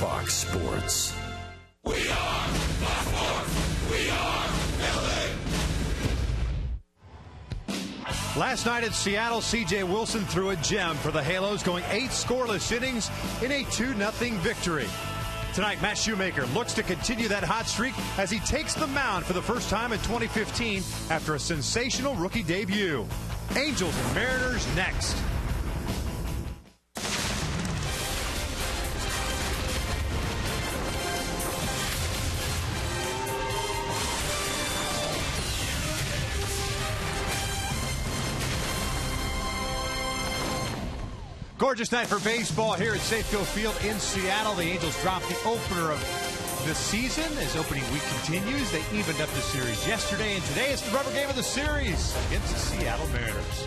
Fox Sports. We are Fox Sports. We are LA. Last night in Seattle, C.J. Wilson threw a gem for the Halos, going 8 scoreless innings in a 2-0 victory. Tonight, Matt Shoemaker looks to continue that hot streak as he takes the mound for the first time in 2015 after a sensational rookie debut. Angels and Mariners next. Gorgeous night for baseball here at Safeco Field in Seattle. The Angels dropped the opener of the season as opening week continues. They evened up the series yesterday, and today it's the rubber game of the series against the Seattle Mariners.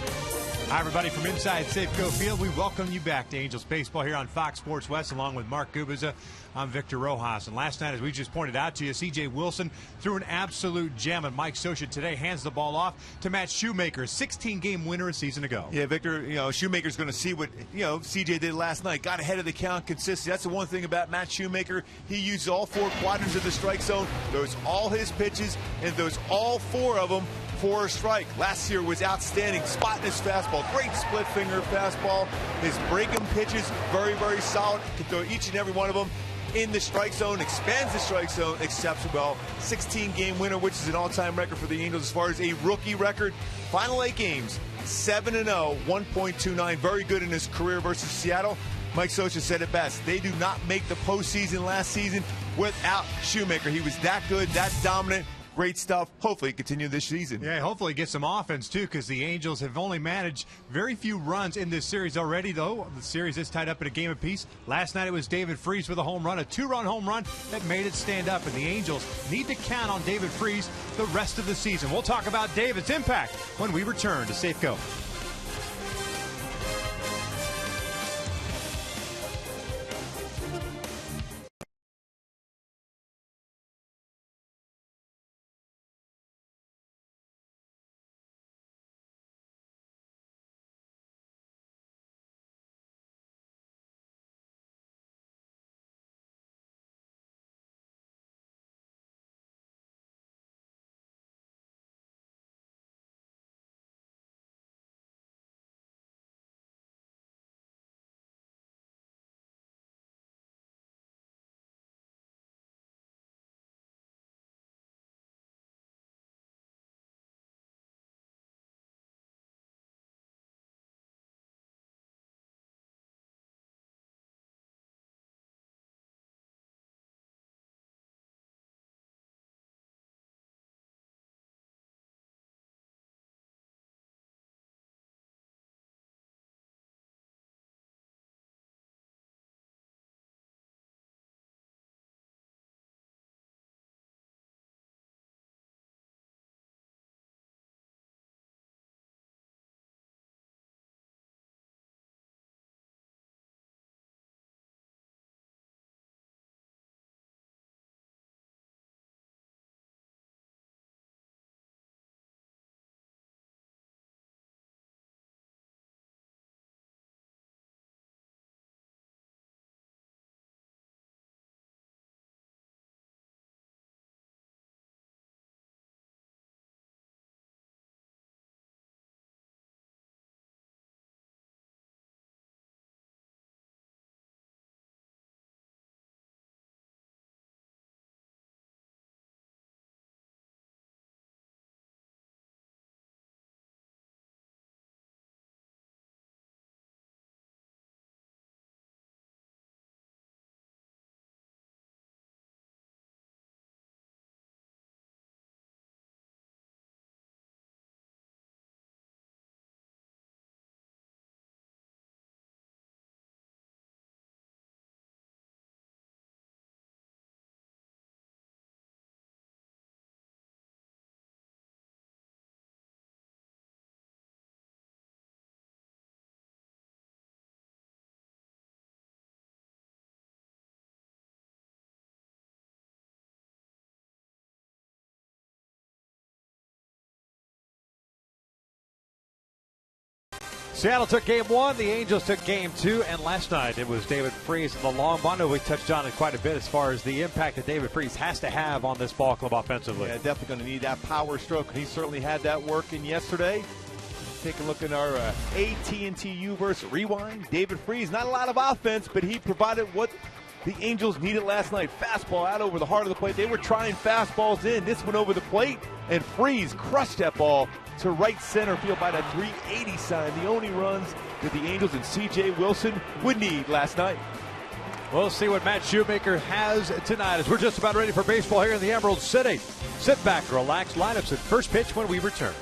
Hi, everybody, from inside Safeco Field. We welcome you back to Angels baseball here on Fox Sports West, along with Mark Gubiza. I'm Victor Rojas. And last night, as we just pointed out to you, C.J. Wilson threw an absolute gem, and Mike Scioscia today hands the ball off to Matt Shoemaker, 16-game winner a season ago. Yeah, Victor, Shoemaker's going to see what, C.J. did last night. Got ahead of the count consistently. That's the one thing about Matt Shoemaker. He used all 4 quadrants of the strike zone, throws all his pitches, and throws all 4 of them for a strike. Last year was outstanding. Spotting his fastball. Great split finger fastball. His breaking pitches, very, very solid. Can throw each and every one of them in the strike zone, expands the strike zone exceptionally well. 16-game winner, which is an all-time record for the Angels as far as a rookie record. Final 8 games, 7-0, 1.29. Very good in his career versus Seattle. Mike Scioscia said it best. They do not make the postseason last season without Shoemaker. He was that good, that dominant. Great stuff. Hopefully continue this season. Yeah, hopefully get some offense, too, because the Angels have only managed very few runs in this series already, though. The series is tied up at a game apiece. Last night it was David Freese with a home run, a 2-run home run that made it stand up, and the Angels need to count on David Freese the rest of the season. We'll talk about David's impact when we return to Safeco. Seattle took game one, the Angels took game two, and last night it was David Freese and the long ball. I know we touched on it quite a bit as far as the impact that David Freese has to have on this ball club offensively. Yeah, definitely going to need that power stroke. He certainly had that working yesterday. Take a look at our AT&T U-verse rewind. David Freese, not a lot of offense, but he provided what the Angels needed last night. Fastball out over the heart of the plate. They were trying fastballs in. This one over the plate, and Freese crushed that ball to right center field by that 380 sign. The only runs that the Angels and C.J. Wilson would need last night. We'll see what Matt Shoemaker has tonight as we're just about ready for baseball here in the Emerald City. Sit back, relax, lineups at first pitch when we return.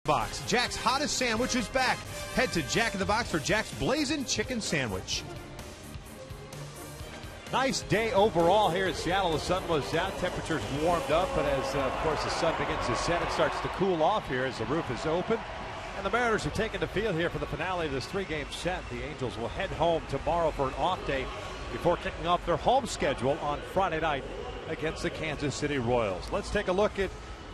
Box. Jack's hottest sandwich is back. Head to Jack in the Box for Jack's Blazing Chicken Sandwich. Nice day overall here in Seattle. The sun was out, temperatures warmed up, but as of course the sun begins to set, it starts to cool off here as the roof is open. And the Mariners are taking the field here for the finale of this three-game set. The Angels will head home tomorrow for an off day before kicking off their home schedule on Friday night against the Kansas City Royals. Let's take a look at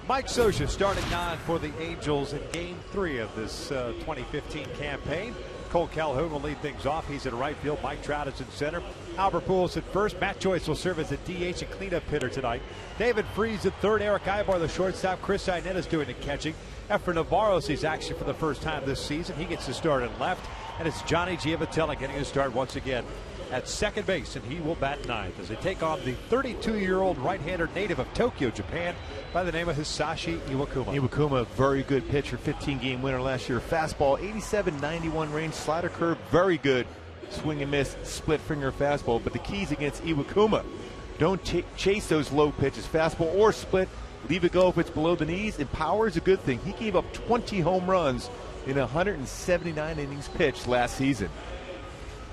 Mike Scioscia starting 9 for the Angels in Game 3 of this 2015 campaign. Cole Calhoun will lead things off. He's in right field. Mike Trout is in center. Albert Pujols at first. Matt Joyce will serve as a DH and cleanup hitter tonight. David Freese at third. Eric Ibar, the shortstop. Chris Iannetta is doing the catching. Efrain Navarro sees action for the first time this season. He gets to start in left. And it's Johnny Giavotella getting to start once again at second base, and he will bat ninth as they take on the 32-year-old right-hander native of Tokyo, Japan, by the name of Hisashi Iwakuma. Iwakuma, very good pitcher, 15-game winner last year. Fastball, 87-91 range, slider curve, very good. Swing and miss, split finger fastball. But the keys against Iwakuma, don't chase those low pitches, fastball or split. Leave it go if it's below the knees, and power is a good thing. He gave up 20 home runs in 179 innings pitched last season.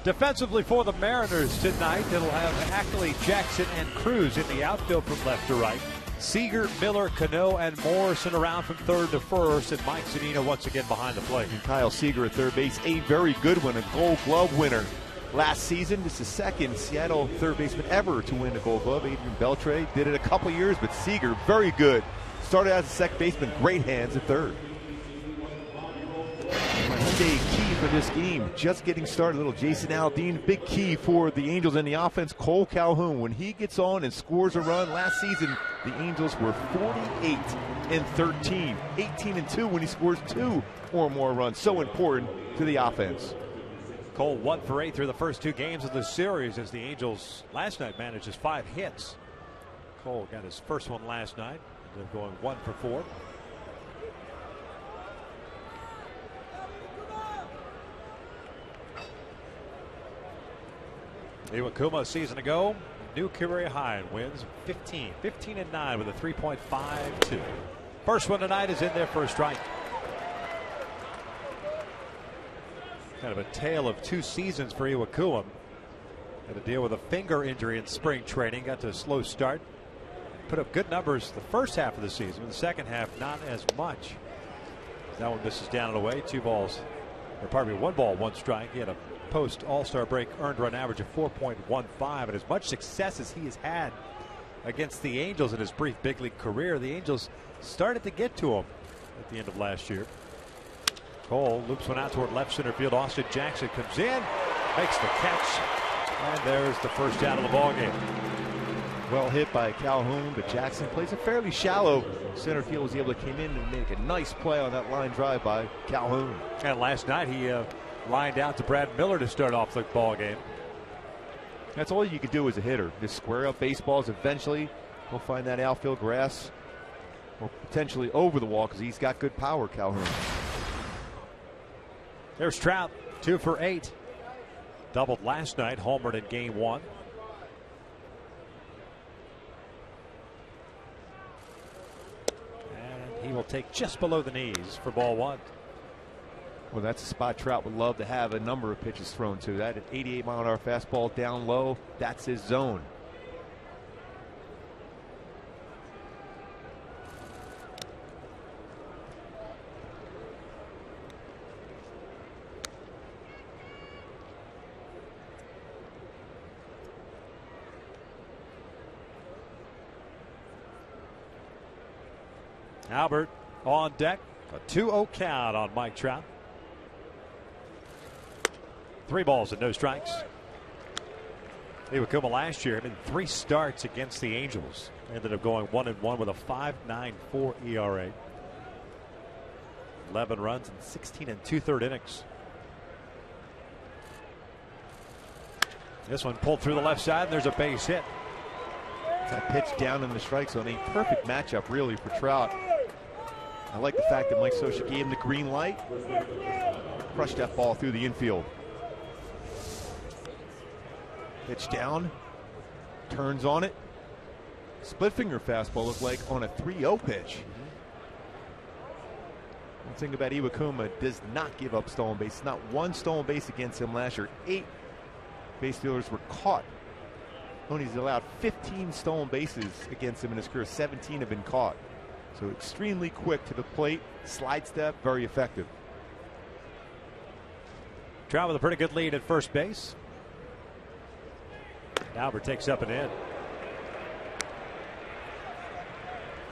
Defensively for the Mariners tonight, it'll have Ackley, Jackson, and Cruz in the outfield from left to right. Seager, Miller, Cano, and Morrison around from third to first, and Mike Zunino once again behind the plate. And Kyle Seager at third base, a very good one, a Gold Glove winner last season. Just the second Seattle third baseman ever to win a Gold Glove. Adrian Beltre did it a couple years, but Seager, very good. Started as a second baseman, great hands at third. My Hyundai Kia for this game. Just getting started. Little Jason Aldean, big key for the Angels in the offense. Cole Calhoun, when he gets on and scores a run. Last season, the Angels were 48-13, 18-2 when he scores 2 or more runs. So important to the offense. Cole 1 for 8 through the first 2 games of the series as the Angels last night managed his 5 hits. Cole got his first one last night. They're going 1 for 4. Iwakuma a season ago, new career high in wins, 15-9 with a 3.52. First one tonight is in there for a strike. Kind of a tale of 2 seasons for Iwakuma. Had to deal with a finger injury in spring training, got to a slow start. Put up good numbers the first half of the season, but the second half not as much. That one misses down and away. 2 balls, or pardon me, 1 ball, 1 strike. He had a post All-Star break earned run average of 4.15, and as much success as he has had against the Angels in his brief big league career, the Angels started to get to him at the end of last year. Cole loops one out toward left center field. Austin Jackson comes in, makes the catch, and there's the first out of the ball game. Well hit by Calhoun, but Jackson plays a fairly shallow center field. Was able to come in and make a nice play on that line drive by Calhoun. And last night he lined out to Brad Miller to start off the ball game. That's all you can do as a hitter. Just square up baseballs. Eventually, he'll find that outfield grass, or potentially over the wall, because he's got good power, Calhoun. There's Trout, 2 for 8. Doubled last night, homered in game 1. And he will take just below the knees for ball 1. Well, that's a spot Trout would love to have a number of pitches thrown to. That 88-mile-an-hour fastball down low, that's his zone. Albert on deck. A 2-0 count on Mike Trout. 3 balls and no strikes. Iwakuma last year in 3 starts against the Angels. Ended up going 1-1 with a 5.94 ERA. 11 runs in 16 2/3 innings. This one pulled through the left side, and there's a base hit. That pitch down in the strike zone. A perfect matchup, really, for Trout. I like the fact that Mike Scioscia gave him the green light. Crushed that ball through the infield. Pitch down. Turns on it. Split finger fastball looked like on a 3-0 pitch. One thing about Iwakuma, does not give up stolen bases. Not one stolen base against him last year. 8 base stealers were caught. He's allowed 15 stolen bases against him in his career. 17 have been caught. So extremely quick to the plate. Slide step, very effective. Trout with a pretty good lead at first base. Albert takes up and in.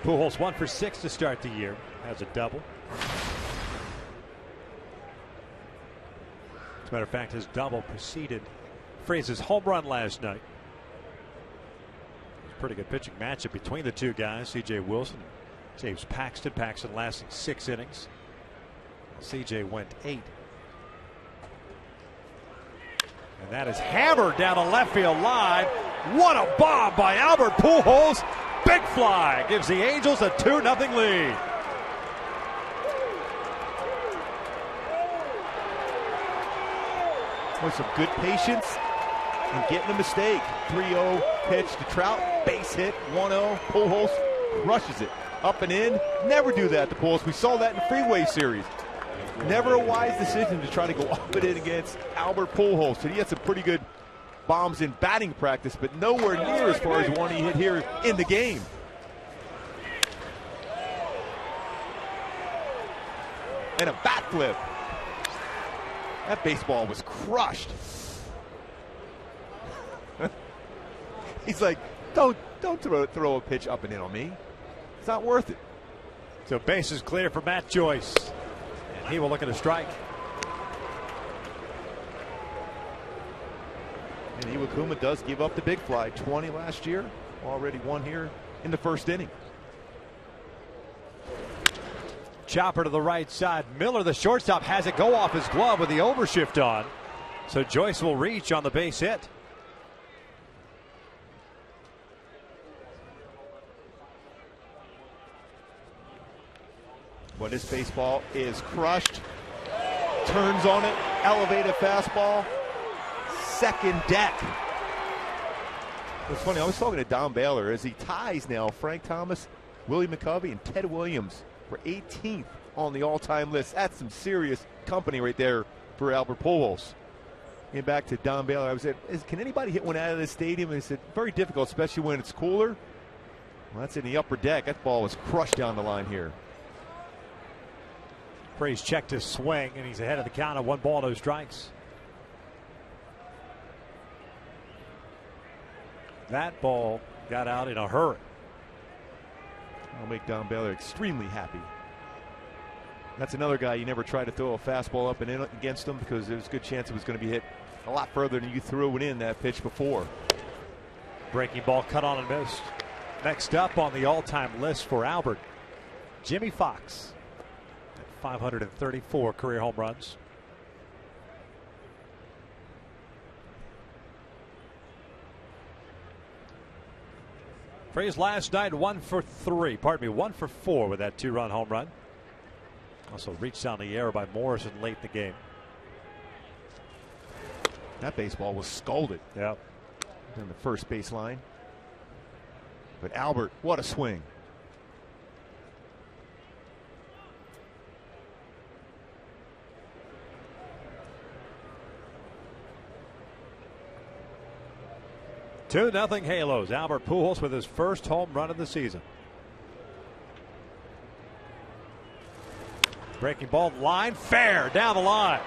Pujols 1 for 6 to start the year. Has a double. As a matter of fact, his double preceded Fraze's home run last night. Pretty good pitching matchup between the 2 guys. C.J. Wilson, James Paxton. Paxton lasting 6 innings. C.J. went 8. And that is hammered down a left field line. What a bomb by Albert Pujols. Big fly gives the Angels a 2-0 lead. With some good patience and getting a mistake. 3-0 pitch to Trout. Base hit. 1-0. Pujols crushes it. Up and in. Never do that to Pujols. We saw that in the Freeway Series. Never a wise decision to try to go up and in against Albert Pujols. So he had some pretty good bombs in batting practice, but nowhere near as far as one he hit here in the game. And a bat flip. That baseball was crushed. He's like, don't throw a pitch up and in on me. It's not worth it. So base is clear for Matt Joyce. And he will look at a strike. And Iwakuma does give up the big fly. 20 last year, already one here in the first inning. Chopper to the right side. Miller, the shortstop, has it go off his glove with the overshift on. So Joyce will reach on the base hit. But this baseball is crushed. Turns on it. Elevated fastball. Second deck. It's funny, I was talking to Don Baylor as he ties now Frank Thomas, Willie McCovey, and Ted Williams for 18th on the all-time list. That's some serious company right there for Albert Pujols. Getting back to Don Baylor, I said, can anybody hit one out of this stadium? And he said, very difficult, especially when it's cooler. Well, that's in the upper deck. That ball was crushed down the line here. Freese checked his swing, and he's ahead of the count of 1 ball, no strikes. That ball got out in a hurry. I'll make Don Baylor extremely happy. That's another guy you never try to throw a fastball up and in against him because there's a good chance it was going to be hit a lot further than you threw it in that pitch before. Breaking ball cut on and missed. Next up on the all-time list for Albert, Jimmy Fox at 534 career home runs. Freese last night 1 for 4 with that 2-run home run. Also reached down the air by Morrison late in the game. That baseball was scalded. Yeah. On the first baseline. But Albert, what a swing. Two nothing Halos. Albert Pujols with his first home run of the season. Breaking ball line, fair down the line.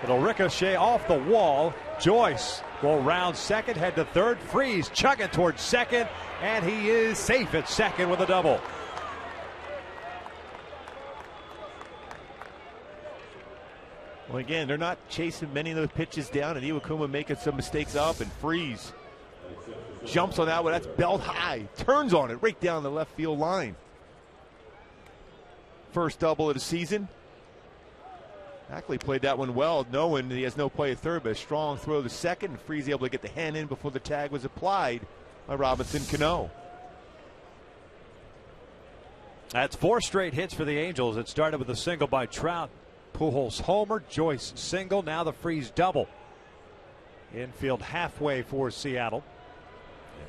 It'll ricochet off the wall. Joyce will round second, head to third. Freese chugging towards second, and he is safe at second with a double. Well, again, they're not chasing many of those pitches down, and Iwakuma making some mistakes up, and Freese jumps on that one. That's belt high. Turns on it right down the left field line. First double of the season. Ackley played that one well, knowing he has no play at third, but a strong throw to second, and Freese able to get the hand in before the tag was applied by Robinson Cano. That's 4 straight hits for the Angels. It started with a single by Trout. Pujols homer, Joyce single, now the Freese double. Infield halfway for Seattle.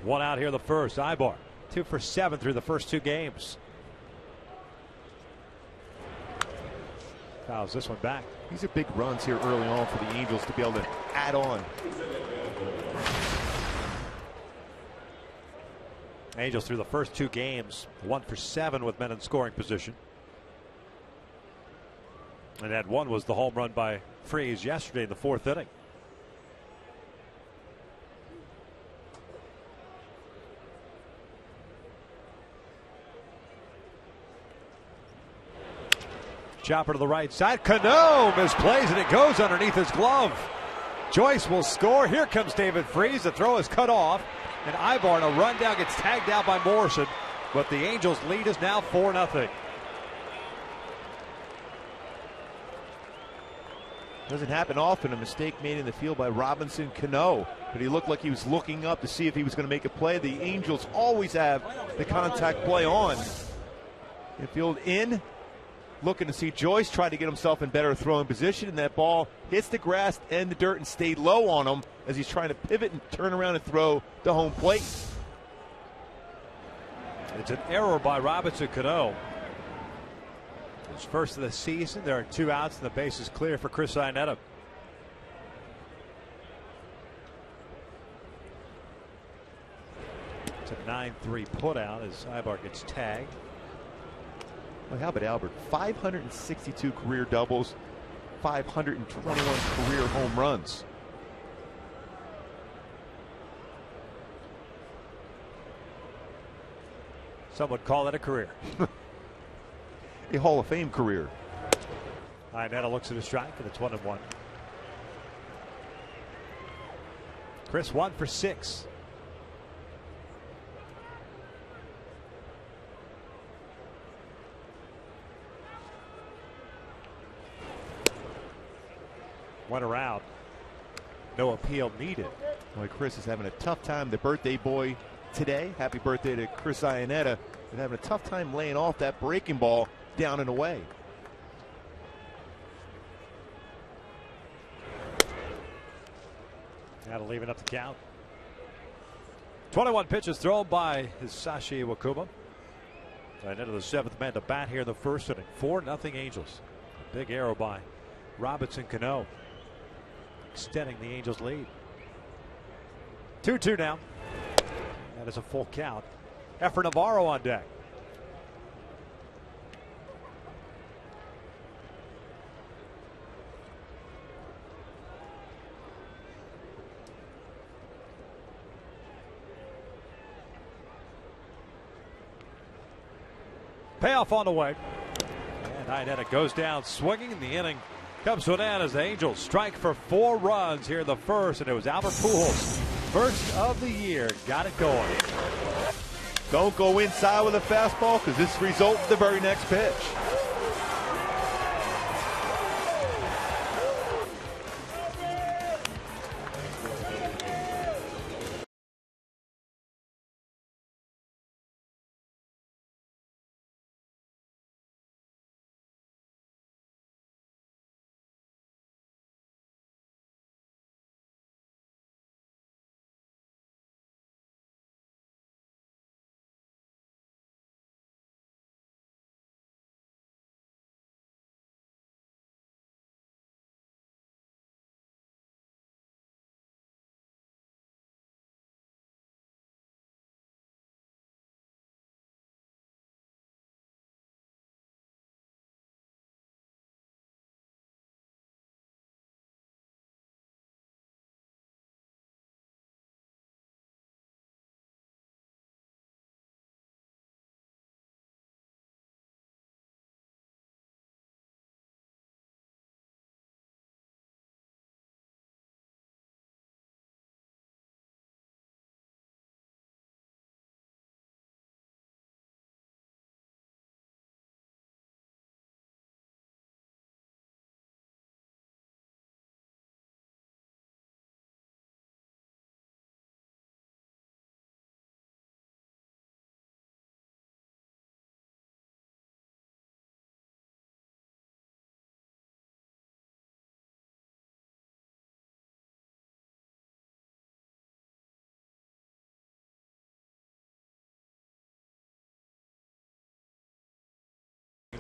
One out here in the first. Ibar 2 for 7 through the first 2 games. Fouls this one back. These are big runs here early on for the Angels to be able to add on. Angels through the first 2 games 1 for 7 with men in scoring position. And that one was the home run by Freese yesterday in the 4th inning. Chopper to the right side. Cano misplays and it goes underneath his glove. Joyce will score. Here comes David Freese. The throw is cut off. And Ibar in a rundown gets tagged out by Morrison. But the Angels lead is now 4-0. Doesn't happen often. A mistake made in the field by Robinson Cano. But he looked like he was looking up to see if he was going to make a play. The Angels always have the contact play on. Infield in. Looking to see Joyce try to get himself in better throwing position, and that ball hits the grass and the dirt and stayed low on him as he's trying to pivot and turn around and throw to home plate. It's an error by Robinson Cano. His first of the season. There are 2 outs and the base is clear for Chris Iannetta. It's a 9-3 putout as Ibar gets tagged. Well, how about Albert? 562 career doubles, 521 career home runs. Some would call that a career. A Hall of Fame career. Iannetta looks at a strike, and it's 1-1. Chris 1 for 6. Went around. No appeal needed. Boy, Chris is having a tough time. The birthday boy today. Happy birthday to Chris Iannetta. He's having a tough time laying off that breaking ball down and away. That'll leave it up to count. 21 pitches thrown by Hisashi Iwakuma. And into the seventh man to bat here in the first inning. 4-0 Angels. A big arrow by Robinson Cano, extending the Angels lead. 2-2 now. That is a full count. Efrain Navarro on deck. Payoff on the way. And Iannetta goes down swinging. The inning comes to an end as the Angels strike for 4 runs here in the first. And it was Albert Pujols, first of the year, got it going. Don't go inside with a fastball because this results in the very next pitch.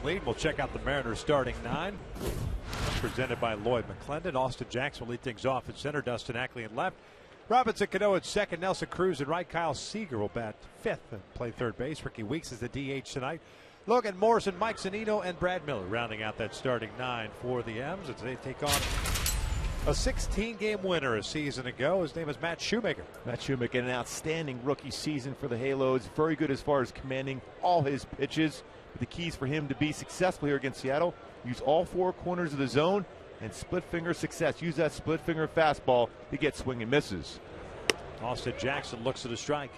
Lead. We'll check out the Mariners starting 9. Presented by Lloyd McClendon. Austin Jackson will lead things off at center. Dustin Ackley in left. Robinson Cano at second. Nelson Cruz at right. Kyle Seager will bat 5th and play third base. Ricky Weeks is the DH tonight. Logan Morrison, Mike Zunino, and Brad Miller rounding out that starting 9 for the M's as they take on a 16-game winner a season ago. His name is Matt Shoemaker. Matt Shoemaker, an outstanding rookie season for the Halos. Very good as far as commanding all his pitches. The keys for him to be successful here against Seattle: use all 4 corners of the zone and split finger success. Use that split finger fastball to get swing and misses. Austin Jackson looks at a strike.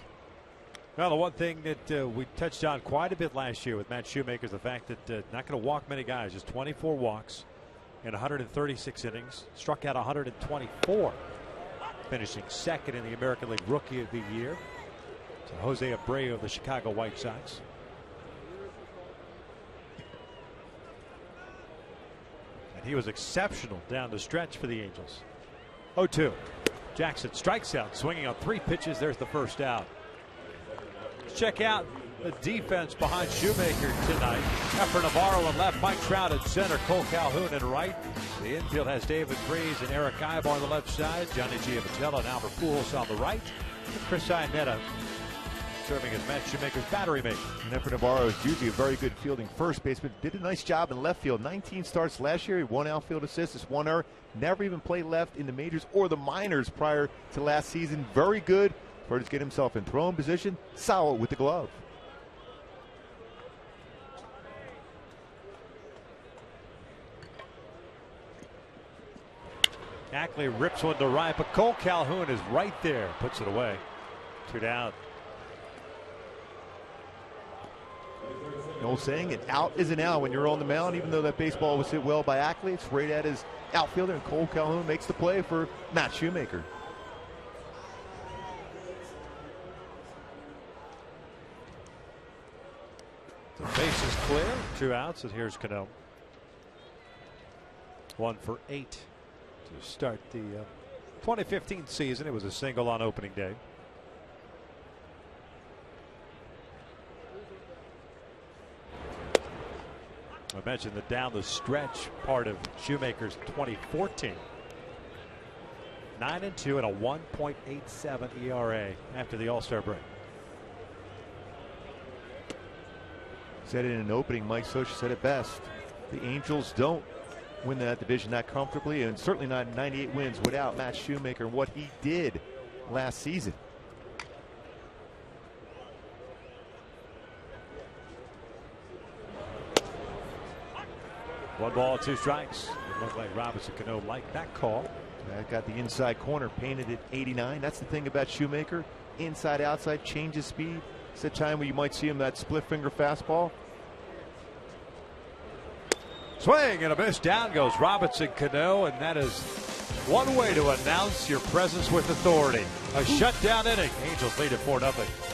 Well, the one thing that we touched on quite a bit last year with Matt Shoemaker is the fact that not going to walk many guys. Just 24 walks in 136 innings. Struck out 124. Finishing second in the American League Rookie of the Year to Jose Abreu of the Chicago White Sox. He was exceptional down the stretch for the Angels. 0-2. Jackson strikes out, swinging on 3 pitches. There's the first out. Let's check out the defense behind Shoemaker tonight. Efrain Navarro in left, Mike Trout at center, Cole Calhoun in right. The infield has David Freese and Eric Ibar on the left side, Johnny Giavitello and Albert Pujols on the right. And Chris Iannetta serving as Matt Shoemaker's battery mate. And Efrain Navarro is usually a very good fielding first baseman. Did a nice job in left field. 19 starts last year. 1 outfield assist. Just 1 error. Never even played left in the majors or the minors prior to last season. Very good. First, get himself in throwing position. Solid with the glove. Ackley rips one to right, but Cole Calhoun is right there, puts it away. 2 down. The old saying, an out is an out when you're on the mound. Even though that baseball was hit well by Ackley, it's right at his outfielder, and Cole Calhoun makes the play for Matt Shoemaker. The base is clear. 2 outs, and here's Cano. 1 for 8 to start the 2015 season. It was a single on opening day. I mentioned the down the stretch part of Shoemaker's 2014. 9-2 and a 1.87 ERA after the All-Star break. Said it in an opening. Mike Scioscia said it best. The Angels don't win that division that comfortably, and certainly not 98 wins without Matt Shoemaker and what he did last season. One ball, 2 strikes. It looked like Robinson Cano liked that call. That got the inside corner painted at 89. That's the thing about Shoemaker. Inside, outside, changes speed. It's a time where you might see him that split finger fastball. Swing and a miss. Down goes Robinson Cano, and that is one way to announce your presence with authority. A shutdown inning. Angels lead at 4-0.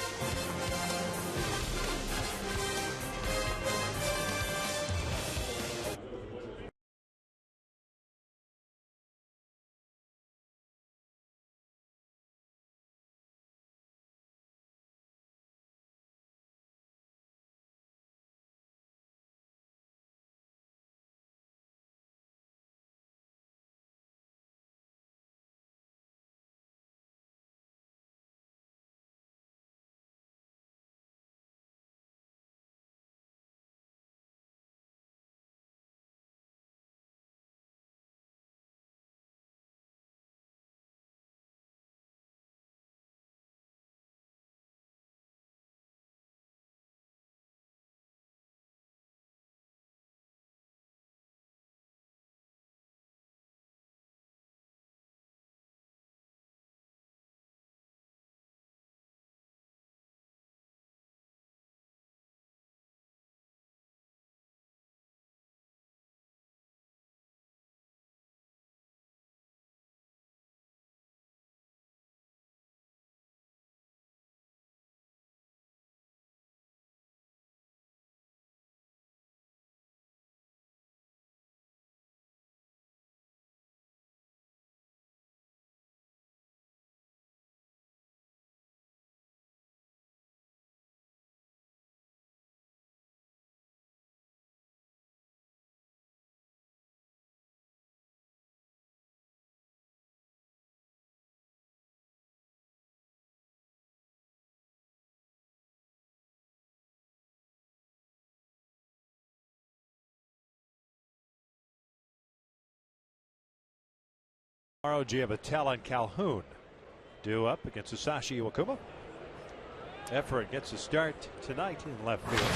Giavatella and Calhoun due up against Sashi Iwakuma. Effort gets a start tonight in left field.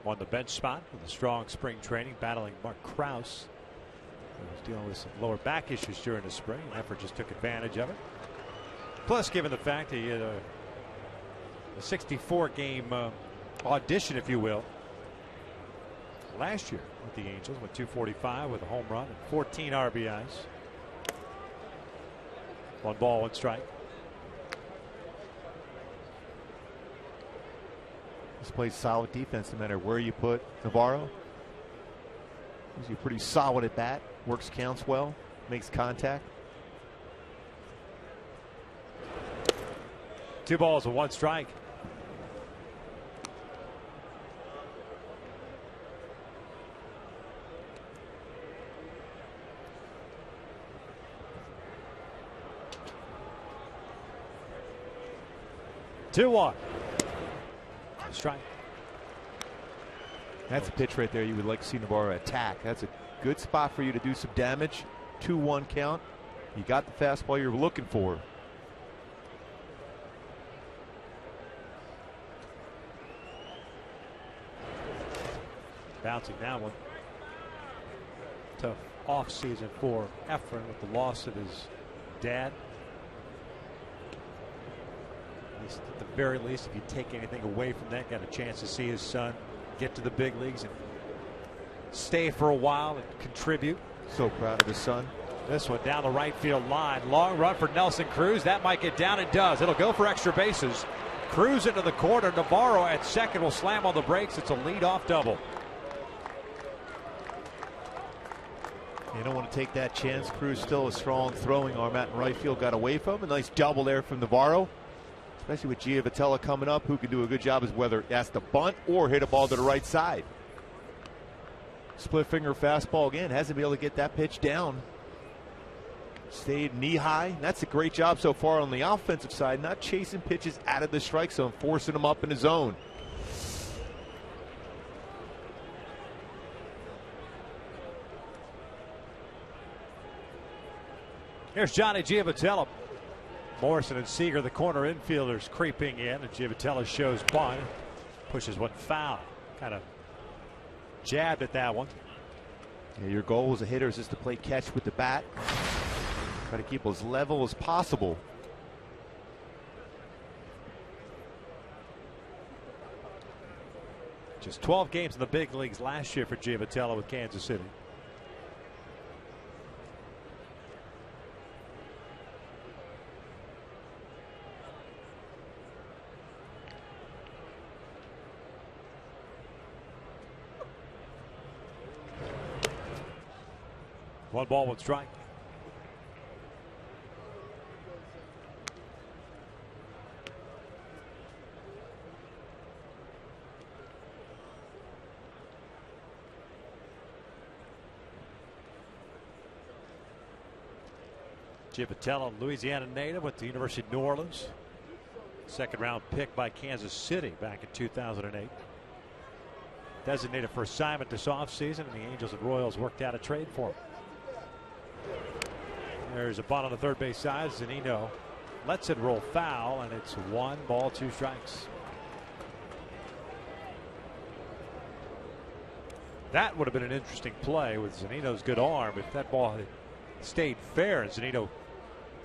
Won the bench spot with a strong spring training, battling Mark Krause, who was dealing with some lower back issues during the spring. Effort just took advantage of it. Plus, given the fact that he had a 64-game audition, if you will, last year with the Angels, with 245 with a home run and 14 RBIs. 1 ball, 1 strike. This plays solid defense no matter where you put Navarro. He's pretty solid at bat, works counts well, makes contact. 2 balls and 1 strike. Two one. Strike. That's a pitch right there you would like to see Navarro attack. That's a good spot for you to do some damage. 2-1 count. You got the fastball you're looking for. Bouncing down one. tough off season for Efren with the loss of his dad. At the very least, if you take anything away from that, got a chance to see his son get to the big leagues and stay for a while and contribute. So proud of his son. This one down the right field line. Long run for Nelson Cruz. That might get down. It does. It'll go for extra bases. Cruz into the corner. Navarro at second will slam on the brakes. It's a leadoff double. You don't want to take that chance. Cruz still a strong throwing arm out in right field. Got away from him. A nice double there from Navarro. Especially with Giavotella coming up, who can do a good job is whether he has to bunt or hit a ball to the right side. Split finger fastball again. Hasn't been able to get that pitch down. Stayed knee high. That's a great job so far on the offensive side, not chasing pitches out of the strike zone, forcing them up in the zone. Here's Johnny Giavotella. Morrison and Seager, the corner infielders, creeping in, and Giavotella shows bunt, pushes one foul. Kind of jabbed at that one. Yeah, your goal as a hitter is just to play catch with the bat. Try to keep as level as possible. Just 12 games in the big leagues last year for Giavotella with Kansas City. One ball, one strike. Giavotella, Louisiana native, went to the University of New Orleans. Second round pick by Kansas City back in 2008. Designated for assignment this offseason, and the Angels and Royals worked out a trade for him. There's a bunt on the third base side. Zunino lets it roll foul, and it's 1 ball, 2 strikes. That would have been an interesting play with Zunino's good arm if that ball had stayed fair and Zunino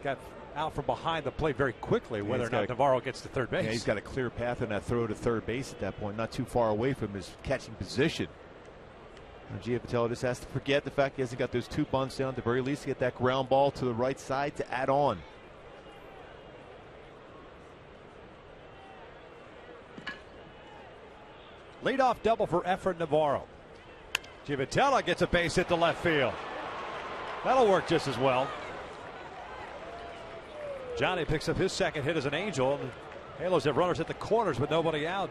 got out from behind the plate very quickly, whether or not Navarro gets to third base. Yeah, he's got a clear path on that throw to third base at that point, not too far away from his catching position. Giavotella just has to forget the fact he hasn't got those 2 bunts down, at the very least to get that ground ball to the right side to add on. Leadoff double for Efren Navarro. Giavotella gets a base hit to left field. That'll work just as well. Johnny picks up his second hit as an Angel. The Halos have runners at the corners with nobody out.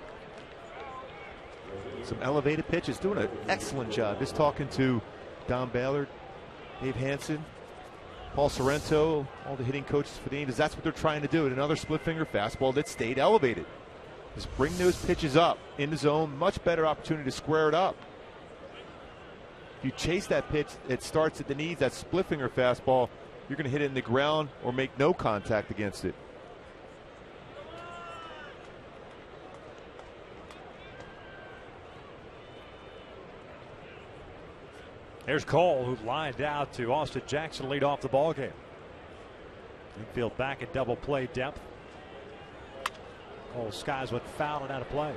Some elevated pitches, doing an excellent job. Just talking to Don Ballard, Dave Hansen, Paul Sorrento, all the hitting coaches for the Angels. That's what they're trying to do. And another split finger fastball that stayed elevated. Just bring those pitches up in the zone. Much better opportunity to square it up. If you chase that pitch, it starts at the knees. That split finger fastball, you're going to hit it in the ground or make no contact against it. Here's Cole, who lined out to Austin Jackson, lead off the ball game. Infield back at double play depth. Cole skies went foul and out of play.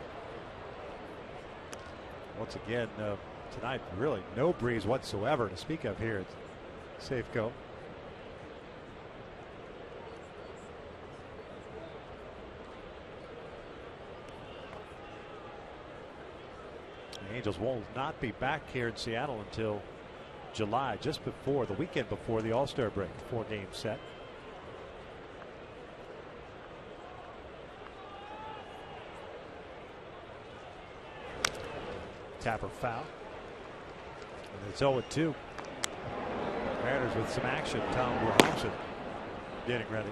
Once again, tonight, really no breeze whatsoever to speak of here at Safeco. The Angels will not be back here in Seattle until July, just before the weekend before the All-Star break. 4-game set. Tapper foul. And it's 0-2. Mariners with some action. Tom Wilson getting ready.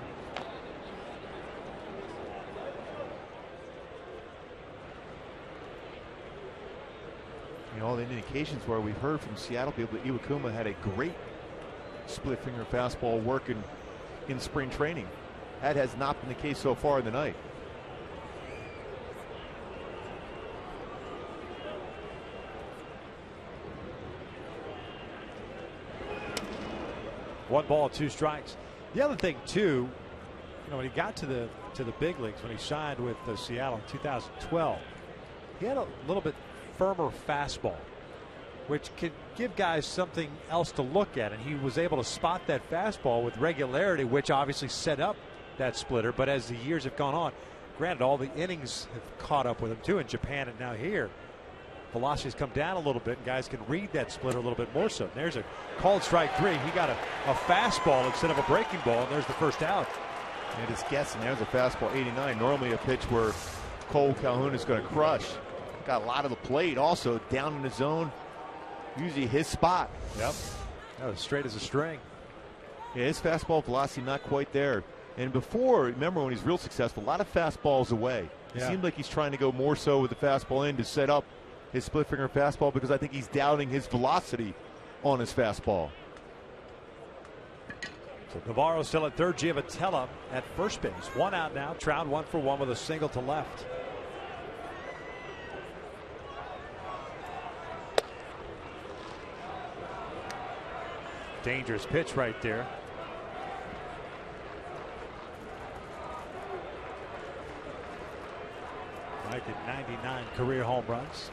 You know, all the indications where we've heard from Seattle people that Iwakuma had a great split finger fastball working in spring training. That has not been the case so far in the night. 1 ball, 2 strikes. The other thing too, when he got to the big leagues, when he signed with Seattle in 2012, he had a little bit firmer fastball, which could give guys something else to look at, and he was able to spot that fastball with regularity, which obviously set up that splitter. But as the years have gone on, granted, all the innings have caught up with him too in Japan and now here. Velocity's come down a little bit, and guys can read that splitter a little bit more so. And there's a called strike 3. He got a fastball instead of a breaking ball, and there's the first out. And just guessing, there's a fastball 89. Normally a pitch where Cole Calhoun is going to crush. Got a lot of the plate also down in the zone. Usually his spot. Yep. That was straight as a string. Yeah, his fastball velocity not quite there. And before, remember when he's real successful, a lot of fastballs away. It seemed like he's trying to go more so with the fastball in to set up his split finger fastball, because I think he's doubting his velocity on his fastball. So Navarro still at third, Giavotella at first base. 1 out now. Trout 1 for 1 with a single to left. Dangerous pitch right there. Mike at 99 career home runs.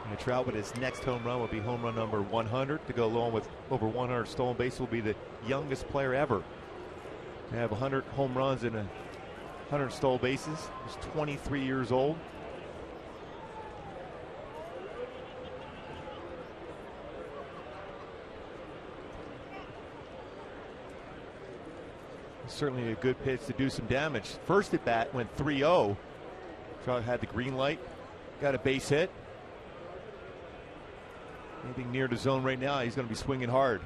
And Trout with his next home run will be home run number 100 to go along with over 100 stolen bases. Will be the youngest player ever to have 100 home runs and 100 stolen bases. He's 23 years old. Certainly a good pitch to do some damage. First at bat went 3-0. Trout had the green light, got a base hit. Anything near the zone right now, he's going to be swinging hard.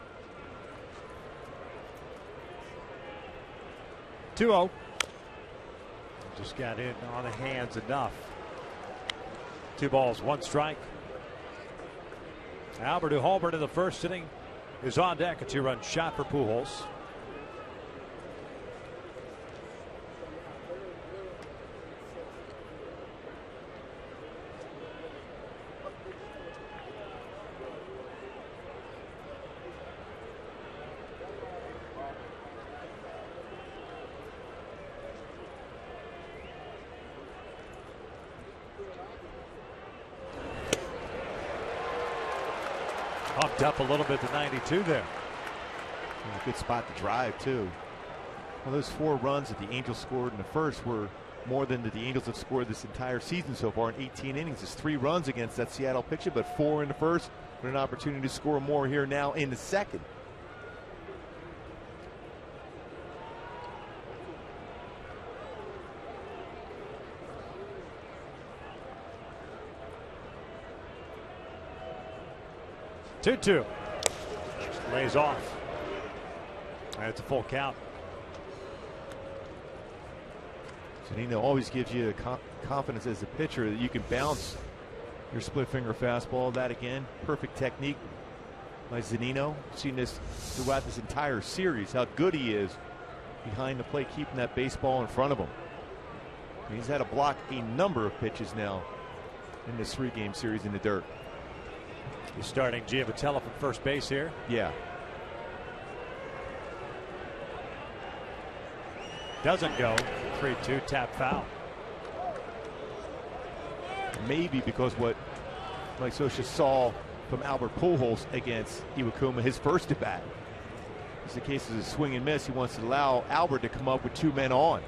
2-0. Just got in on the hands enough. 2 balls, 1 strike. Albert Pujols in the first inning is on deck. A 2-run shot for Pujols. Pumped up a little bit to 92 there. A good spot to drive too. Well, those 4 runs that the Angels scored in the first were more than the Angels have scored this entire season so far in 18 innings. It's 3 runs against that Seattle pitcher, but 4 in the first, with an opportunity to score more here now in the second. Two. Just lays off. That's a full count. Zunino always gives you the confidence as a pitcher that you can bounce your split finger fastball. That again, perfect technique by Zunino. Seen this throughout this entire series, how good he is behind the plate, keeping that baseball in front of him. And he's had to block a number of pitches now in this 3-game series in the dirt. He's starting Giavotella from first base here. Yeah. Doesn't go. 3-2, tap foul. Maybe because what Mike Scioscia saw from Albert Pujols against Iwakuma, his first at bat. It's the case of a swing and miss. He wants to allow Albert to come up with 2 men on.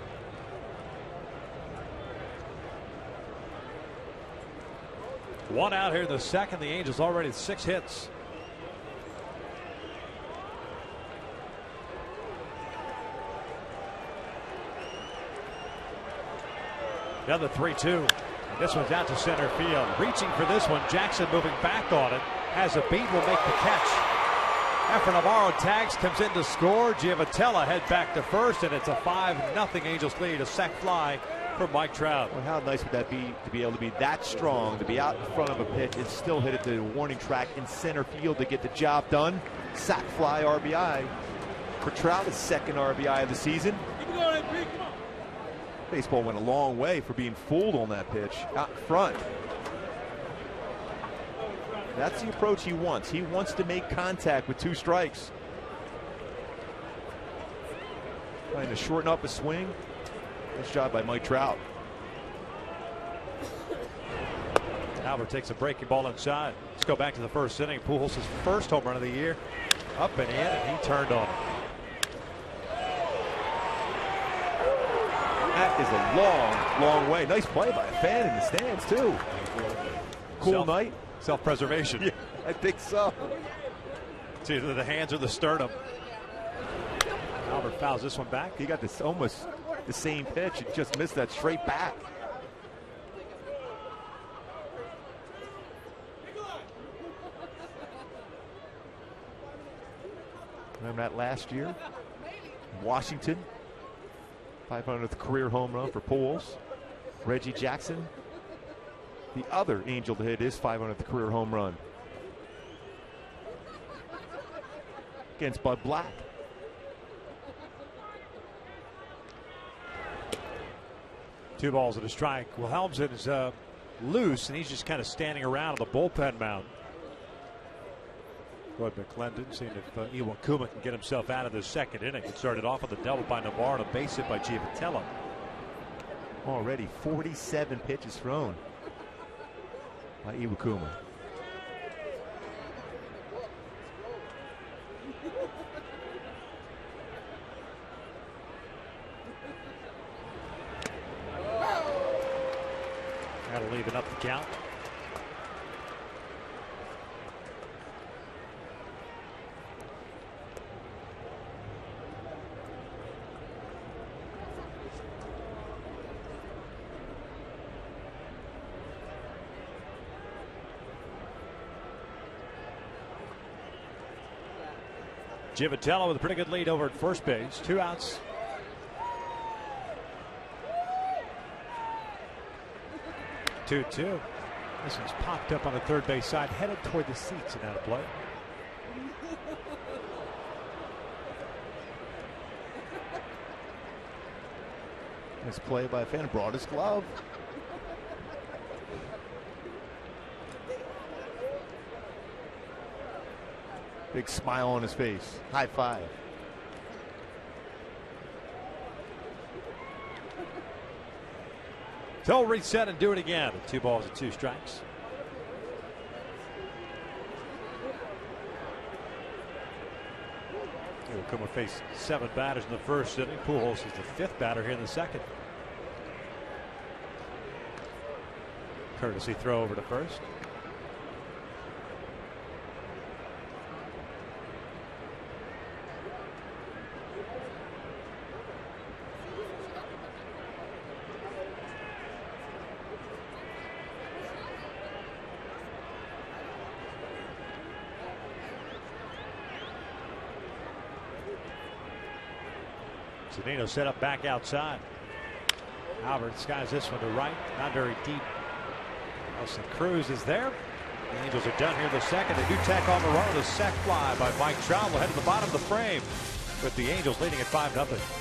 One out here in the second. The Angels already 6 hits. Another 3-2. This one's out to center field. Reaching for this one. Jackson moving back on it. Has a beat, will make the catch. After Navarro tags, comes in to score. Giavotella head back to first, and it's a 5-0 Angels lead. A sac fly for Mike Trout. Well, how nice would that be to be able to be that strong, to be out in front of a pitch and still hit it to the warning track in center field to get the job done. Sac fly RBI for Trout, his 2nd RBI of the season. Baseball went a long way for being fooled on that pitch out in front. That's the approach he wants. He wants to make contact with 2 strikes. Trying to shorten up a swing. Nice job by Mike Trout. Albert takes a breaking ball inside. Let's go back to the first inning. Pujols' first home run of the year. Up and in, and he turned on him. That is a long, long way. Nice play by a fan in the stands, too. Cool night. Self-preservation. Yeah, I think so. It's either the hands or the sternum. Albert fouls this one back. He got this almost the same pitch. He just missed that straight back. Remember that last year? Washington. 500th career home run for Pujols. Reggie Jackson, the other Angel to hit his 500th career home run. Against Bud Black. Two balls and a strike. Well, Helmsley is loose, and he's just kind of standing around on the bullpen mound. Roy McClendon seeing if Iwakuma can get himself out of the second inning. It started off with a double by Navarro, a base hit by Giavitello. Already 47 pitches thrown by Iwakuma. That'll even up the count. Giavitello with a pretty good lead over at first base. 2 outs. Two. This one's popped up on the third base side, headed toward the seats and out of play. Nice play by a fan. Brought his glove. Big smile on his face. High five. They'll reset and do it again. 2 balls and 2 strikes. Iwakuma faced 7 batters in the first inning. Pujols is the 5th batter here in the second. Courtesy throw over to first. Zunino set up back outside. Albert skies this one to right. Not very deep. Nelson Cruz is there. The Angels are done here in the second. They do tack on the run of the sac fly by Mike Trout. Will head to the bottom of the frame with the Angels leading at 5-0.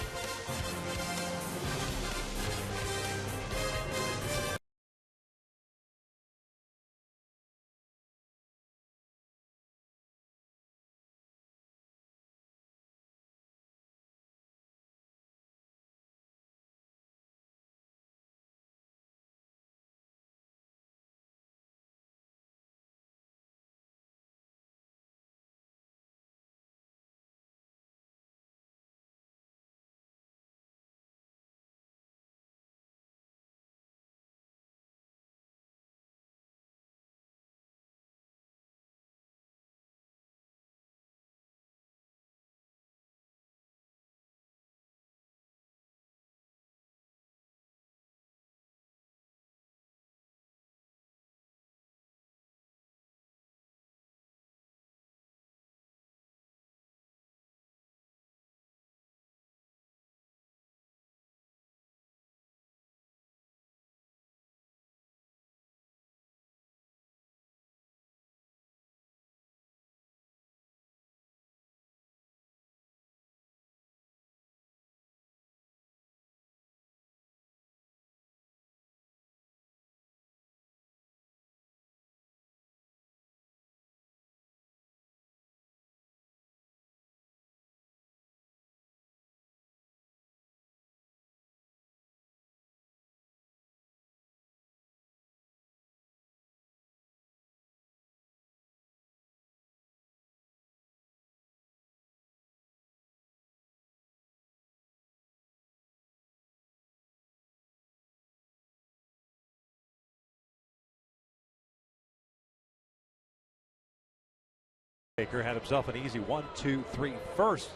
Baker had himself an easy 1-2-3 first,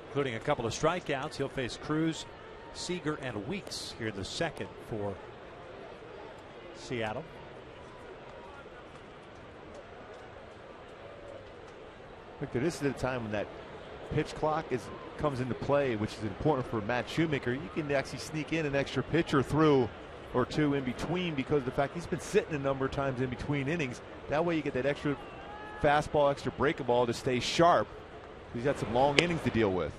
including a couple of strikeouts. He'll face Cruz, Seager, and Weeks here in the second for Seattle. Victor, this is the time when that pitch clock comes into play, which is important for Matt Shoemaker. You can actually sneak in an extra pitch or through or two in between because of the fact he's been sitting a number of times in between innings. That way you get that extra fastball, extra breaking ball to stay sharp. He's got some long innings to deal with.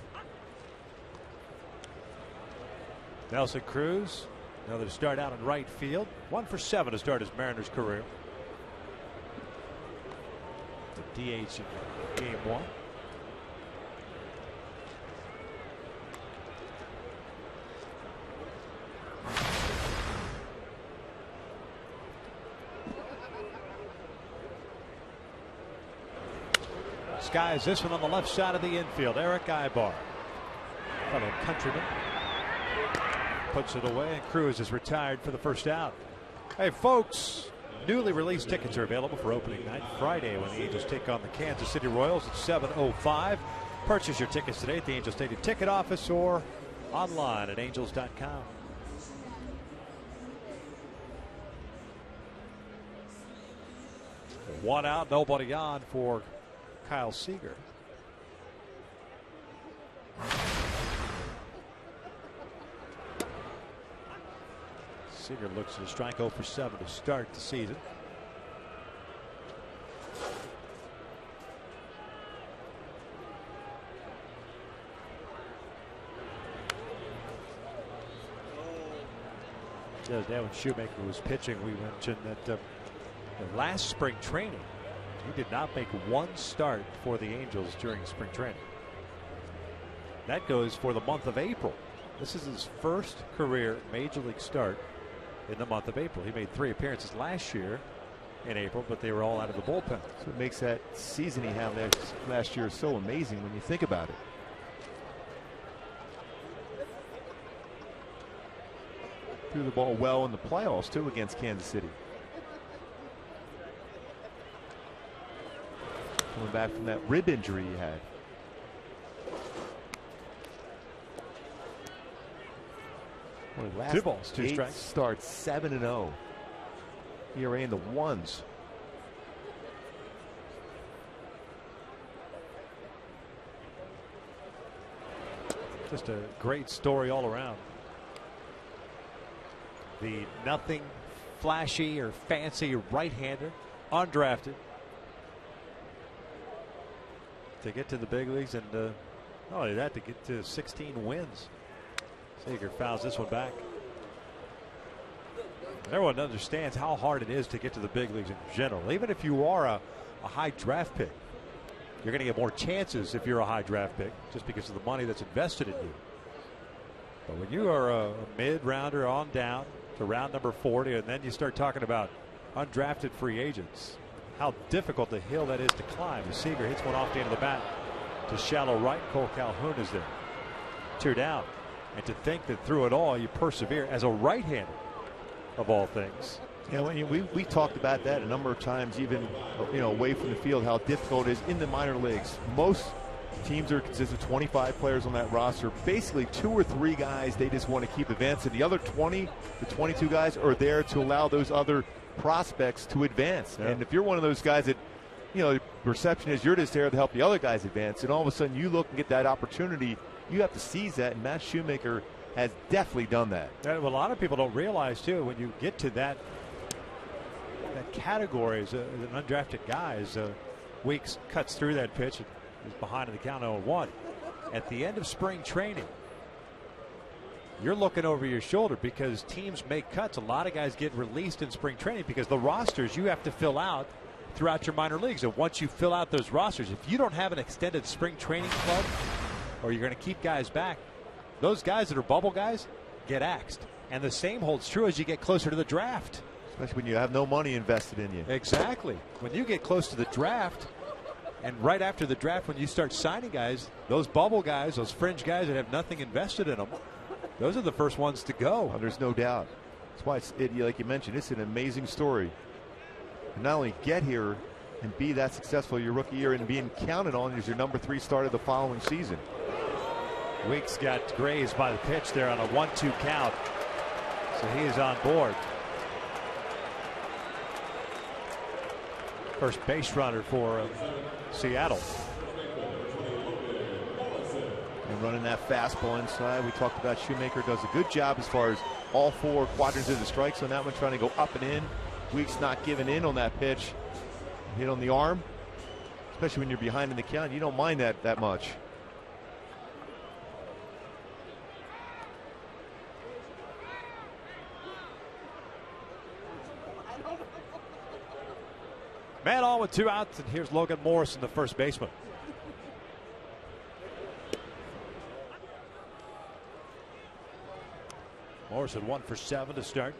Nelson Cruz, another start out in right field. 1 for 7 to start his Mariners career. The DH in game 1. Skies this one on the left side of the infield. Eric Ibar, fellow countryman, puts it away, and Cruz is retired for the first out. Hey folks, newly released tickets are available for opening night Friday when the Angels take on the Kansas City Royals at 7:05. Purchase your tickets today at the Angels Stadium ticket office or online at angels.com. One out, nobody on for Kyle Seager. Seager looks at a strike 0 for 7 to start the season. The other day when Shoemaker was pitching, we mentioned that the last spring training, he did not make one start for the Angels during spring training. That goes for the month of April. This is his first career major league start in the month of April. He made 3 appearances last year in April, but they were all out of the bullpen. So it makes that season he had last year so amazing when you think about it. Threw the ball well in the playoffs too against Kansas City. Coming back from that rib injury he had. Last 2 balls, 2 8 strikes. Starts 7-0. ERA in the 1s. Just a great story all around. The nothing flashy or fancy right-hander, undrafted, to get to the big leagues, and not only that, to get to 16 wins. Seager fouls this one back. Everyone understands how hard it is to get to the big leagues in general. Even if you are a high draft pick, you're going to get more chances if you're a high draft pick just because of the money that's invested in you. But when you are a mid-rounder on down to round number 40, and then you start talking about undrafted free agents, how difficult the hill that is to climb. The Seager hits one off the end of the bat to shallow right. Cole Calhoun is there. 2 down. And to think that through it all you persevere as a right-hander of all things. Yeah, we talked about that a number of times, even away from the field, how difficult it is in the minor leagues. Most teams are consistent of 25 players on that roster. Basically 2 or 3 guys they just want to keep advancing. The other 20 to 22 guys are there to allow those other prospects to advance. Yeah. And if you're one of those guys that, the perception is you're just there to help the other guys advance, and all of a sudden you look and get that opportunity, you have to seize that, and Matt Shoemaker has definitely done that. Yeah, well, a lot of people don't realize too, when you get to that category as an undrafted guy, as Weeks cuts through that pitch and is behind in the count 0-1. At the end of spring training, you're looking over your shoulder because teams make cuts. A lot of guys get released in spring training because the rosters you have to fill out throughout your minor leagues. And once you fill out those rosters, if you don't have an extended spring training club, or you're going to keep guys back, those guys that are bubble guys get axed. And the same holds true as you get closer to the draft. Especially when you have no money invested in you. Exactly. When you get close to the draft, and right after the draft, when you start signing guys, those bubble guys, those fringe guys that have nothing invested in them, those are the first ones to go. Oh, there's no doubt. That's why, like you mentioned, it's an amazing story. And not only get here, and be that successful your rookie year and being counted on as your number 3 starter the following season. Weeks got grazed by the pitch there on a 1-2 count, so he is on board. First base runner for Seattle. And running that fastball inside. We talked about Shoemaker does a good job as far as all 4 quadrants of the strike zone. That one trying to go up and in. Weeks not giving in on that pitch. Hit on the arm, especially when you're behind in the count. You don't mind that much. Man on with 2 outs, and here's Logan Morrison, the first baseman. Morrison 1 for 7 to start.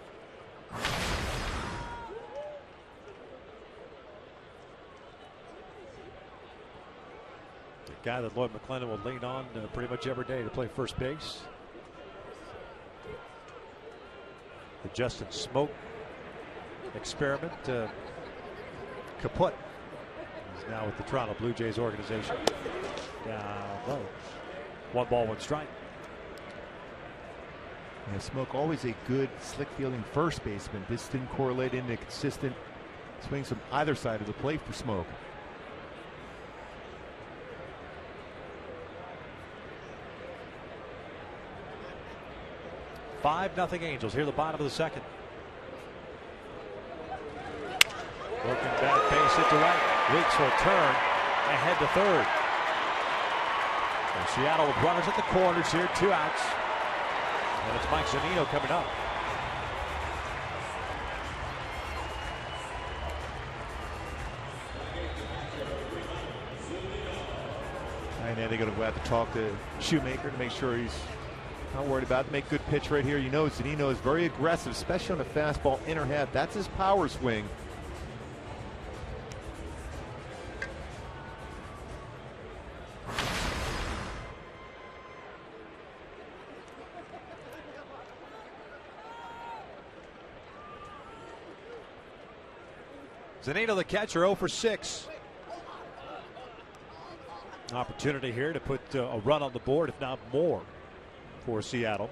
The guy that Lloyd McClendon will lean on pretty much every day to play first base. The Justin Smoke experiment kaput. He's now with the Toronto Blue Jays organization. Down low. 1 ball, 1 strike. Yeah, Smoke always a good slick fielding first baseman. This didn't correlate into consistent swings from either side of the plate for Smoke. Nothing Angels. Here the bottom of the second. Broken back base hit to right. Weeks will turn ahead to third. And Seattle with runners at the corners here. 2 outs. And it's Mike Zunino coming up. And then they're going to go out to talk to Shoemaker to make sure he's not worried about it. Make good pitch right here. You know Zunino is very aggressive, especially on the fastball inner half. That's his power swing. Zunino, the catcher, 0 for 6. Opportunity here to put a run on the board, if not more, for Seattle.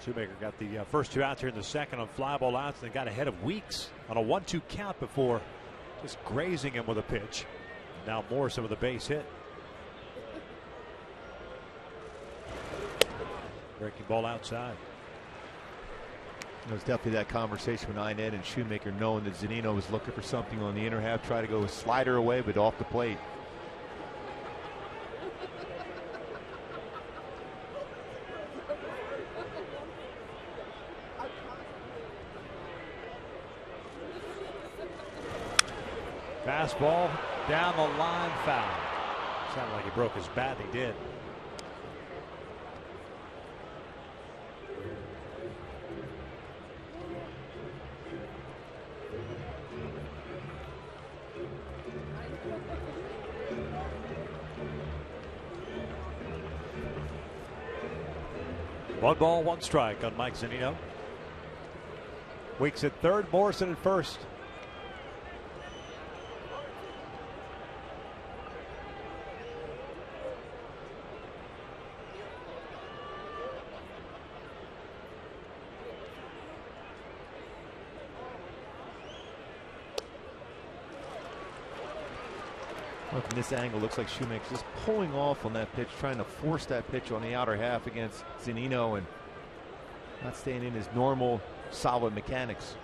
Shoemaker got the first 2 outs here in the second on fly ball outs, and got ahead of Weeks on a 1-2 count before just grazing him with a pitch. Now Morrison with a base hit. Breaking ball outside. It was definitely that conversation with Ined and Shoemaker, knowing that Zunino was looking for something on the inner half, try to go a slider away, but off the plate. Fastball down the line, foul. Sounded like he broke his bat. He did. One ball, 1 strike on Mike Zunino. Weeks at third, Morrison at first. Look, from this angle, looks like Shoemaker's just pulling off on that pitch, trying to force that pitch on the outer half against Zunino and not staying in his normal, solid mechanics.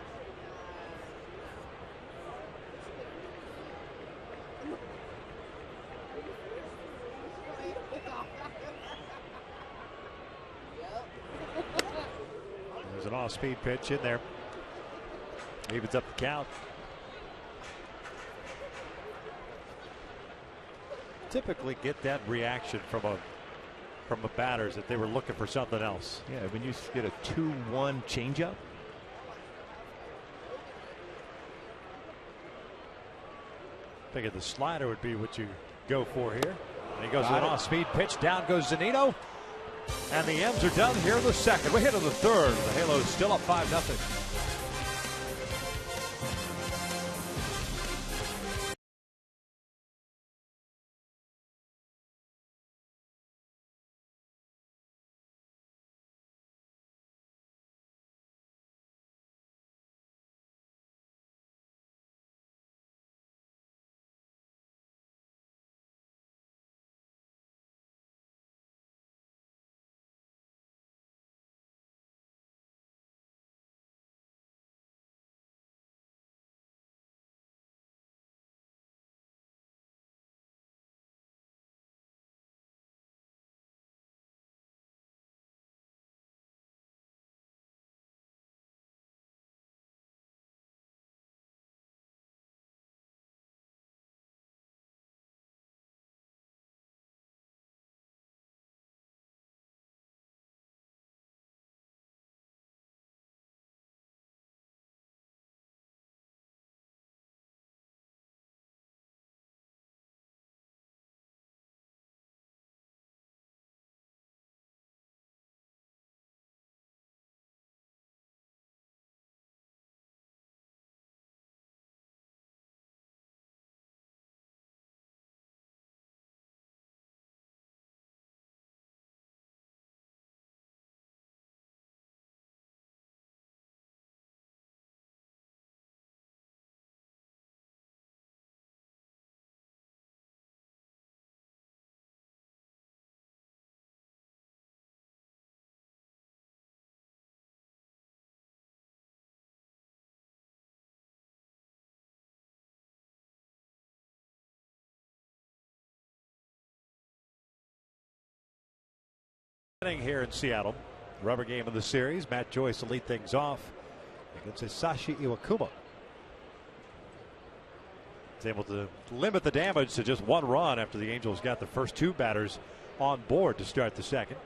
There's an off-speed pitch in there. Evens up the count. Typically get that reaction from a batters that they were looking for something else. Yeah, when you get a 2-1 changeup. Figured the slider would be what you go for here. And he goes with an off-speed pitch. Down goes Zunino. And the M's are done here in the second. We hit in the third. The Halos still up 5-0. inning here in Seattle. Rubber game of the series. Matt Joyce will lead things off against Hisashi Iwakuma. He's able to limit the damage to just one run after the Angels got the first two batters on board to start the second.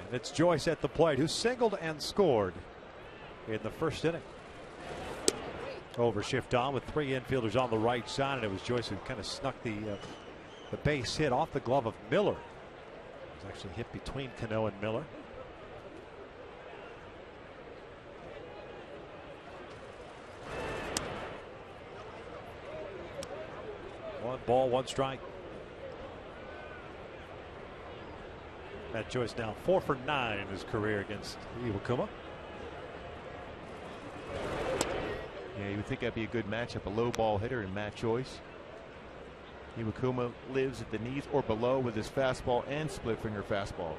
And it's Joyce at the plate, who singled and scored in the first inning. Overshift on with three infielders on the right side, and it was Joyce who kind of snuck the base hit off the glove of Miller. It was actually hit between Cano and Miller. One ball, one strike. Matt Joyce now 4 for 9 in his career against Iwakuma. Yeah, you would think that'd be a good matchup, a low ball hitter and Matt Joyce. Iwakuma lives at the knees or below with his fastball and split finger fastball.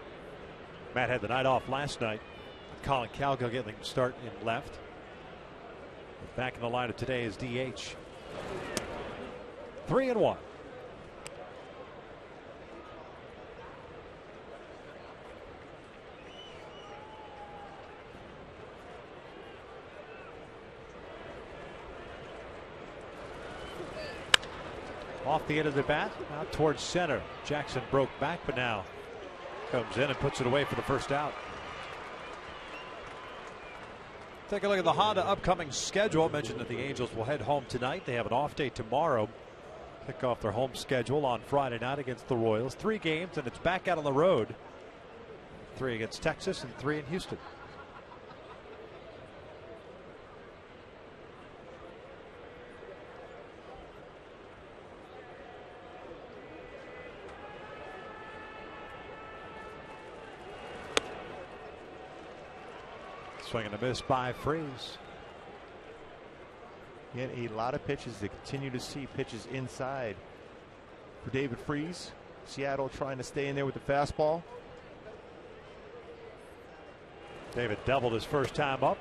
Matt had the night off last night. Colin Cowgill getting the start in left. Back in the lineup today is DH. 3-1. Off the end of the bat, out towards center. Jackson broke back, but now comes in and puts it away for the first out. Take a look at the Honda upcoming schedule. I mentioned that the Angels will head home tonight. They have an off day tomorrow. Kick off their home schedule on Friday night against the Royals. 3 games, and it's back out on the road. 3 against Texas and 3 in Houston. Swing and a miss by Freese. Yet a lot of pitches to continue to see pitches inside for David Freese. Seattle trying to stay in there with the fastball. David doubled his first time up.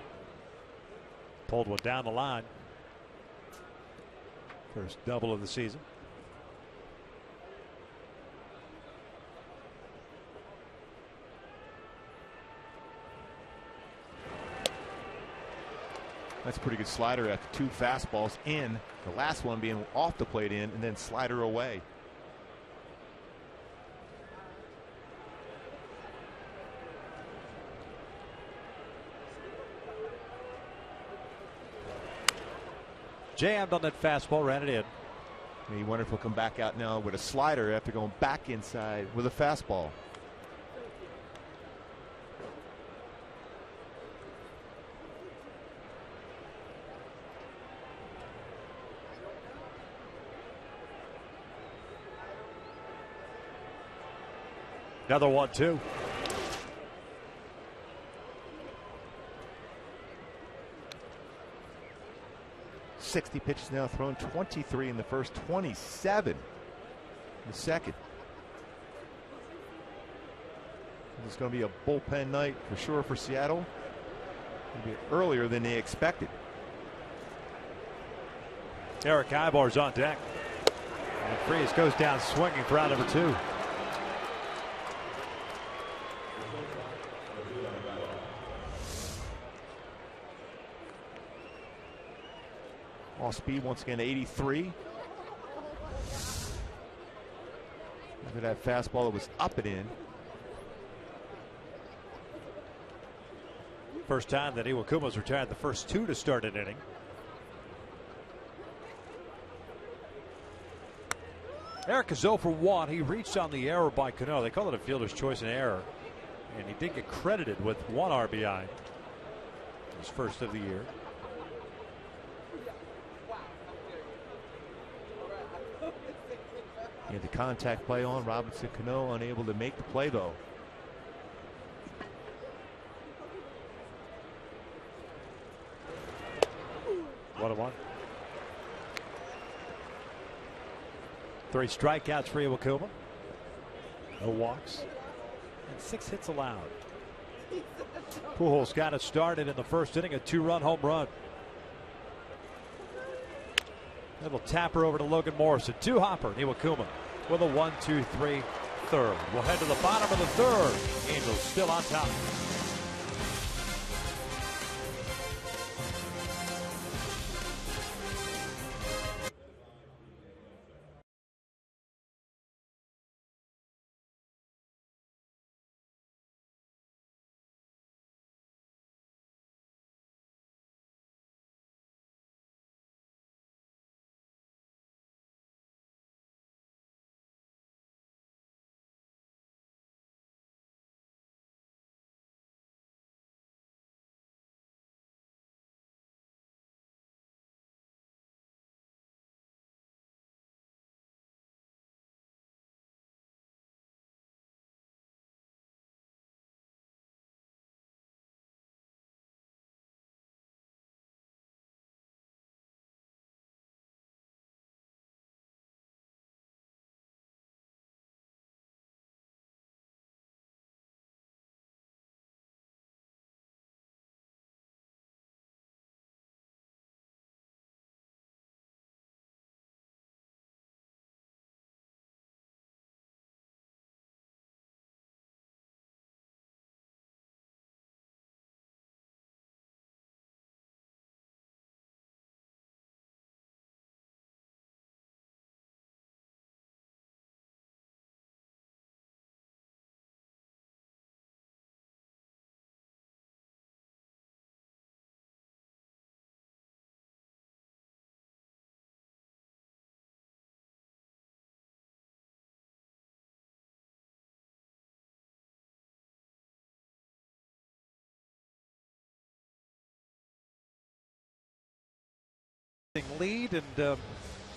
Pulled one down the line. First double of the season. That's a pretty good slider after 2 fastballs in. The last one being off the plate in, and then slider away. Jammed on that fastball, ran it in. And you wonder if he'll come back out now with a slider after going back inside with a fastball. Another 1-2. .60 pitches now thrown, 23 in the first, 27 in the second. It's going to be a bullpen night for sure for Seattle. It'll be earlier than they expected. Eric Ibar's on deck. And Freese goes down swinging for out number 2. Off speed once again, 83. Look at that fastball that was up and in. First time that Iwakuma's retired the first 2 to start an inning. Eric is 0 for 1. He reached on the error by Cano. They call it a fielder's choice and error. And he did get credited with 1 RBI. His first of the year. He had the contact play on. Robinson Cano unable to make the play though. What a 1. 3 strikeouts for Iwakuma. No walks. And 6 hits allowed. Pujols got it started in the first inning, a 2-run home run. Little tapper over to Logan Morrison. 2-hopper. Iwakuma with a 1-2-3 third. We'll head to the bottom of the third. Angels still on top. Lead and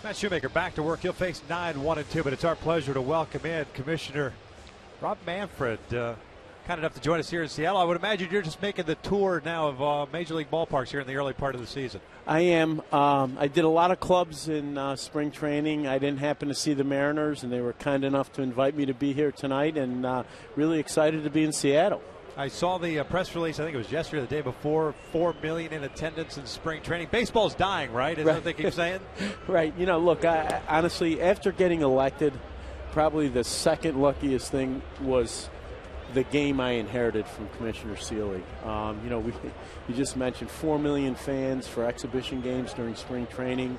Matt Shoemaker back to work. He'll face 9-1-2, but it's our pleasure to welcome in Commissioner Rob Manfred, kind enough to join us here in Seattle. I would imagine you're just making the tour now of Major League ballparks here in the early part of the season. I am. I did a lot of clubs in spring training. I didn't happen to see the Mariners, and they were kind enough to invite me to be here tonight, and really excited to be in Seattle. I saw the press release, I think it was yesterday or the day before, 4 million in attendance in spring training. Baseball's dying, right? Isn't that what they keep saying? Right. You know, look, I honestly, after getting elected, probably the second luckiest thing was the game I inherited from Commissioner Seelig. You know, you just mentioned 4 million fans for exhibition games during spring training.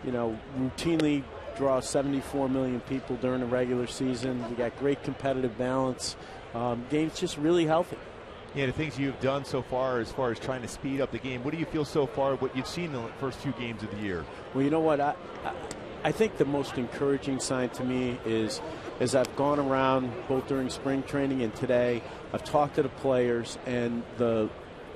You know, routinely draw 74 million people during the regular season. We got great competitive balance. Game's just really healthy. Yeah, the things you've done so far as trying to speed up the game, what do you feel so far, what you've seen in the first few games of the year? Well, you know what? I think the most encouraging sign to me is as I've gone around both during spring training and today, I've talked to the players, and the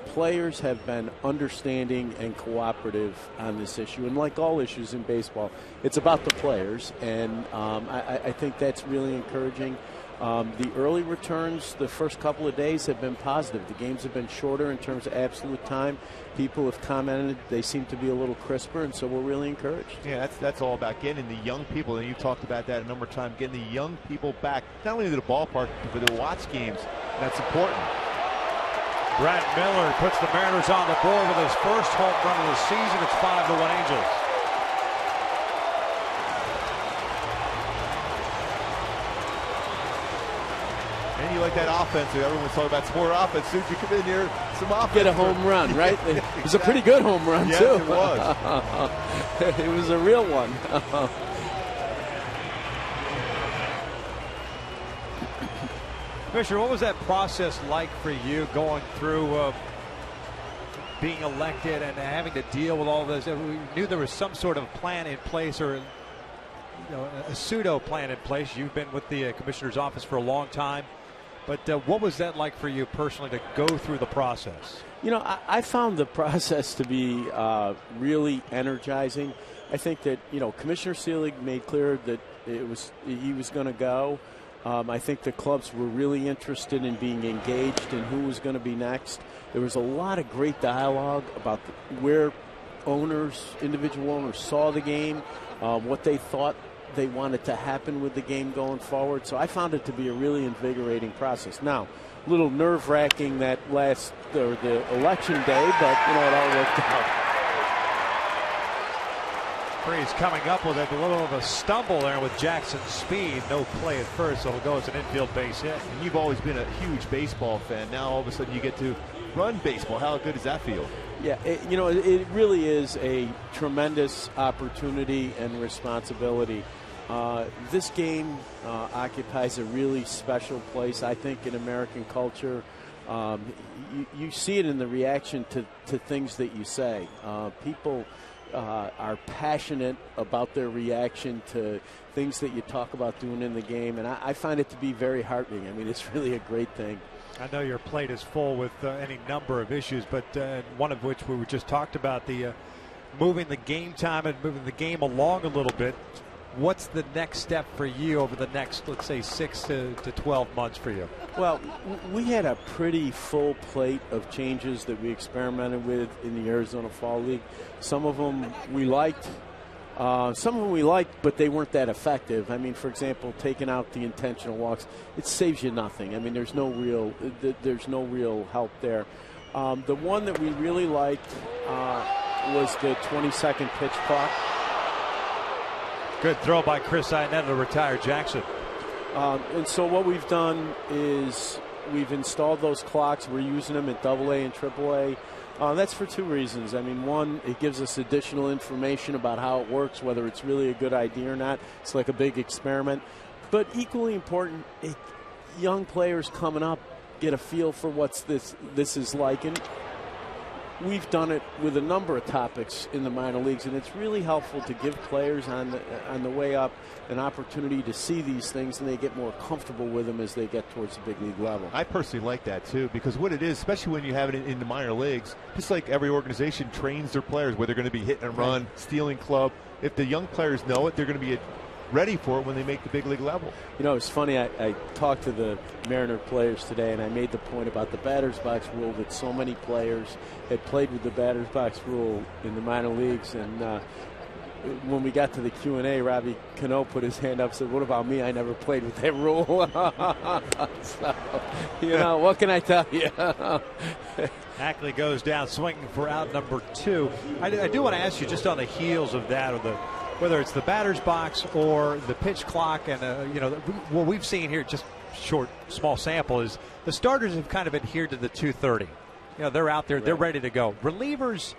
players have been understanding and cooperative on this issue. And like all issues in baseball, it's about the players, and I think that's really encouraging. The early returns the first couple of days have been positive. The games have been shorter in terms of absolute time. People have commented they seem to be a little crisper, and so we're really encouraged. Yeah, that's all about getting the young people, and you've talked about that a number of times, getting the young people back, not only to the ballpark, but to watch games. That's important. Brad Miller puts the Mariners on the board with his first home run of the season. It's 5-1 Angels. And you like that offense. Everyone's talking about some more offense. As soon as you come in here, some offense. Get a home run, right? It was a pretty good home run, yes, too. It was. It was a real one. Commissioner, what was that process like for you going through being elected and having to deal with all this? We knew there was some sort of plan in place, or a pseudo plan in place. You've been with the commissioner's office for a long time. But what was that like for you personally to go through the process? You know, I found the process to be really energizing. I think that, Commissioner Seelig made clear that he was going to go. I think the clubs were really interested in being engaged in who was going to be next. There was a lot of great dialogue about where individual owners saw the game, what they thought they wanted to happen with the game going forward. So I found it to be a really invigorating process. Now, a little nerve-wracking the election day, but it all worked out. referee's coming up with a little of a stumble there with Jackson's speed. No play at first, so it'll go as an infield base hit. And you've always been a huge baseball fan. Now all of a sudden you get to run baseball. How good does that feel? Yeah, it really is a tremendous opportunity and responsibility. This game occupies a really special place, I think, in American culture. You see it in the reaction to things that you say. People are passionate about their reaction to things that you talk about doing in the game, and I find it to be very heartening. I mean, it's really a great thing. I know your plate is full with any number of issues, but one of which we just talked about, the moving the game time and moving the game along a little bit. What's the next step for you over the next, let's say, 6 to 12 months for you? Well, we had a pretty full plate of changes that we experimented with in the Arizona Fall League. Some of them we liked. But they weren't that effective. I mean, for example, taking out the intentional walks, it saves you nothing. I mean, there's no real help there. The one that we really liked was the 20-second pitch clock. Good throw by Chris Iannetta to retire Jackson. And so what we've done is we've installed those clocks. We're using them at AA and AAA. That's for two reasons. I mean, one, it gives us additional information about how it works, whether it's really a good idea or not. It's like a big experiment. But equally important, young players coming up get a feel for what this is like. And we've done it with a number of topics in the minor leagues, and it's really helpful to give players on the way up an opportunity to see these things, and they get more comfortable with them as they get towards the big league level. I personally like that too, because what it is, especially when you have it in the minor leagues, just like every organization trains their players where they're going to be hit and run, stealing club. If the young players know it, they're going to be ready for it when they make the big league level. You know, it's funny, I talked to the Mariner players today, and I made the point about the batter's box rule, that so many players had played with the batter's box rule in the minor leagues. And when we got to the Q&A, Robbie Cano put his hand up and said, "What about me? I never played with that rule." So, what can I tell you? Hackley goes down swinging for out number 2. I do want to ask you, just on the heels of that, or whether it's the batter's box or the pitch clock, and what we've seen here, just small sample, is the starters have kind of adhered to the 2:30. They're out there, they're ready to go. Relievers,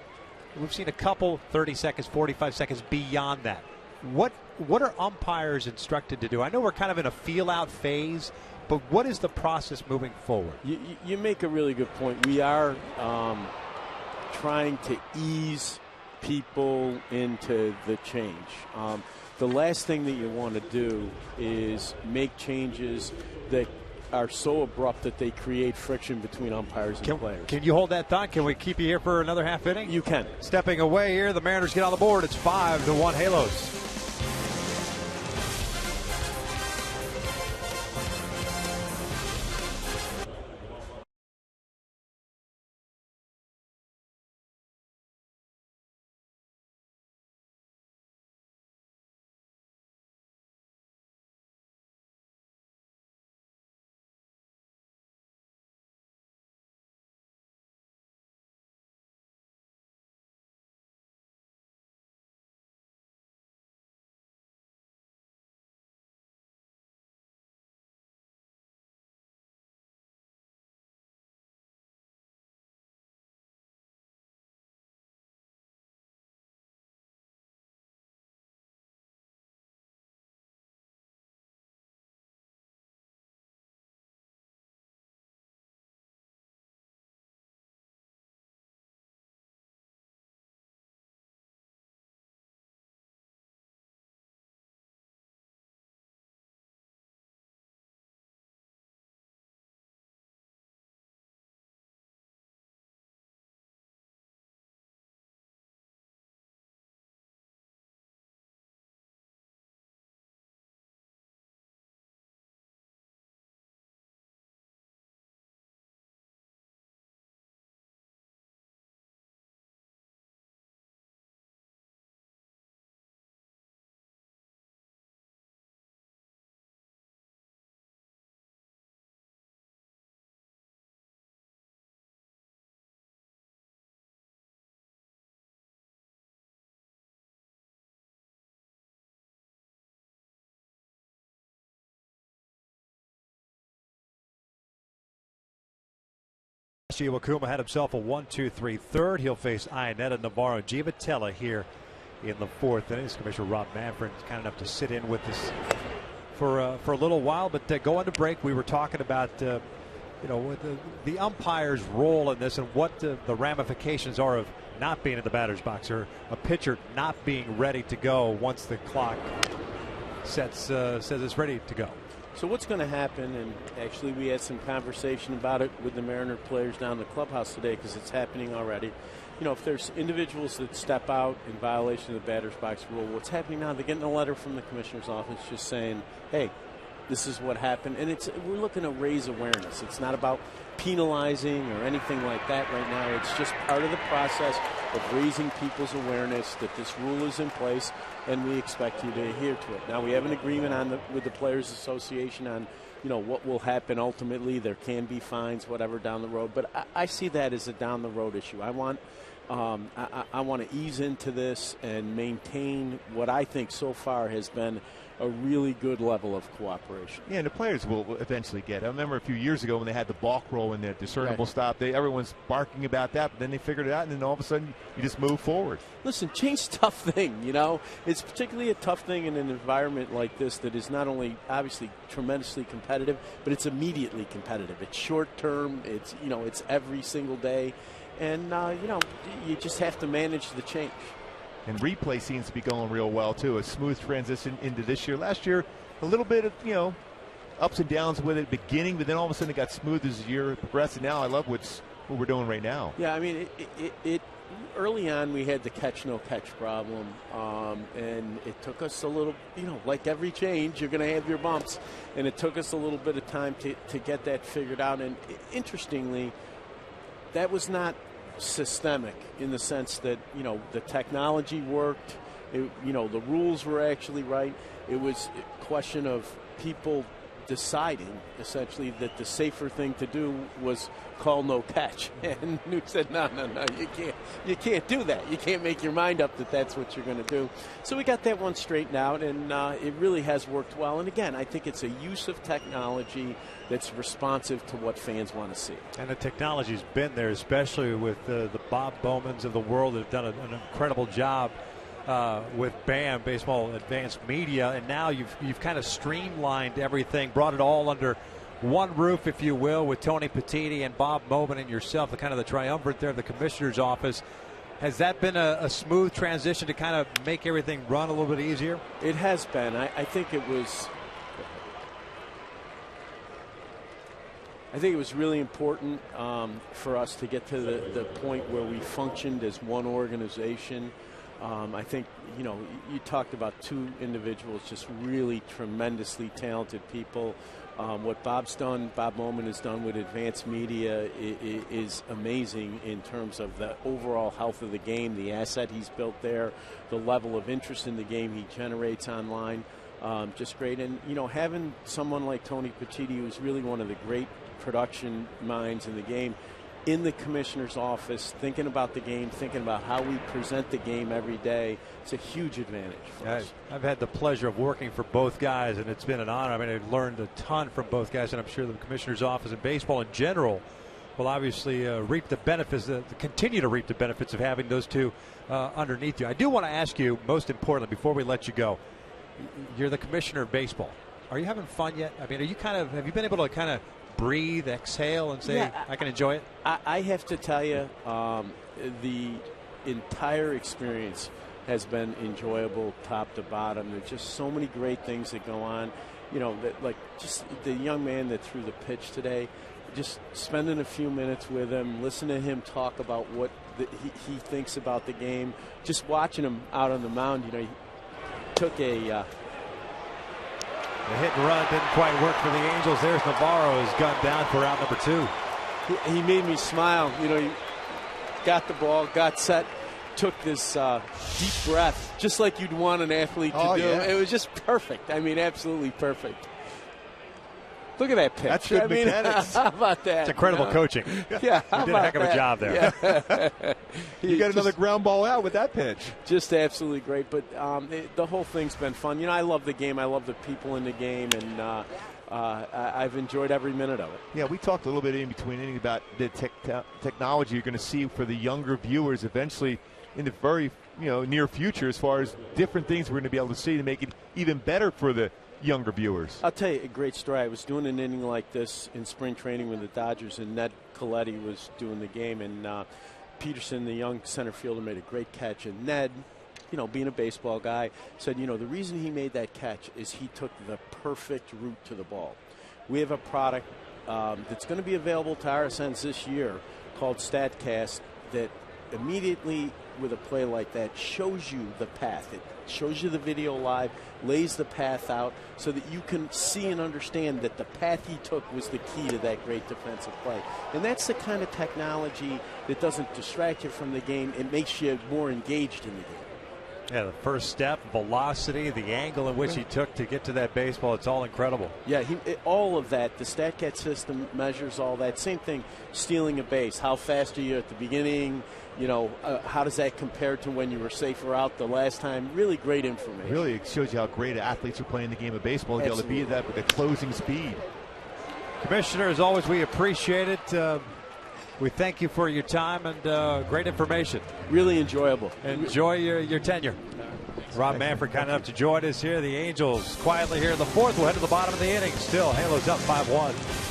we've seen a couple 30 seconds, 45 seconds beyond that. What are umpires instructed to do? I know we're kind of in a feel-out phase, but what is the process moving forward? You make a really good point. We are trying to ease people into the change. The last thing that you want to do is make changes that are so abrupt that they create friction between umpires and players. Can you hold that thought? Can we keep you here for another half inning? You can. Stepping away here, the Mariners get on the board. It's 5-1 Halos. Iwakuma had himself a 1-2-3 third. He'll face Ionetta, Navarro, and Givatella here in the fourth inning. Commissioner Rob Manfred is kind enough to sit in with us for a little while. But going to break, we were talking about the umpire's role in this and what the ramifications are of not being in the batter's box, or a pitcher not being ready to go once the clock says it's ready to go. So what's going to happen, and actually we had some conversation about it with the Mariner players down in the clubhouse today because it's happening already. If there's individuals that step out in violation of the batter's box rule, what's happening now, they're getting a letter from the commissioner's office just saying, hey, this is what happened. And we're looking to raise awareness. It's not about penalizing or anything like that right now. It's just part of the process of raising people's awareness that this rule is in place, and we expect you to adhere to it. Now, we have an agreement with the Players Association on what will happen ultimately. There can be fines, whatever, down the road. But I see that as a down-the-road issue. I want to ease into this and maintain what I think so far has been a really good level of cooperation. Yeah, and the players will eventually get it. I remember a few years ago when they had the balk roll in there, discernible stop. Everyone's barking about that, but then they figured it out, and then all of a sudden you just move forward. Listen, change's a tough thing, It's particularly a tough thing in an environment like this that is not only obviously tremendously competitive, but it's immediately competitive. It's short term. It's it's every single day, and you just have to manage the change. And replay seems to be going real well, too. A smooth transition into this year. Last year, a little bit of, ups and downs with it beginning, but then all of a sudden it got smooth as the year progressed. And now I love what we're doing right now. Yeah, I mean, it early on we had the catch-no-catch problem, and it took us a little, like every change, you're going to have your bumps. And it took us a little bit of time to get that figured out. And interestingly, that was not systemic in the sense that the technology worked, the rules were actually right. It was a question of people deciding essentially that the safer thing to do was call no catch, and Nuke said no, you can't do that. You can't make your mind up that that's what you're going to do. So we got that one straightened out, and it really has worked well. And again, I think it's a use of technology that's responsive to what fans want to see. And the technology's been there, especially with the Bob Bowmans of the world that have done an incredible job with BAM, Baseball Advanced Media, and now you've kind of streamlined everything, brought it all under one roof, if you will, with Tony Petitti and Bob Bowman and yourself, the triumvirate there of the commissioner's office. Has that been a smooth transition to kind of make everything run a little bit easier? It has been. I think it was. I think it was really important for us to get to the point where we functioned as one organization. I think, you talked about two individuals, just really tremendously talented people. What Bob Bowman has done with Advanced Media is amazing in terms of the overall health of the game, the asset he's built there, the level of interest in the game he generates online. Just great. And, having someone like Tony Petitti, who's really one of the great production minds in the game, in the commissioner's office, thinking about the game, thinking about how we present the game every day, it's a huge advantage for us. I've had the pleasure of working for both guys, and it's been an honor. I mean, I've learned a ton from both guys, and I'm sure the commissioner's office and baseball in general will obviously reap the benefits, continue to reap the benefits of having those two underneath you. I do want to ask you, most importantly, before we let you go, you're the commissioner of baseball. Are you having fun yet? I mean, have you been able to kind of breathe, exhale, and say, I can enjoy it? I have to tell you, the entire experience has been enjoyable top to bottom. There's just so many great things that go on. Just the young man that threw the pitch today, just spending a few minutes with him, listening to him talk about what he thinks about the game, just watching him out on the mound, he took a... The hit and run didn't quite work for the Angels. There's Navarro, who's gunned down for out number 2. He made me smile. He got the ball, got set, took this deep breath, just like you'd want an athlete to do. Yeah. It was just perfect. I mean, absolutely perfect. Look at that pitch. That's good mechanics. How about that? It's incredible coaching. Yeah, you did a heck of a job there. Yeah. You got another ground ball out with that pitch. Just absolutely great. But the whole thing's been fun. I love the game. I love the people in the game. And I've enjoyed every minute of it. Yeah, we talked a little bit in between innings about the technology you're going to see for the younger viewers eventually in the very near future, as far as different things we're going to be able to see to make it even better for the younger viewers. I'll tell you a great story. I was doing an inning like this in spring training with the Dodgers, and Ned Coletti was doing the game, and Peterson, the young center fielder, made a great catch, and Ned, being a baseball guy, said, the reason he made that catch is he took the perfect route to the ball. We have a product that's going to be available to RSNs this year called StatCast that immediately with a play like that shows you the path. It shows you the video live, lays the path out so that you can see and understand that the path he took was the key to that great defensive play. And that's the kind of technology that doesn't distract you from the game. It makes you more engaged in the game. Yeah, the first step, velocity, the angle in which he took to get to that baseball, it's all incredible. Yeah, all of that, the StatCast system measures all that. Same thing, stealing a base. How fast are you at the beginning? How does that compare to when you were safer out the last time? Really great information. Really, it shows you how great athletes are playing the game of baseball to be able to be that with the closing speed. Commissioner, as always, we appreciate it. We thank you for your time and great information. Really enjoyable. Enjoy your tenure. Rob Manfred kind enough to join us here. The Angels quietly here in the fourth. We'll head to the bottom of the inning. Still, Halos up 5-1.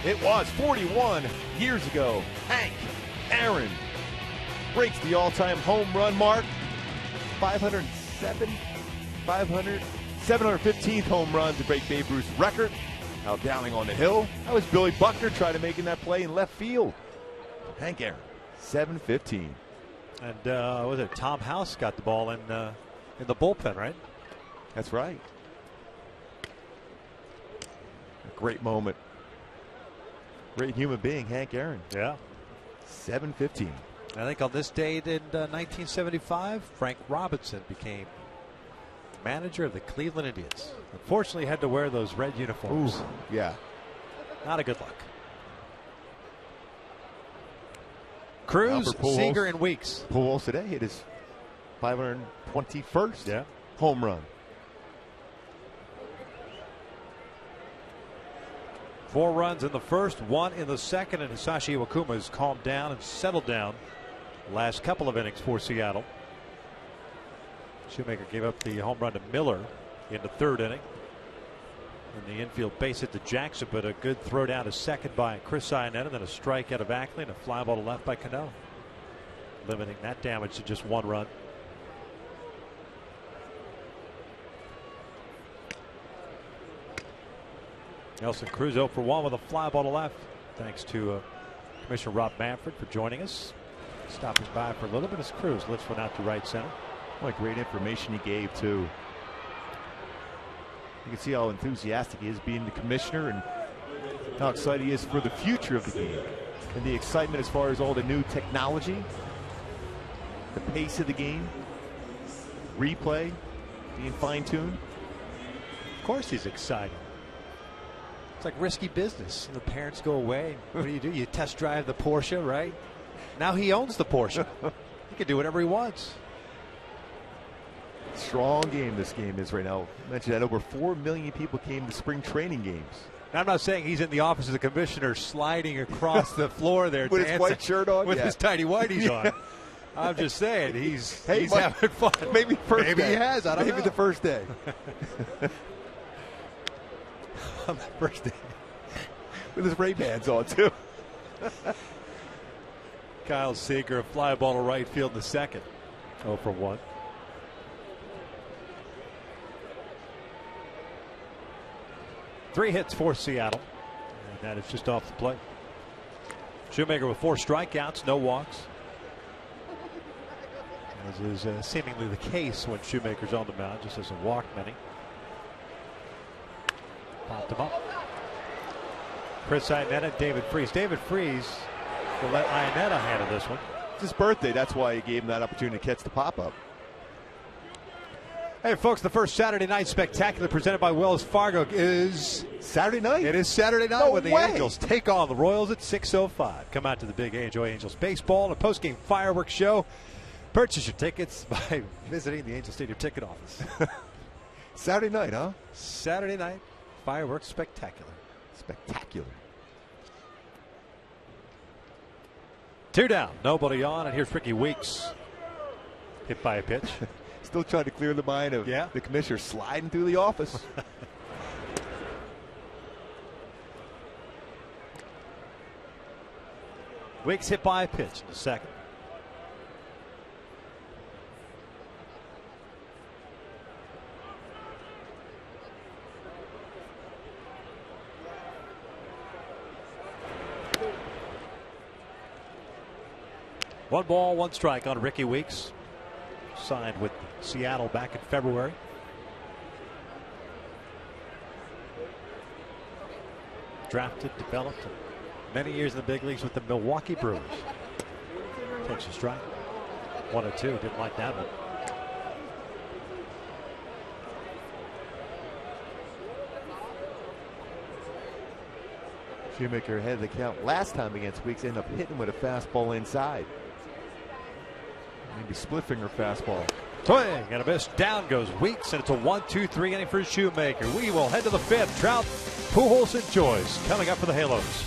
It was 41 years ago. Hank Aaron breaks the all-time home run mark. 715th home run to break Babe Ruth's record. Out Downing on the hill. That was Billy Buckner trying to make in that play in left field. Hank Aaron, 715. And was it Tom House got the ball in the bullpen, right? That's right. A great moment. Great human being, Hank Aaron. Yeah. 715. I think on this date in 1975, Frank Robinson became manager of the Cleveland Indians. Unfortunately, had to wear those red uniforms. Ooh, yeah. Not a good look. Cruz, Seager, and Weeks. Pujols today hit his 521st home run. 4 runs in the first, 1 in the second, and Hisashi Iwakuma has calmed down and settled down the last couple of innings for Seattle. Shoemaker gave up the home run to Miller in the third inning. And the infield base hit to Jackson, but a good throw down to second by Chris Iannetta, and then a strike out of Ackley and a fly ball to left by Cano, limiting that damage to just 1 run. Nelson Cruz 0 for 1 with a fly ball to left. Thanks to Commissioner Rob Manfred for joining us. Stopping by for a little bit as Cruz lifts one out to right center. What great information he gave, too. You can see how enthusiastic he is being the commissioner and how excited he is for the future of the game and the excitement as far as all the new technology, the pace of the game, replay being fine-tuned. Of course he's excited. It's like risky business. The parents go away. What do? You test drive the Porsche, right? Now he owns the Porsche. He can do whatever he wants. Strong game this game is right now. I mentioned that over 4 million people came to spring training games. Now, I'm not saying he's in the office of the commissioner sliding across the floor there with his white shirt on, with his tidy whities on. I'm just saying he's having fun. Maybe first Maybe day. he has. I don't know. Maybe the first day. On the first day. With his Ray-Bans on, too. Kyle Seager, a fly ball to right field in the second. 0 for 1. Three hits for Seattle. And that is just off the plate. Shoemaker with 4 strikeouts, no walks. As is seemingly the case when Shoemaker's on the mound, just doesn't walk many. Popped him up. Chris Iannetta, David Freese. David Freese will let Iannetta handle this one. It's his birthday. That's why he gave him that opportunity to catch the pop-up. Hey, folks, the first Saturday Night Spectacular presented by Wells Fargo is Saturday night. It is Saturday night when the way. Angels take on the Royals at 6:05. Come out to the Big A, enjoy Angels baseball and a postgame fireworks show. Purchase your tickets by visiting the Angel Stadium ticket office. Saturday night, huh? Saturday night fireworks spectacular. Spectacular. 2 down, nobody on, and here's Ricky Weeks. Hit by a pitch. Still trying to clear the mind of the commissioner sliding through the office. Weeks hit by a pitch in the second. One ball, one strike on Ricky Weeks. Signed with Seattle back in February. Drafted, developed, many years in the big leagues with the Milwaukee Brewers. Takes a strike. 1-2. Didn't like that one. Shoemaker ahead of the count last time against Weeks, ended up hitting with a fastball inside. Maybe split finger fastball. Swing and a miss. Down goes Weeks, and it's a 1-2-3 inning for Shoemaker. We will head to the 5th. Trout, Pujols, and Joyce coming up for the Halos.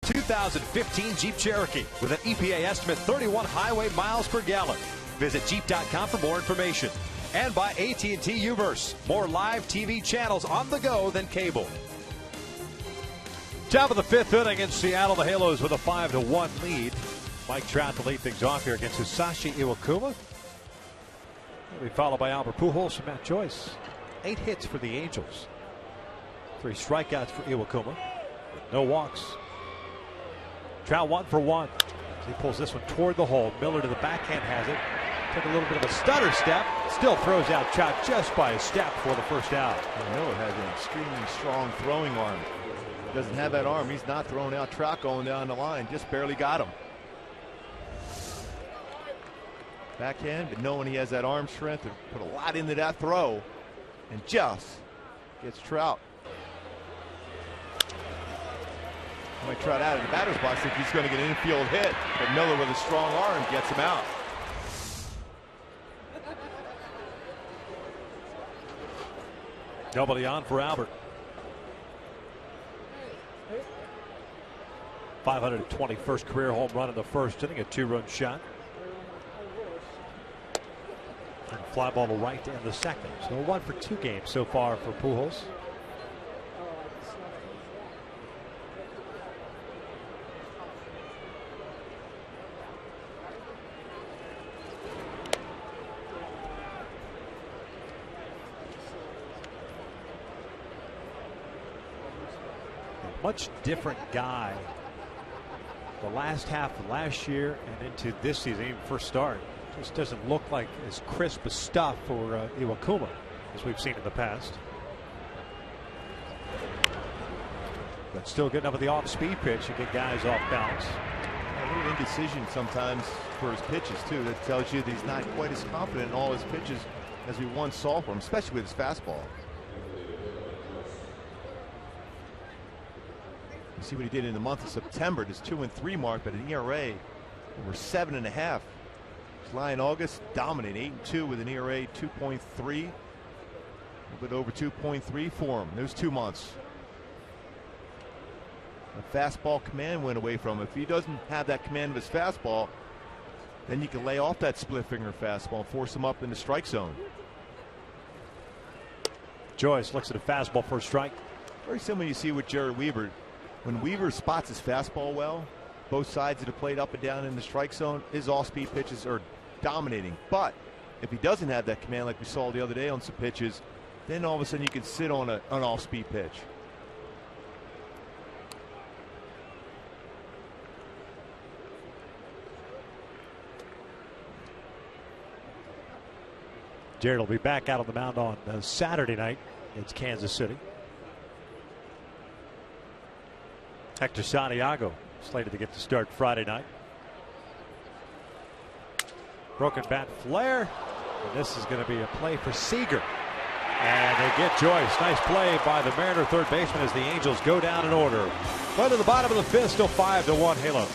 ...2015 Jeep Cherokee with an EPA estimate 31 highway miles per gallon. Visit Jeep.com for more information. And by AT&T Uverse. More live TV channels on the go than cable. Top of the fifth inning in Seattle, the Halos with a 5-1 lead. Mike Trout to lead things off here against Hisashi Iwakuma. He'll be followed by Albert Pujols and Matt Joyce. 8 hits for the Angels. 3 strikeouts for Iwakuma. No walks. Trout 1 for 1. He pulls this one toward the hole. Miller to the backhand has it. Took a little bit of a stutter step. Still throws out Trout just by a step for the first out. Miller has an extremely strong throwing arm. He doesn't have that arm. He's not throwing out Trout going down the line. Just barely got him. Backhand, but knowing he has that arm strength and put a lot into that throw, and just gets Trout. Might Trout out of the batter's box if he's going to get an infield hit, but Miller with a strong arm gets him out. Nobody on for Albert. 521st career home run in the first inning, a 2-run shot. And a fly ball to right to end the second. So 1 for 2 games so far for Pujols. Much different guy the last half of last year and into this season, even first start. Just doesn't look like as crisp a stuff for Iwakuma as we've seen in the past. But still good enough with the off-speed pitch to get guys off balance. A little indecision sometimes for his pitches too. That tells you that he's not quite as confident in all his pitches as we once saw from him, especially with his fastball. You see what he did in the month of September, this 2-3 mark, but an ERA over 7.5. July and August dominating 8-2 with an ERA 2.3, a little bit over 2.3 for him. Those 2 months. The fastball command went away from him. If he doesn't have that command of his fastball, then you can lay off that split finger fastball and force him up in the strike zone. Joyce looks at a fastball for a strike. Very similar you see with Jared Weaver. When Weaver spots his fastball well, both sides of the plate up and down in the strike zone, his off-speed pitches are dominating. But if he doesn't have that command like we saw the other day on some pitches, then all of a sudden you can sit on an off-speed pitch. Jared will be back out on the mound on Saturday night against Kansas City. Hector Santiago slated to get the start Friday night. Broken bat flare. And this is going to be a play for Seager. And they get Joyce. Nice play by the Mariner third baseman as the Angels go down in order. But to the bottom of the fifth, still 5-1 Halo.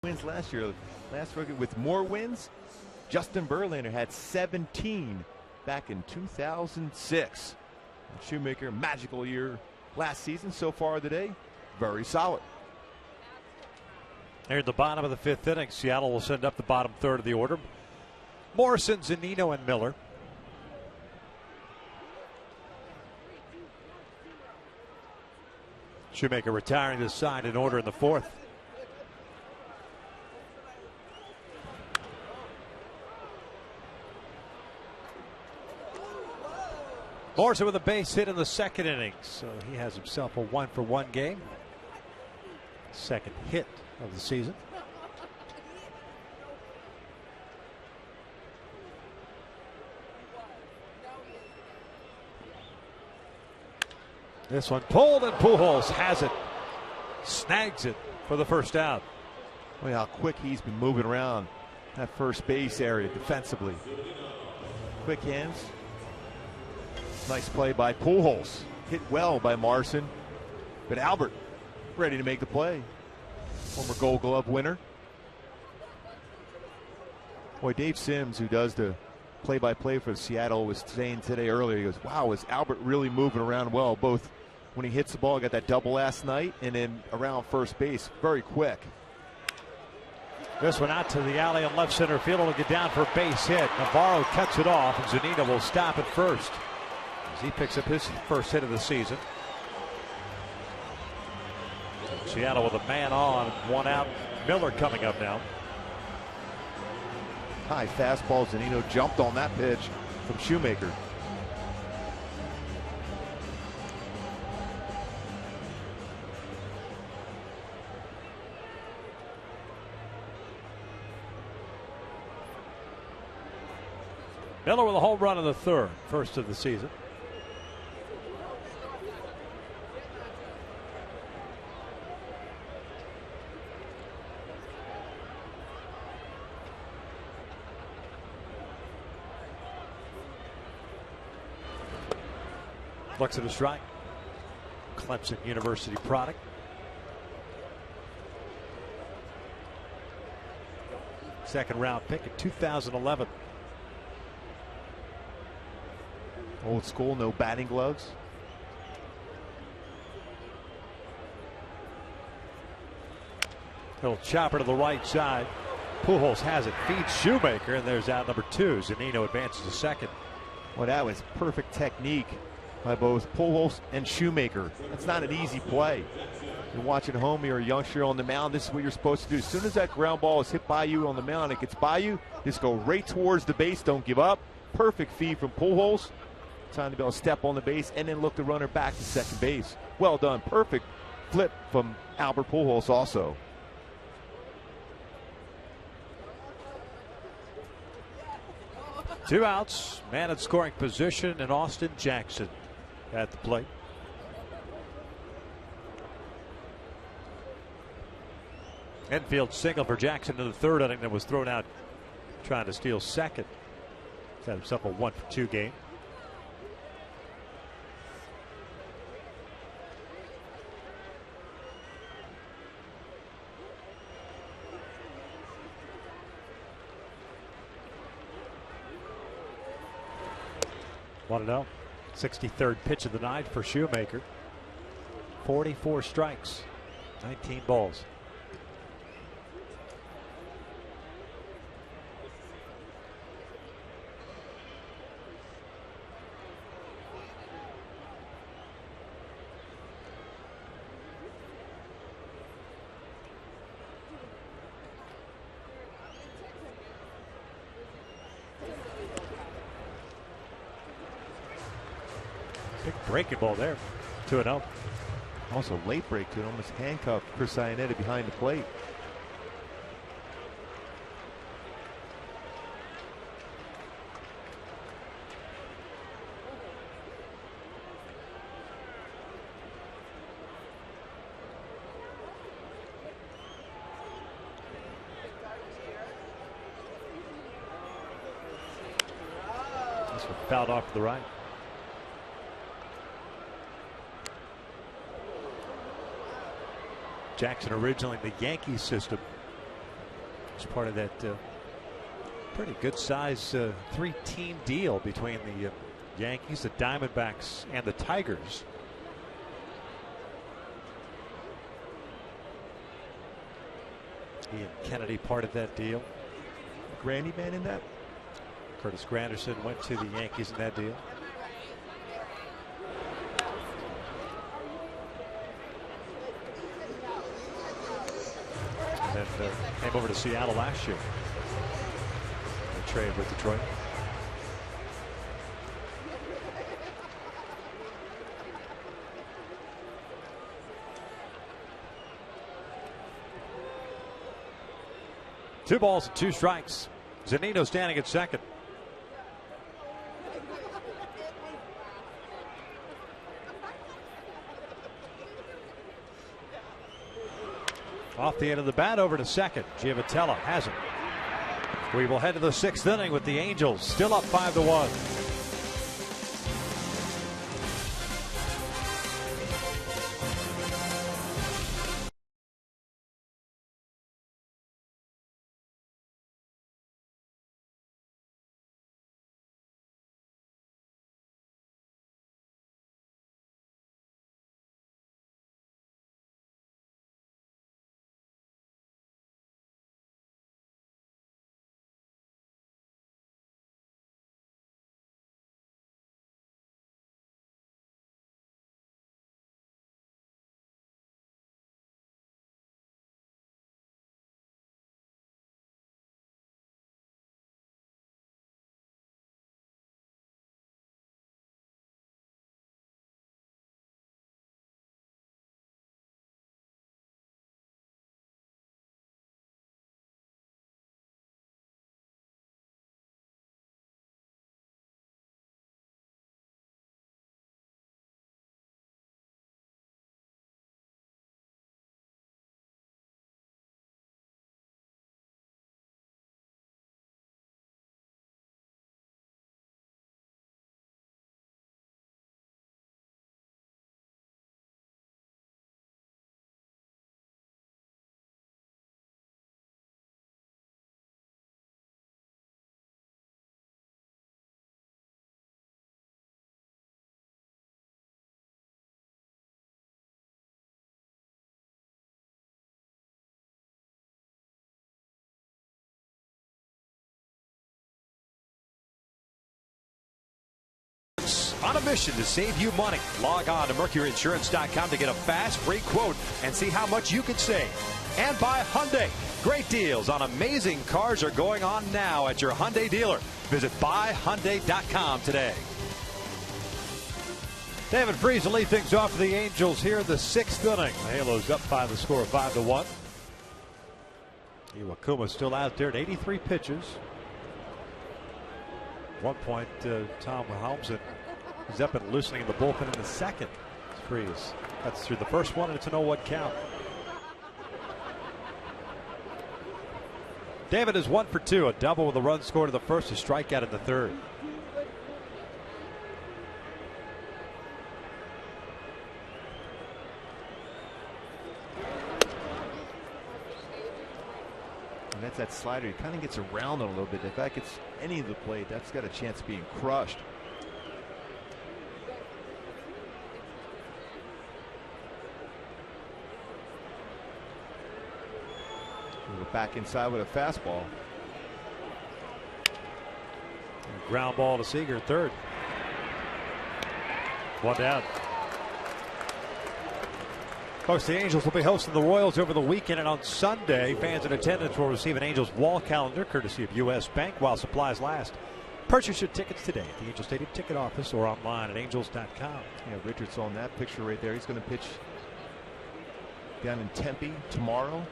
wins last year. Last record with more wins, Justin Verlander had 17 back in 2006. And Shoemaker, magical year last season. So far today, very solid. Here at the bottom of the fifth inning, Seattle will send up the bottom third of the order. Morrison, Zunino, and Miller. Shoemaker retiring this side in order in the fourth. Morrison with a base hit in the second inning, so he has himself a 1-for-1 game. Second hit of the season. This one pulled, and Pujols has it. Snags it for the first out. Look how quick he's been moving around that first base area defensively. Quick hands. Nice play by Pujols. Hit well by Morrison. But Albert ready to make the play. Former Gold Glove winner. Boy, Dave Sims, who does the play-by-play for Seattle, was saying today earlier, he goes, wow, is Albert really moving around well, both when he hits the ball, got that double last night, and then around first base, very quick. This one out to the alley on left center field. It'll get down for a base hit. Navarro cuts it off, and Zunino will stop at first as he picks up his first hit of the season. Seattle with a man on, one out. Miller coming up now. High fastball. Zunino jumped on that pitch from Shoemaker. Miller with a home run in the third, first of the season. Looks at a strike. Clemson University product. Second round pick in 2011. Old school, no batting gloves. Little chopper to the right side. Pujols has it, feeds Shoemaker, and there's out number two. Zunino advances to second. Well, that was perfect technique by both Pujols and Shoemaker. That's not an easy play. You're watching home, you're a youngster on the mound. This is what you're supposed to do. As soon as that ground ball is hit by you on the mound, it gets by you, just go right towards the base. Don't give up. Perfect feed from Pujols. Time to be able to step on the base and then look the runner back to second base. Well done. Perfect flip from Albert Pujols also. Two outs. Man in scoring position, and Austin Jackson at the plate. Infield single for Jackson in the third inning that was thrown out trying to steal second. He's had himself a 1-for-2 game. Want to know? 63rd pitch of the night for Shoemaker. 44 strikes, 19 balls. Big breaking ball there. 2-0. Also late break to it, almost handcuffed Chris Iannetta behind the plate. This one fouled off to the right. Jackson originally in the Yankees system It's part of that pretty good size 3-team deal between the Yankees, the Diamondbacks, and the Tigers. Ian Kennedy part of that deal. Grandy man in that? Curtis Granderson went to the Yankees in that deal. And then came over to Seattle last year. A trade with Detroit. Two balls and 2 strikes. Zunino standing at second. Off the end of the bat over to second. Giavotella has it. We will head to the 6th inning with the Angels still up 5-1. On a mission to save you money. Log on to MercuryInsurance.com to get a fast, free quote and see how much you could save. And by Hyundai. Great deals on amazing cars are going on now at your Hyundai dealer. Visit buyhyundai.com today. David Freese will lead things off for the Angels here in the 6th inning. The Halos up by the score of 5-1. Iwakuma still out there at 83 pitches. At one point, Tom Helmsen is up and loosening the bullpen in the 2nd. Freeze. That's through the first one, and it's an 0-1 count. David is 1 for 2, a double with a run scored in the 1st, a strikeout in the 3rd. And that's that slider. He kind of gets around it a little bit. If that gets any of the plate, that's got a chance of being crushed. We're back inside with a fastball. And ground ball to Seager, 3rd. 1 down. Folks, the Angels will be hosting the Royals over the weekend, and on Sunday, fans in attendance will receive an Angels wall calendar courtesy of U.S. Bank while supplies last. Purchase your tickets today at the Angel Stadium ticket office or online at angels.com. Yeah, Richards on that picture right there. He's going to pitch down in Tempe tomorrow.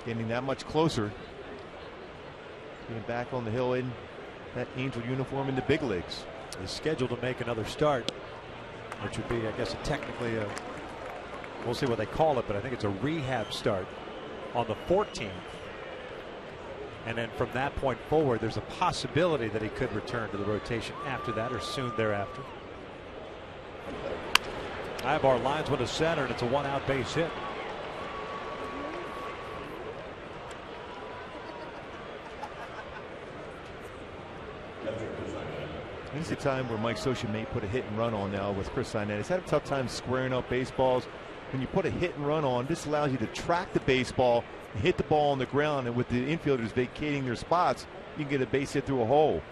Getting that much closer. Being back on the hill in that Angel uniform in the big leagues. He's scheduled to make another start, which would be, I guess, technically a, we'll see what they call it, but I think it's a rehab start on the 14th. And then from that point forward, there's a possibility that he could return to the rotation after that or soon thereafter. Ibar lines with a center, and it's a 1-out base hit. This is a time where Mike Scioscia may put a hit and run on now with Chris Sinet. He's had a tough time squaring up baseballs. When you put a hit and run on, this allows you to track the baseball and hit the ball on the ground. And with the infielders vacating their spots, you can get a base hit through a hole.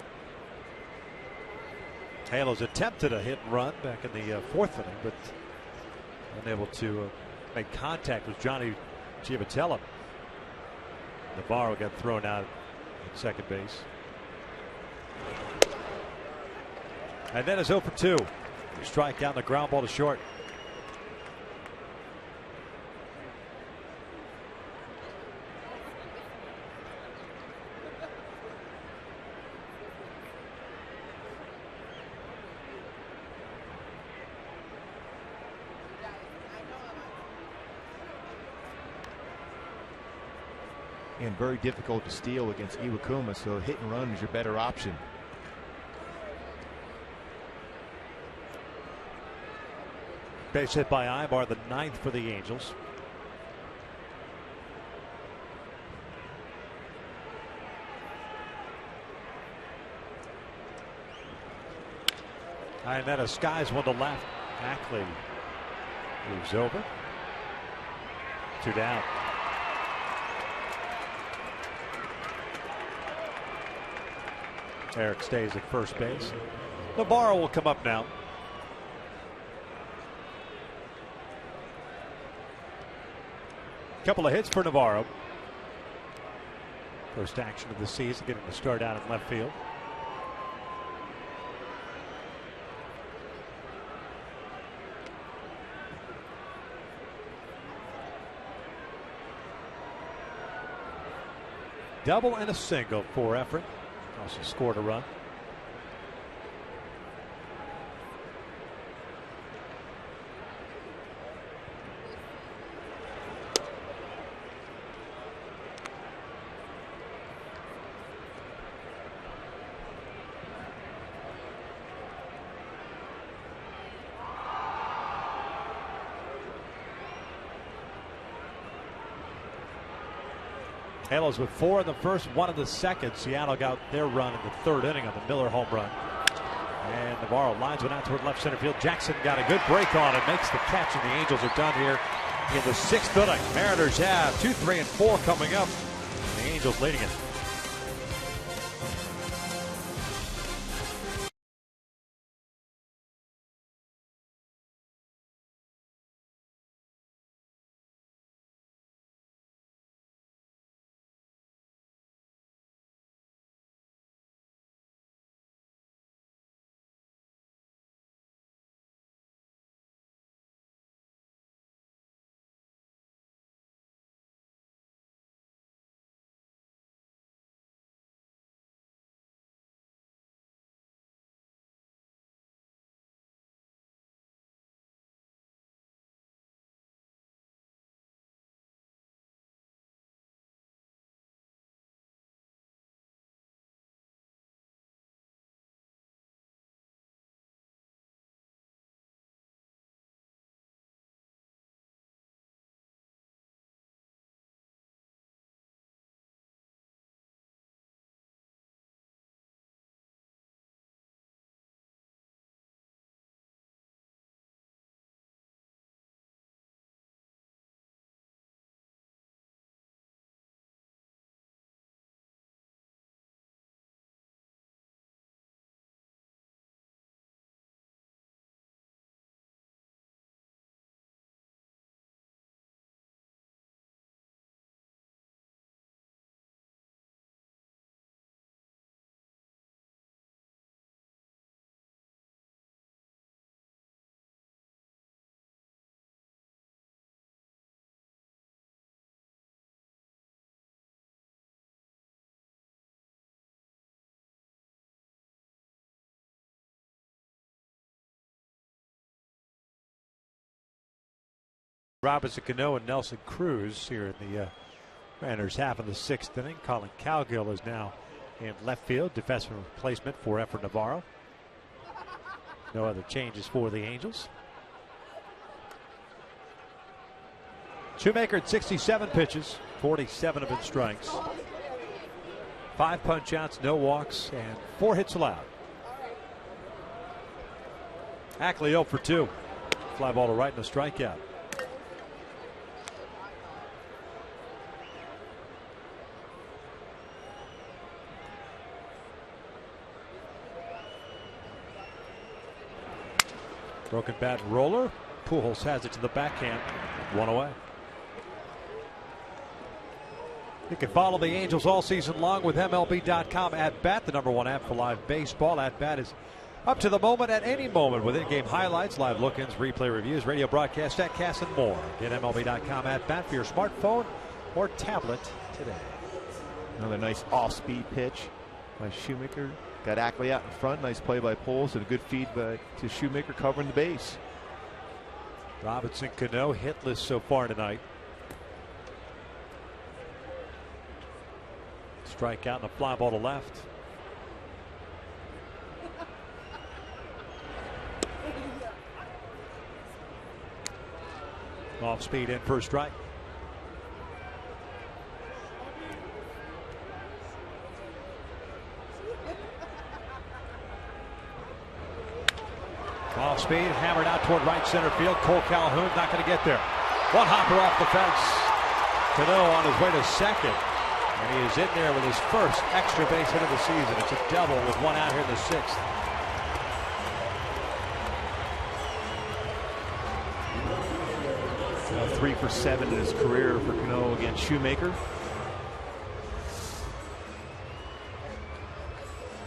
Halos attempted a hit and run back in the fourth inning, but unable to make contact with Johnny Giavitello. Navarro got thrown out at second base. And then it's 0 for 2. Strike down the ground ball to short. And very difficult to steal against Iwakuma, so hit and run is your better option. Base hit by Ibar, the 9th for the Angels. And then a skies one to left. Ackley moves over. 2 down. Eric stays at first base. Navarro will come up now. Couple of hits for Navarro. First action of the season, getting the start out in left field. Double and a single for Efren. Also scored a run. Halos with 4 in the first, 1 in the second. Seattle got their run in the 3rd inning on the Miller home run. And Navarro lines one out toward left center field. Jackson got a good break on it, makes the catch, and the Angels are done here in the 6th inning. Mariners have 2, 3, and 4 coming up. And the Angels leading it. Robinson Cano and Nelson Cruz here in the Mariners half of the 6th inning. Colin Cowgill is now in left field. Defensive replacement for Efren Navarro. No other changes for the Angels. Shoemaker at 67 pitches, 47 of it strikes. 5 punch outs, no walks, and 4 hits allowed. Ackley 0 for 2. Fly ball to right and a strikeout. Broken bat and roller. Pujols has it to the backhand. 1 away. You can follow the Angels all season long with MLB.com At Bat, the #1 app for live baseball. At Bat is up to the moment at any moment with in-game highlights, live look-ins, replay reviews, radio broadcasts, statcasts, and more. Get MLB.com At Bat for your smartphone or tablet today. Another nice off-speed pitch by Shoemaker. Got Ackley out in front. Nice play by Pujols and a good feed to Shoemaker covering the base. Robinson Cano hitless so far tonight. Strikeout and a fly ball to left. Off speed in for a strike. Off speed, hammered out toward right center field. Cole Calhoun not going to get there. One hopper off the fence. Cano on his way to second. And he is in there with his first extra base hit of the season. It's a double with 1 out here in the 6th. Now 3 for 7 in his career for Cano against Shoemaker.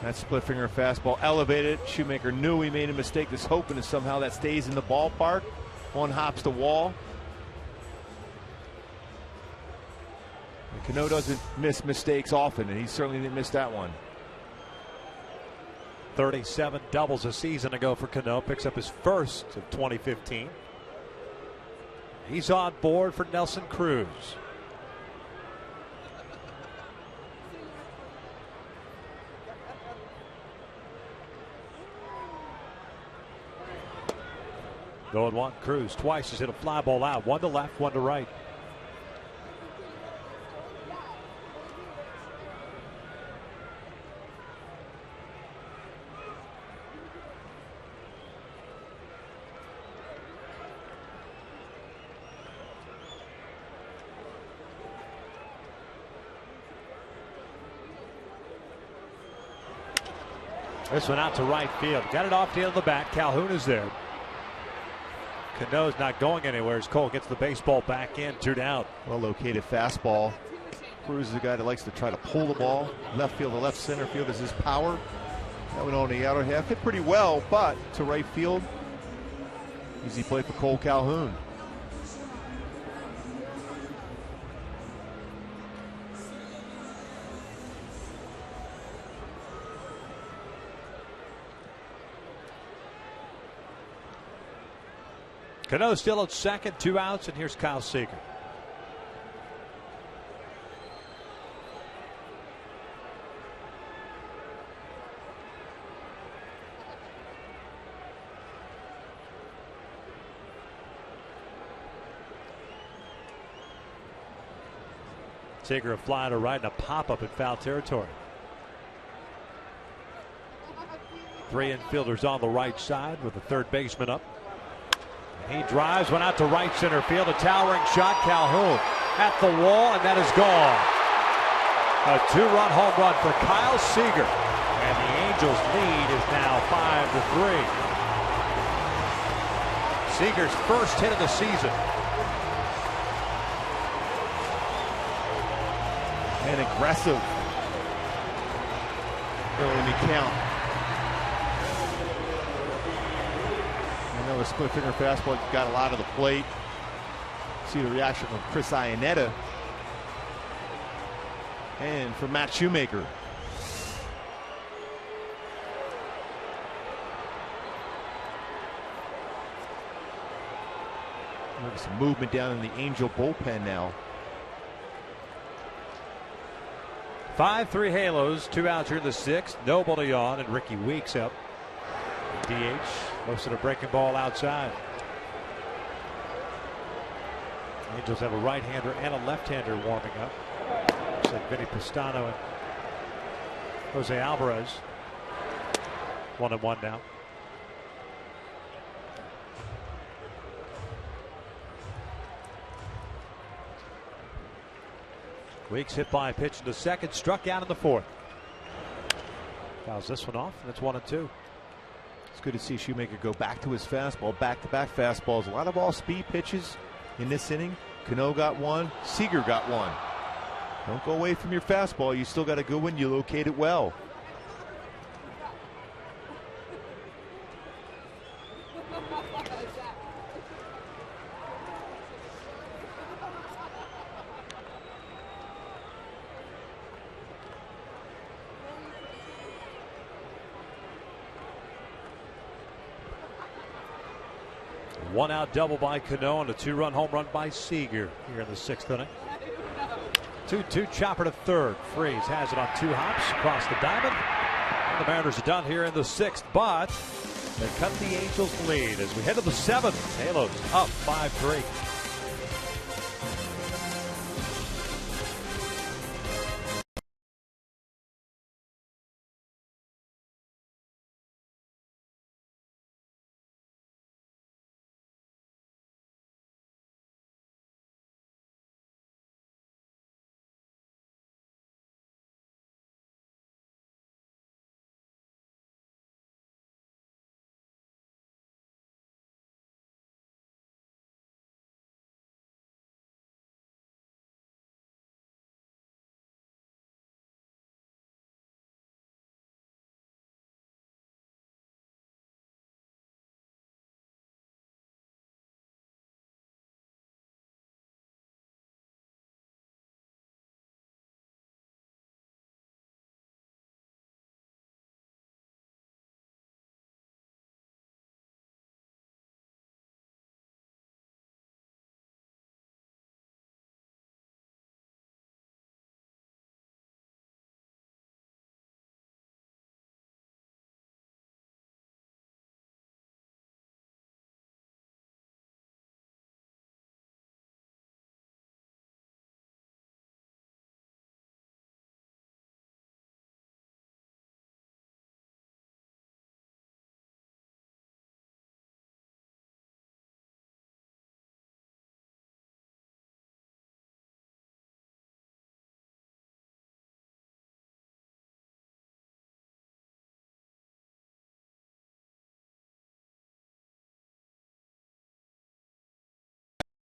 That split finger fastball elevated. Shoemaker knew he made a mistake, just hoping that somehow that stays in the ballpark. One hops the wall. And Cano doesn't miss mistakes often, and he certainly didn't miss that one. 37 doubles a season ago for Cano. Picks up his first of 2015. He's on board for Nelson Cruz. Going 1. Cruz twice has hit a fly ball out. 1 to left, 1 to right. This one out to right field. Got it off the end of the bat. Calhoun is there. Cano's not going anywhere as Cole gets the baseball back in. 2 down. Well located fastball. Cruz is a guy that likes to try to pull the ball. Left field to left center field is his power. That went on the outer half. Hit pretty well, but to right field. Easy play for Cole Calhoun. Cano still at second, 2 outs, and here's Kyle Seager. Seager a fly to right and a pop-up in foul territory. 3 infielders on the right side with the third baseman up. He drives one out to right center field. A towering shot. Calhoun at the wall, and that is gone. A 2-run home run for Kyle Seager. And the Angels' lead is now 5-3. Seager's first hit of the season. And aggressive. Early in the count. A split finger fastball got a lot of the plate. See the reaction from Chris Iannetta and from Matt Shoemaker. There's some movement down in the Angel bullpen now. 5-3 Halos, 2 outs here in the 6th. Nobody on, and Ricky Weeks up. DH, most of the breaking ball outside. Angels have a right-hander and a left-hander warming up. Looks like Vinny Pistano and Jose Alvarez. 1-1 now. Weeks hit by a pitch in the second, struck out in the fourth. Fouls this one off, and it's 1-2. It's good to see Shoemaker go back to his fastball, back-to-back fastballs. A lot of all-speed pitches in this inning. Cano got one, Seager got one. Don't go away from your fastball. You still got a good one. You locate it well. One out double by Cano and a 2-run home run by Seager here in the 6th inning. 2-2 chopper to third. Freeze has it on 2 hops across the diamond. And the Mariners are done here in the 6th, but they cut the Angels lead as we head to the 7th. Halos up 5-3.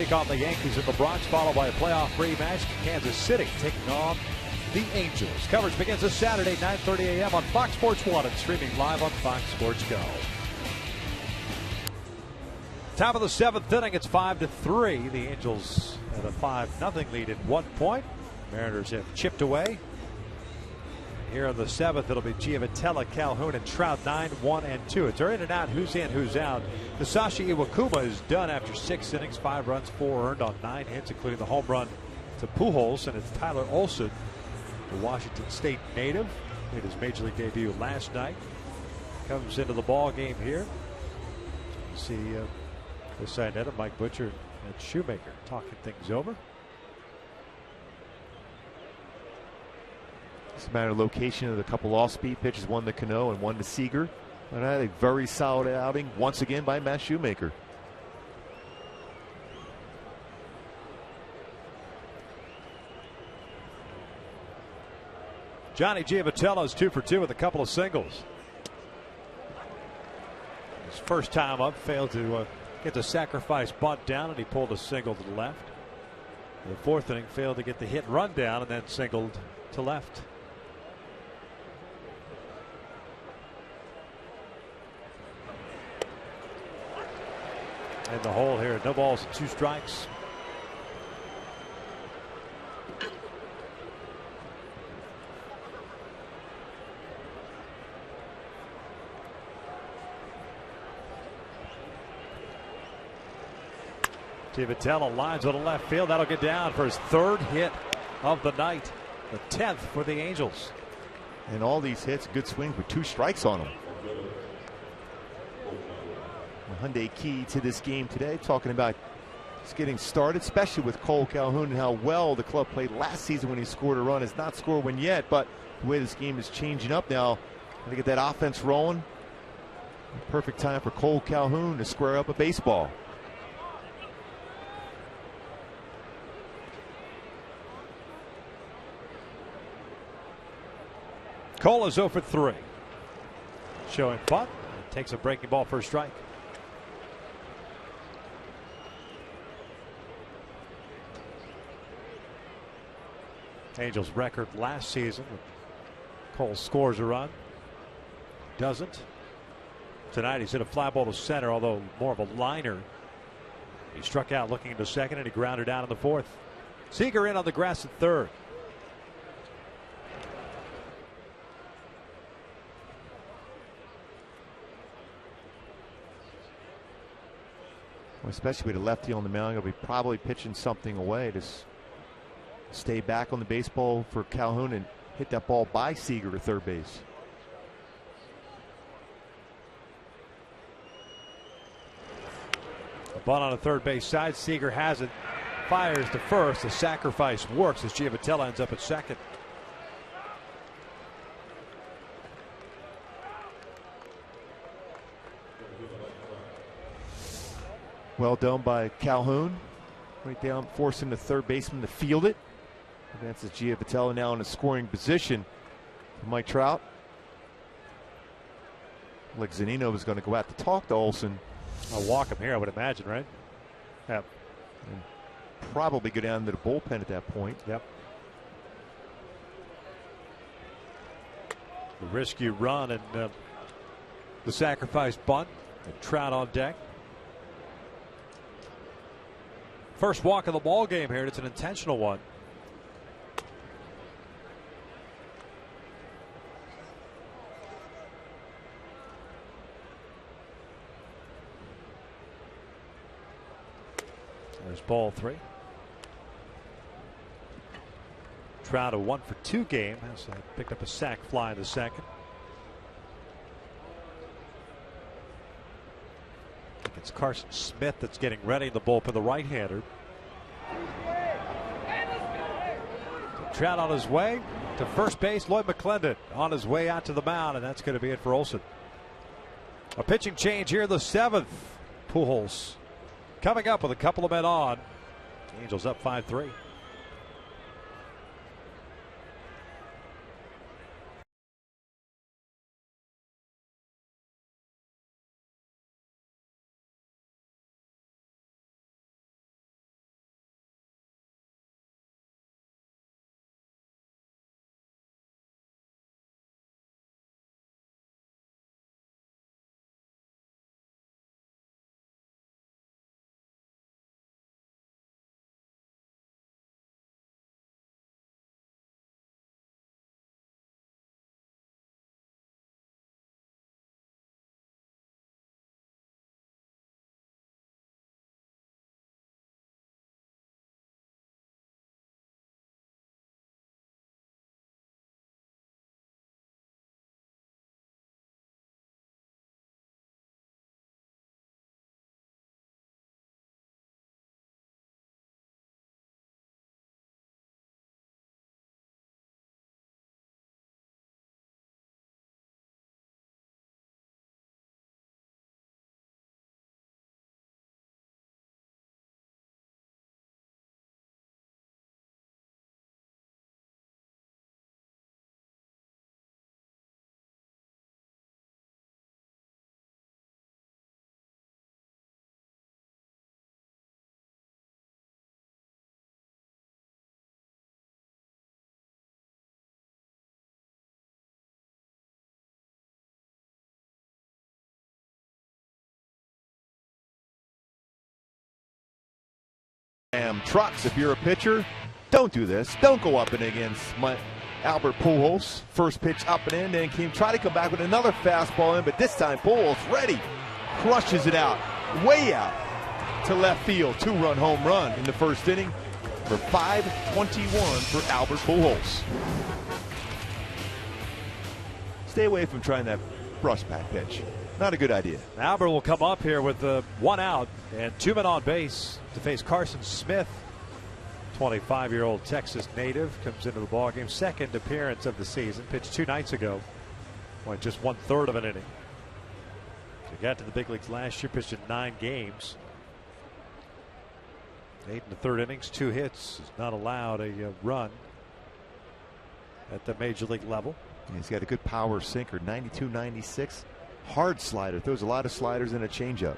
Take on the Yankees in the Bronx, followed by a playoff rematch. Kansas City taking on the Angels. Coverage begins this Saturday, 9:30 a.m. on Fox Sports 1 and streaming live on Fox Sports Go. Top of the 7th inning, it's 5-3. The Angels have a 5-0 lead at 1 point. Mariners have chipped away. Here in the 7th, it'll be Giavotella, Calhoun, and Trout, 9, 1, and 2. It's in and out, who's in, who's out. Hisashi Iwakuma is done after 6 innings, 5 runs, 4 earned on 9 hits, including the home run to Pujols. And it's Tyler Olson, the Washington State native, made his major league debut last night. Comes into the ball game here. You see the side net of Mike Butcher and Shoemaker talking things over. It's a matter of location of the couple off-speed pitches, one to Cano and one to Seager. And had a very solid outing once again by Matt Shoemaker. Johnny Giavotella is 2 for 2 with a couple of singles. His first time up, failed to get the sacrifice bunt down, and he pulled a single to the left. In the 4th inning, failed to get the hit run down, and then singled to left. In the hole here, no balls and 2 strikes. Giavotella lines to the left field. That'll get down for his 3rd hit of the night, the 10th for the Angels. And all these hits, good swings with 2 strikes on them. The Hyundai key to this game today, talking about just getting started, especially with Cole Calhoun and how well the club played last season when he scored a run. Has not scored one yet, but the way this game is changing up now, to get that offense rolling. Perfect time for Cole Calhoun to square up a baseball. Cole is 0 for 3. Showing bunt. Takes a breaking ball for a strike. Angels record last season. Cole scores a run. Doesn't. Tonight he's hit a fly ball to center, although more of a liner. He struck out looking into second, and he grounded out in the fourth. Seager in on the grass at third. Well, especially with a lefty on the mound, he'll be probably pitching something away to stay back on the baseball for Calhoun and hit that ball by Seager at third base. A bunt on the third base side. Seager has it. Fires to first. The sacrifice works as Giavotella ends up at second. Well done by Calhoun. Right down, forcing the third baseman to field it. Advances Giavotella now in a scoring position for Mike Trout. Like Zunino was going to go out to talk to Olsen. I'll walk him here, I would imagine, right? Yep. And probably go down to the bullpen at that point. Yep. The risky run and the sacrifice bunt. And Trout on deck. First walk of the ball game here, and it's an intentional one. There's ball 3. Trout a 1 for 2 game. Has picked up a sac fly in the second. It's Carson Smith that's getting ready in the bullpen, the right-hander. Trout on his way to first base. Lloyd McClendon on his way out to the mound, and that's going to be it for Olsen. A pitching change here in the 7th. Pujols coming up with a couple of men on. Angels up 5-3. Trucks, if you're a pitcher, don't do this. Don't go up and against Albert Pujols. First pitch up and in, then Kim try to come back with another fastball in, but this time Pujols ready. Crushes it out, way out to left field. 2-run home run in the first inning for 5-21 for Albert Pujols. Stay away from trying that brush bat pitch. Not a good idea. Albert will come up here with 1 out and 2 men on base to face Carson Smith. 25-year-old Texas native comes into the ballgame. Second appearance of the season. Pitched 2 nights ago. Went just 1/3 of an inning. He got to the big leagues last year. Pitched in 9 games. 8 1/3 innings, 2 hits. Has not allowed a run. at the major league level. He's got a good power sinker, 92, 96. Hard slider. Throws a lot of sliders and a changeup.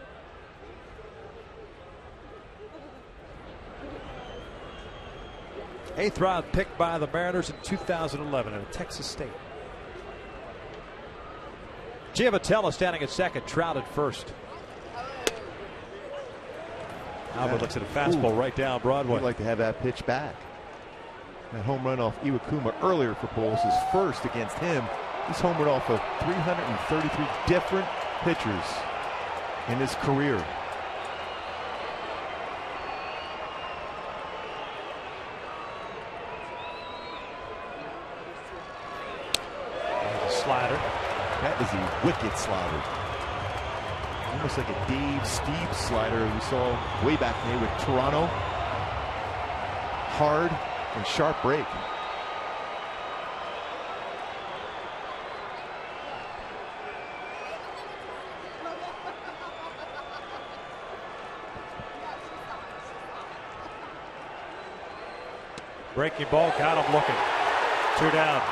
Eighth round pick by the Mariners in 2011 at Texas State. Giavotella standing at second, Trout at first. Albert looks at a fastball right down Broadway. I'd like to have that pitch back. That home run off Iwakuma earlier for Pujols is first against him. He's homered off of 333 different pitchers in his career. There's a slider. That is a wicked slider. Almost like a Dave Steve slider we saw way back in the day with Toronto. Hard and sharp break. Breaking ball, got him looking. 2 down.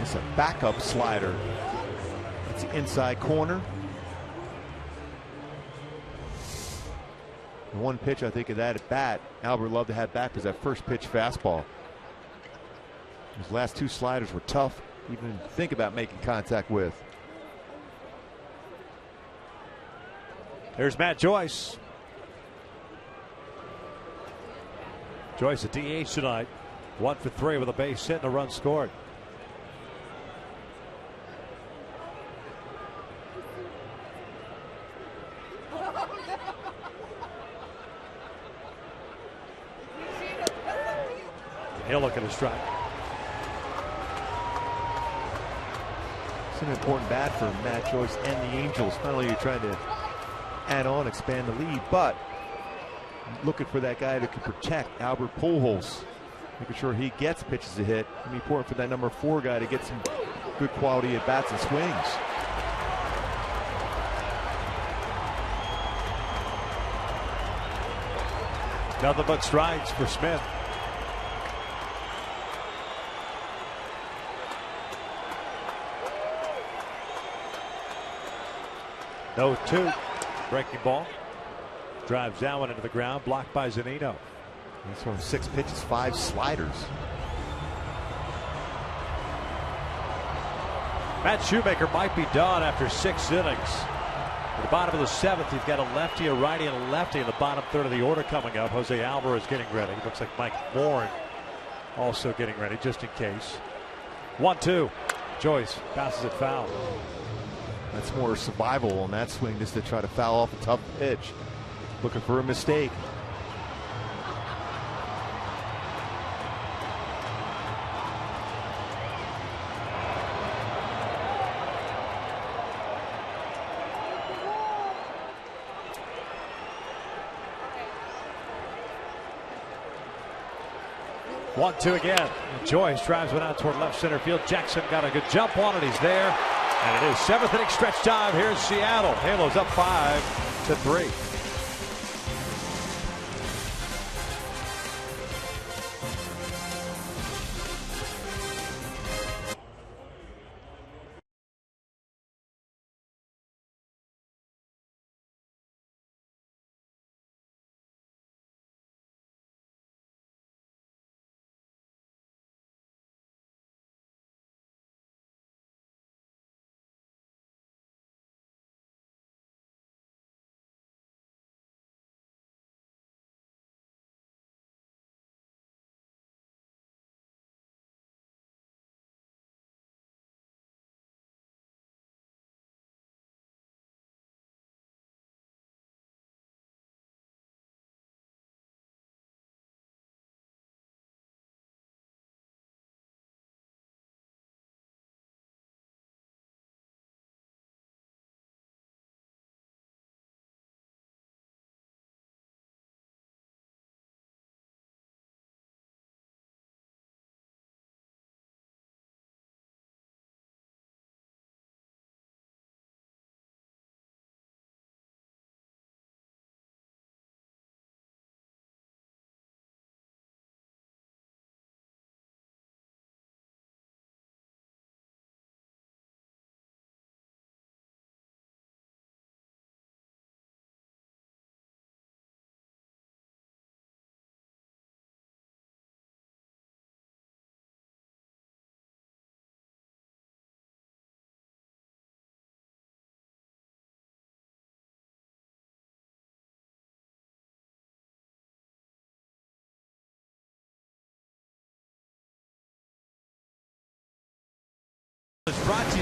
It's a backup slider. It's the inside corner. The one pitch I think of that at bat, Albert loved to have back was that first pitch fastball. His last 2 sliders were tough, even think about making contact with. There's Matt Joyce. Joyce at DH tonight. 1 for 3 with a base hit and a run scored. He'll look at a strike. It's an important bat for Matt Joyce and the Angels. Not only are you trying to add on, expand the lead, but looking for that guy that can protect Albert Pujols, making sure he gets pitches to hit. It'll be important for that number 4 guy to get some good quality at bats and swings. Nothing but strikes for Smith. No 2. Breaking ball. Drives that one into the ground. Blocked by Zunino. He's thrown 6 pitches, 5 sliders. Matt Shoemaker might be done after 6 innings. At the bottom of the 7th, you've got a lefty, a righty, and a lefty in the bottom third of the order coming up. Jose Alvarez getting ready. Looks like Mike Warren also getting ready just in case. 1-2. Joyce passes it foul. That's more survival on that swing, just to try to foul off a tough pitch. Looking for a mistake. One, 2 again. Joyce drives one out toward left center field. Jackson got a good jump on it. He's there. And it is 7th inning stretch time here in Seattle. Halos up 5-3.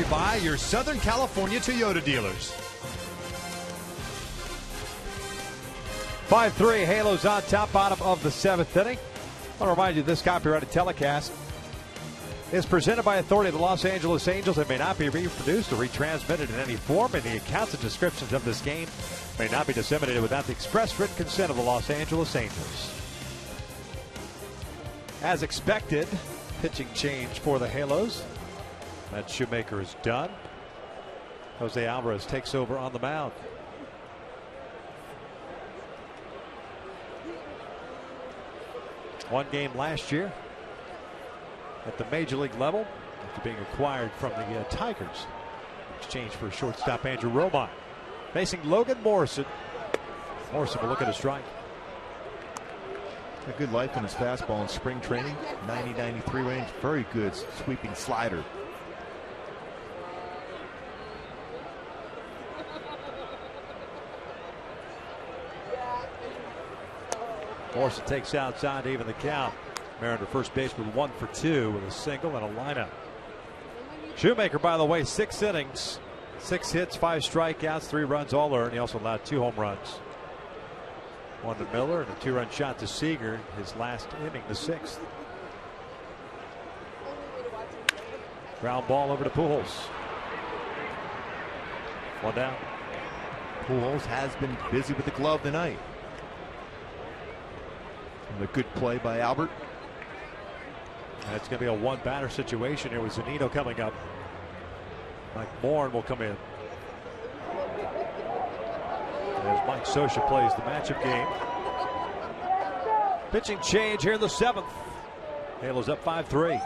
by your Southern California Toyota dealers. 5-3, Halos on top, bottom of the 7th inning. I want to remind you this copyrighted telecast is presented by authority of the Los Angeles Angels and may not be reproduced or retransmitted in any form, and the accounts and descriptions of this game may not be disseminated without the express written consent of the Los Angeles Angels. As expected, pitching change for the Halos. Matt Shoemaker is done. Jose Alvarez takes over on the mound. One game last year at the major league level after being acquired from the Tigers. Exchange for shortstop Andrew Romine. Facing Logan Morrison. Morrison will look at a strike. A good life in his fastball in spring training. 90-93 range. Very good sweeping slider. Morrison takes outside to even the count. Mariner first base with 1 for 2 with a single and a lineup. Shoemaker, by the way, 6 innings, 6 hits, 5 strikeouts, 3 runs all earned. He also allowed 2 home runs. 1 to Miller and a 2-run shot to Seager, his last inning, the 6th. Ground ball over to Pujols. 1 down. Pujols has been busy with the glove tonight. And a good play by Albert. And it's going to be a 1-batter situation here with Zunino coming up. Mike Bourne will come in. As Mike Scioscia plays the matchup game. Pitching change here in the 7th. Halos up 5-3.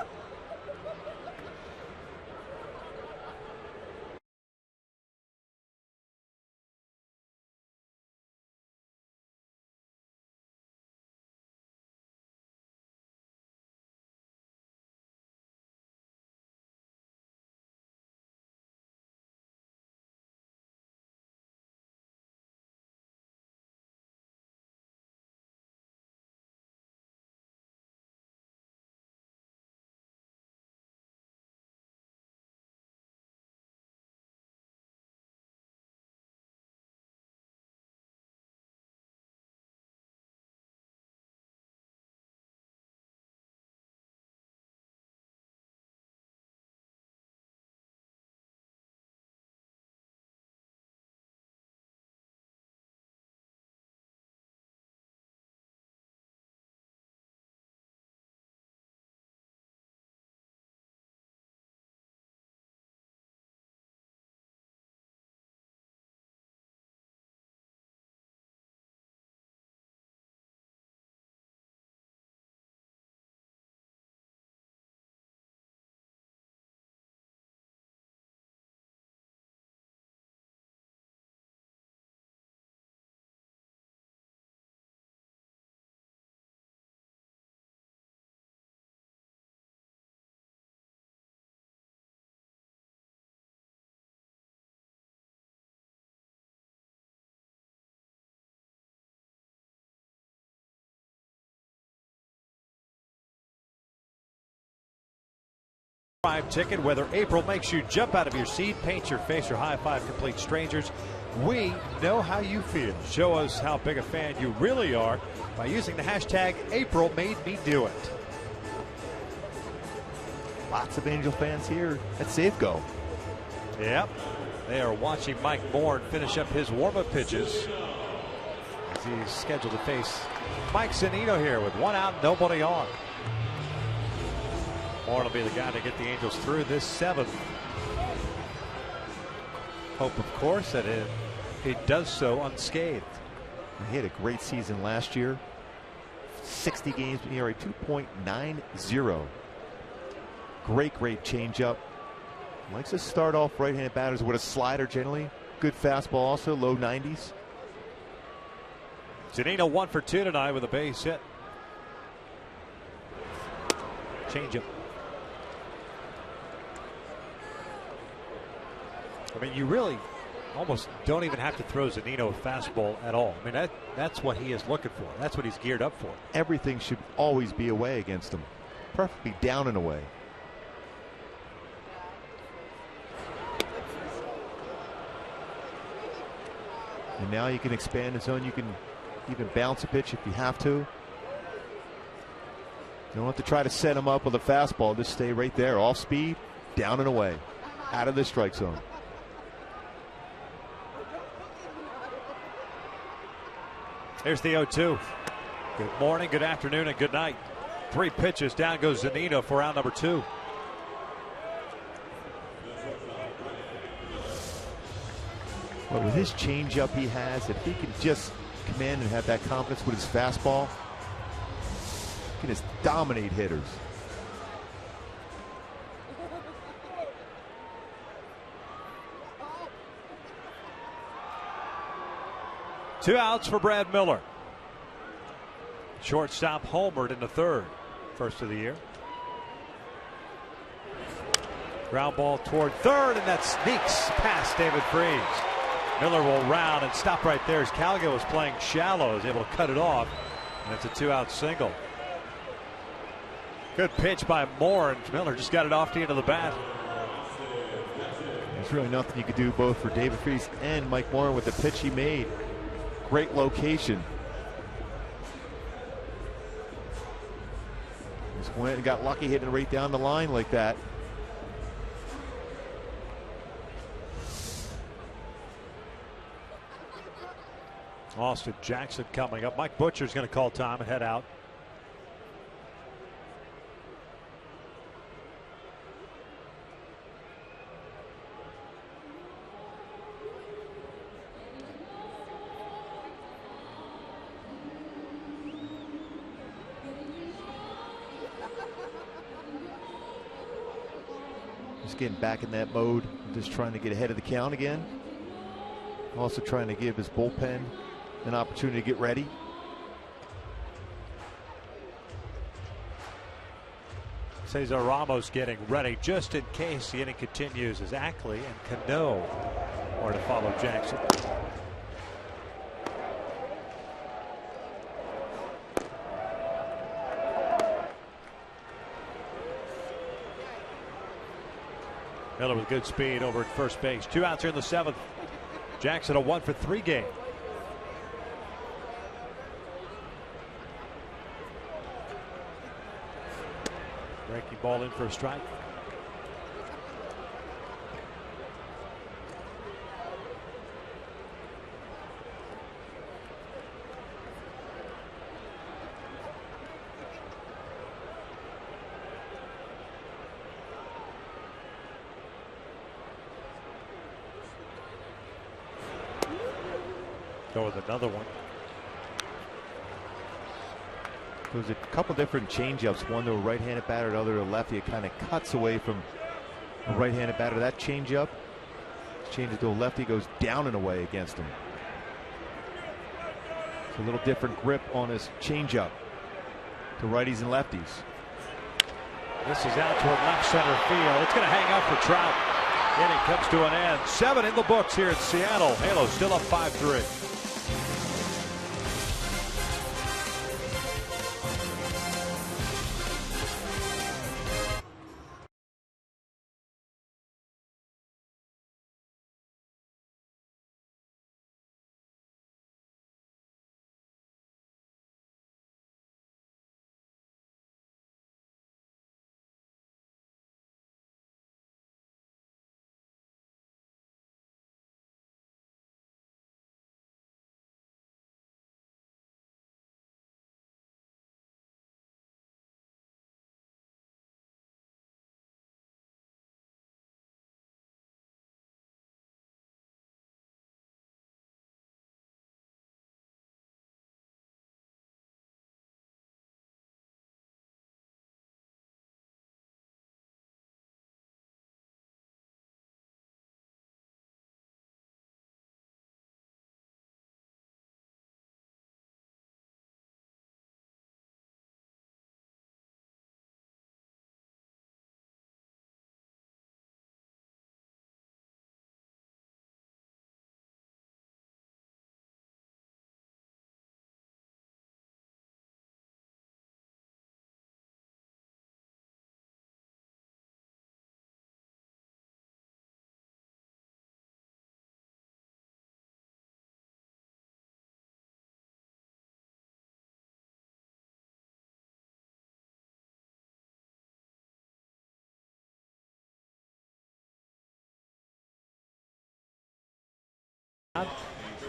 Ticket, whether April makes you jump out of your seat, paint your face, or high five complete strangers, we know how you feel. Show us how big a fan you really are by using the hashtag #AprilMadeMeDo It. Lots of Angel fans here at Safeco. Yep, they are watching Mike Bourne finish up his warm-up pitches as he's scheduled to face Mike Zunino here with 1 out, nobody on. Bourne will be the guy to get the Angels through this 7th. Hope, of course, that he does so unscathed. He had a great season last year. 60 games, ERA 2.90. Great changeup. Likes to start off right-handed batters with a slider generally. Good fastball also, low 90s. Zunino 1 for 2 tonight with a base hit. Changeup. I mean, you really almost don't even have to throw Zunino a fastball at all. I mean, that's what he is looking for. That's what he's geared up for. Everything should always be away against him. Perfectly down and away. And now you can expand the zone. You can even bounce a pitch if you have to. You don't have to try to set him up with a fastball. Just stay right there, off speed, down and away, out of the strike zone. Here's the 0-2. Good morning, good afternoon, and good night. 3 pitches. Down goes Zunino for round number 2. Well, with his changeup he has, if he can just command and have that confidence with his fastball, he can just dominate hitters. Two outs for Brad Miller. Shortstop homered in the 3rd. First of the year. Ground ball toward 3rd, and that sneaks past David Freese. Miller will round and stop right there as Calgo was playing shallow, is able to cut it off, and it's a 2-out single. Good pitch by Moore, and Miller just got it off the end of the bat. There's really nothing you could do both for David Freese and Mike Moore with the pitch he made. Great location. Just went and got lucky hitting it right down the line like that. Austin Jackson coming up. Mike Butcher's going to call time and head out. Just getting back in that mode, just trying to get ahead of the count again. Also trying to give his bullpen an opportunity to get ready. Cesar Ramos getting ready just in case the inning continues as Ackley and Cano are to follow Jackson. Miller with good speed over at first base. 2 outs here in the 7th. Jackson a 1-for-3 game. Breaking ball in for a strike. Go with another one. There was a couple different changeups, one to a right-handed batter, the other to a lefty. It kind of cuts away from a right-handed batter. That changeup changes to a lefty, goes down and away against him. It's a little different grip on his changeup to righties and lefties. This is out toward left center field. It's going to hang up for Trout. Inning comes to an end. 7 in the books here in Seattle. Halos still up 5-3.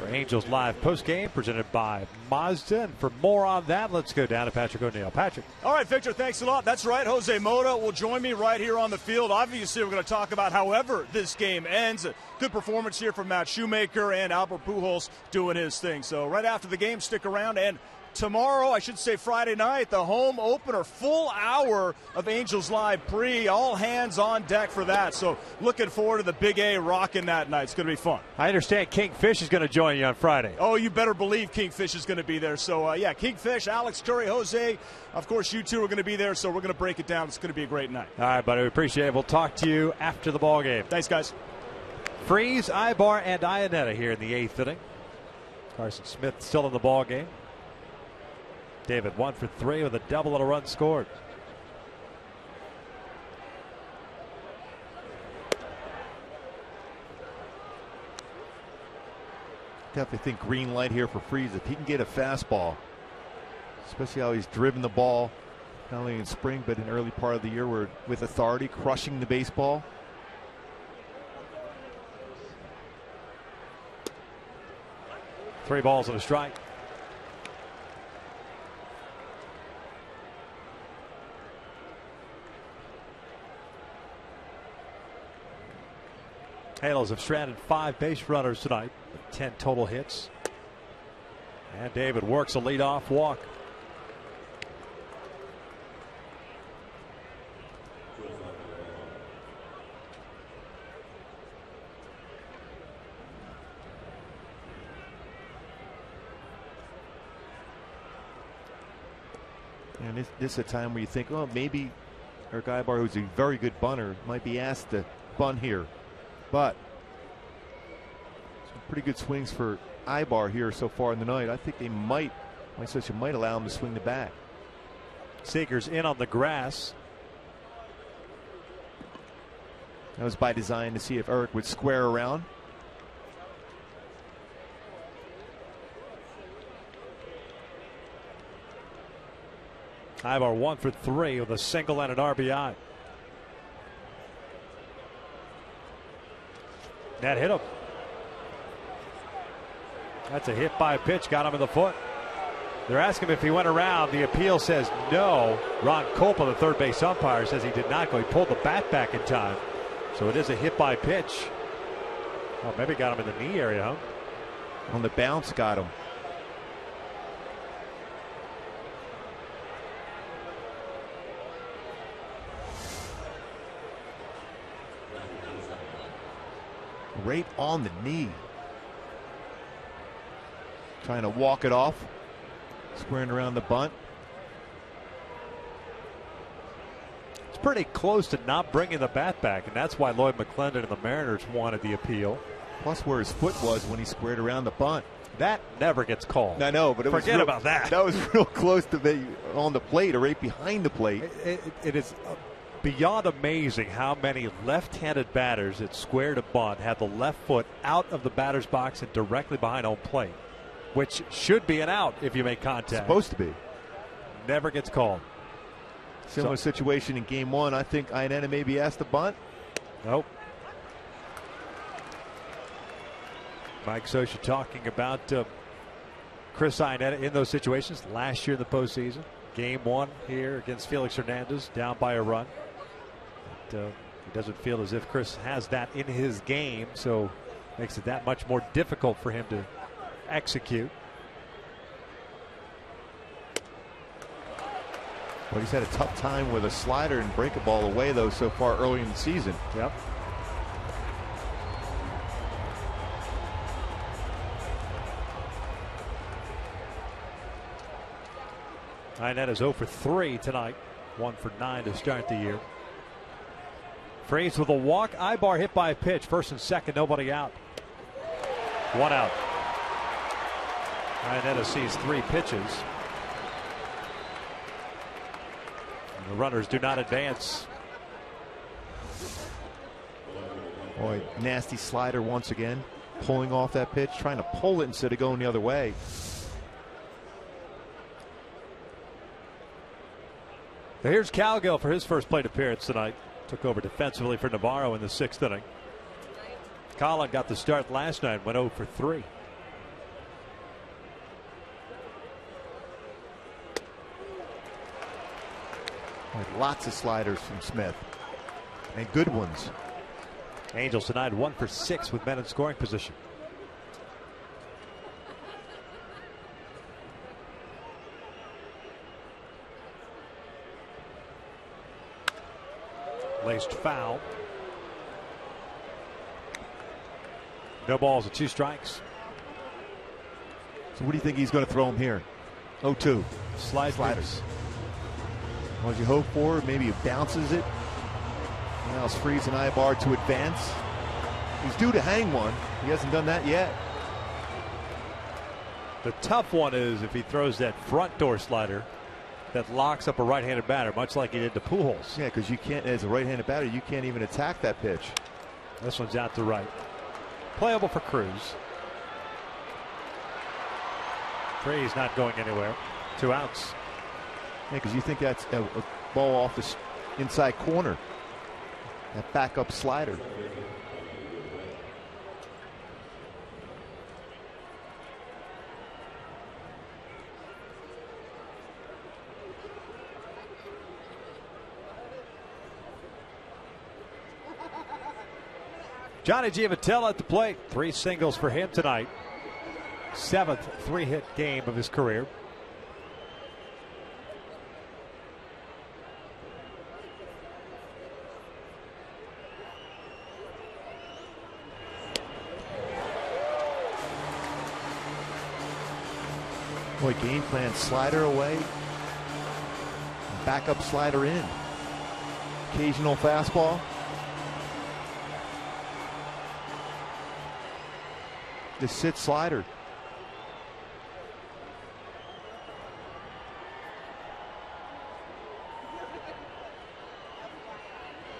For Angels Live postgame presented by Mazda. And for more on that, let's go down to Patrick O'Neill. Patrick. All right, Victor, thanks a lot. That's right. Jose Mota will join me right here on the field. Obviously, we're going to talk about however this game ends. A good performance here from Matt Shoemaker and Albert Pujols doing his thing. So right after the game, stick around. And tomorrow, I should say Friday night, the home opener, full hour of Angels Live pre, all hands on deck for that. So looking forward to the Big A rocking that night. It's going to be fun. I understand Kingfish is going to join you on Friday. Oh, you better believe Kingfish is going to be there. So, yeah, Kingfish, Alex, Curry, Jose, of course, you two are going to be there. So we're going to break it down. It's going to be a great night. All right, buddy. We appreciate it. We'll talk to you after the ball game. Thanks, guys. Freeze, Ibar, and Iannetta here in the 8th inning. Carson Smith still in the ball game. David 1 for 3 with a double and a run scored. Definitely think green light here for Freeze. If he can get a fastball, especially how he's driven the ball, not only in spring but in early part of the year, where with authority, crushing the baseball. Three balls and a strike. Halos have stranded 5 base runners tonight, with 10 total hits. And David works a leadoff walk. And this is a time where you think, oh, maybe Eric Ibar, who's a very good bunter, might be asked to bunt here. But some pretty good swings for Ibar here so far in the night. I think they might allow him to swing the bat. Seager's in on the grass. That was by design to see if Eric would square around. Ibar 1 for 3 with a single and an RBI. That hit him. That's a hit by a pitch, got him in the foot. They're asking him if he went around. The appeal says no. Ron Kolpa, the third base umpire, says he did not go. He pulled the bat back in time. So it is a hit by pitch. Oh, maybe got him in the knee area, huh? On the bounce, got him. Right on the knee. Trying to walk it off. Squaring around the bunt. It's pretty close to not bringing the bat back, and that's why Lloyd McClendon and the Mariners wanted the appeal. Plus where his foot was when he squared around the bunt. That never gets called. I know, but forget about that. That was real close to be on the plate or right behind the plate. It is beyond amazing how many left-handed batters that squared a bunt have the left foot out of the batter's box and directly behind home plate, which should be an out if you make contact. Supposed to be. Never gets called. Similar situation in game 1. I think Iannetta may be asked to bunt. Nope. Mike Scioscia talking about Chris Iannetta in those situations last year in the postseason. Game 1 here against Felix Hernandez, down by a run. But, he doesn't feel as if Chris has that in his game, so makes it that much more difficult for him to execute. Well, he's had a tough time with a slider and break a ball away, though, so far early in the season. Yep. Iannetta's 0 for 3 tonight. 1 for 9 to start the year. Freeze with a walk. Ibar hit by a pitch. First and second, nobody out. 1 out. Iannetta sees 3 pitches. And the runners do not advance. Boy, nasty slider once again. Pulling off that pitch, trying to pull it instead of going the other way. Now here's Calgill for his first plate appearance tonight. Took over defensively for Navarro in the 6th inning. Colin got the start last night, went 0 for 3. Like lots of sliders from Smith, and good ones. Angels tonight 1 for 6 with men in scoring position. Laced foul. No balls and 2 strikes. So what do you think he's going to throw him here? 0-2. Sliders. What you hope for? Maybe he bounces it. Now frees an Ibar to advance. He's due to hang one. He hasn't done that yet. The tough one is if he throws that front door slider that locks up a right-handed batter, much like he did to Pujols. Yeah, because you can't, as a right-handed batter, you can't even attack that pitch. This one's out to right. Playable for Cruz. Free's not going anywhere. 2 outs. Yeah, because you think that's a ball off the inside corner. That backup slider. Johnny Giavotella at the plate. 3 singles for him tonight. 7th 3-hit game of his career. Boy, game plan, slider away, backup slider in. Occasional fastball. The sit slider.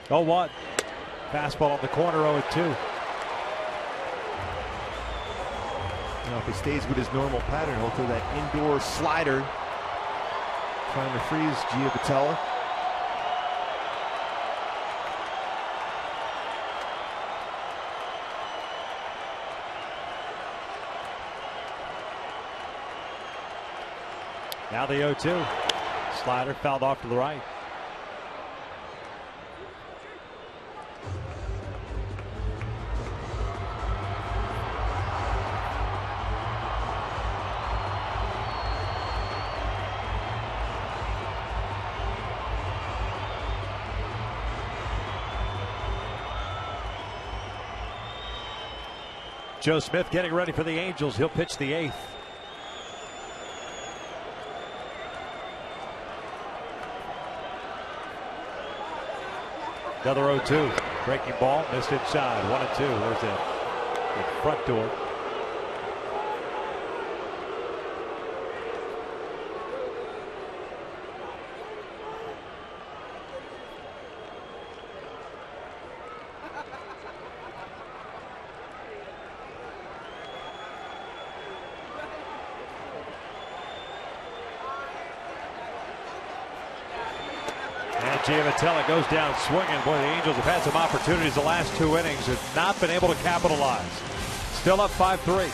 Oh, what? Fastball on the corner, 0-2. Now, if he stays with his normal pattern, he'll throw that indoor slider, trying to freeze Giavotella. Now the 0-2. Slider fouled off to the right. Joe Smith getting ready for the Angels. He'll pitch the 8th. Another 0-2. Breaking ball, missed inside. 1-2. There's the front door. Giavotella goes down swinging. Boy, the Angels have had some opportunities the last 2 innings, have not been able to capitalize. Still up 5-3.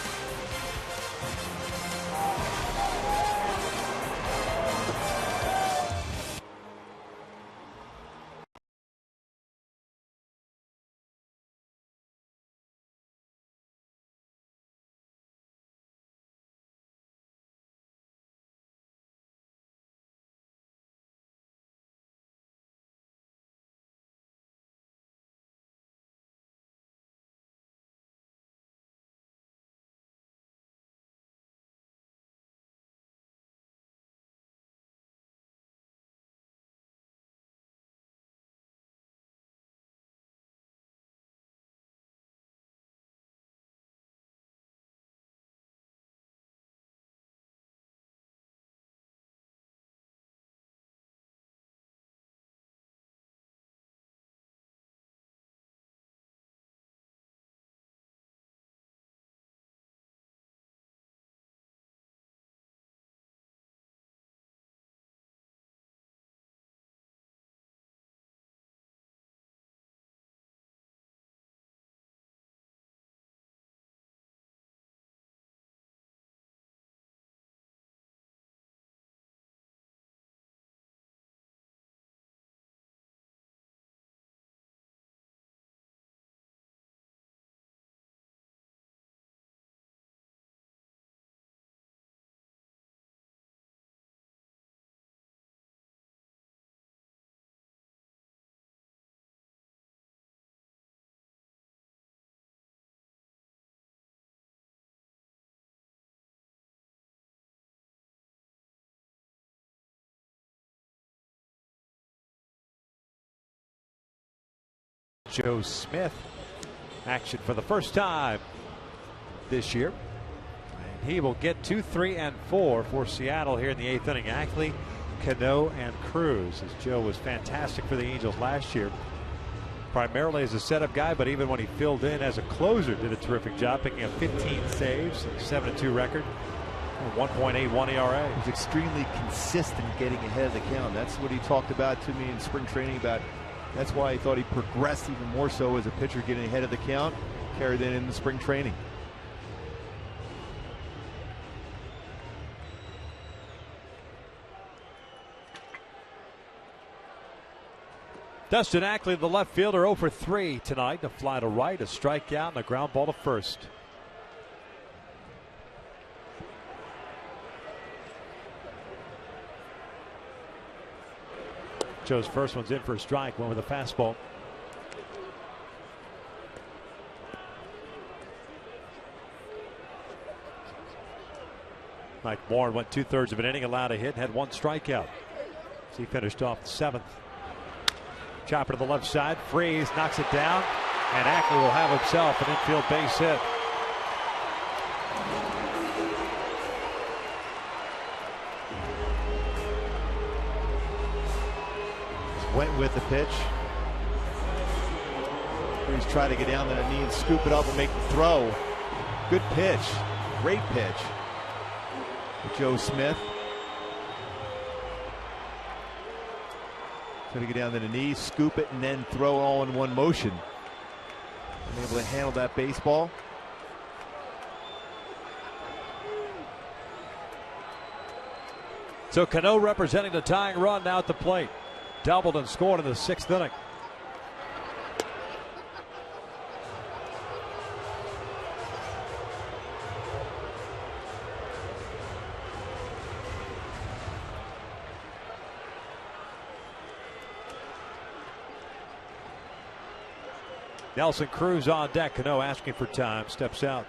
Joe Smith. Action for the first time this year. And he will get 2, 3, and 4 for Seattle here in the 8th inning. Ackley, Cano, and Cruz, as Joe was fantastic for the Angels last year. Primarily as a setup guy, but even when he filled in as a closer, did a terrific job, picking up 15 saves, 7-2 record, 1.81 ERA. He was extremely consistent getting ahead of the count. That's what he talked about to me in spring training about. That's why I thought he progressed even more so as a pitcher, getting ahead of the count, carried that in the spring training. Dustin Ackley, the left fielder, 0 for 3 tonight. A fly to right, a strikeout, and a ground ball to first. Joe's first one's in for a strike, went with a fastball. Mike Warren went 2/3 of an inning, allowed a hit, and had 1 strikeout. So he finished off the 7th. Chopper to the left side, Freeze knocks it down, and Ackley will have himself an infield base hit. Went with the pitch. He's trying to get down to the knee and scoop it up and make the throw. Good pitch. Great pitch. Joe Smith. Trying to get down to the knee, scoop it, and then throw it all in one motion. And able to handle that baseball. So Cano representing the tying run now at the plate. Doubled and scored in the 6th inning. Nelson Cruz on deck. Cano asking for time. Steps out.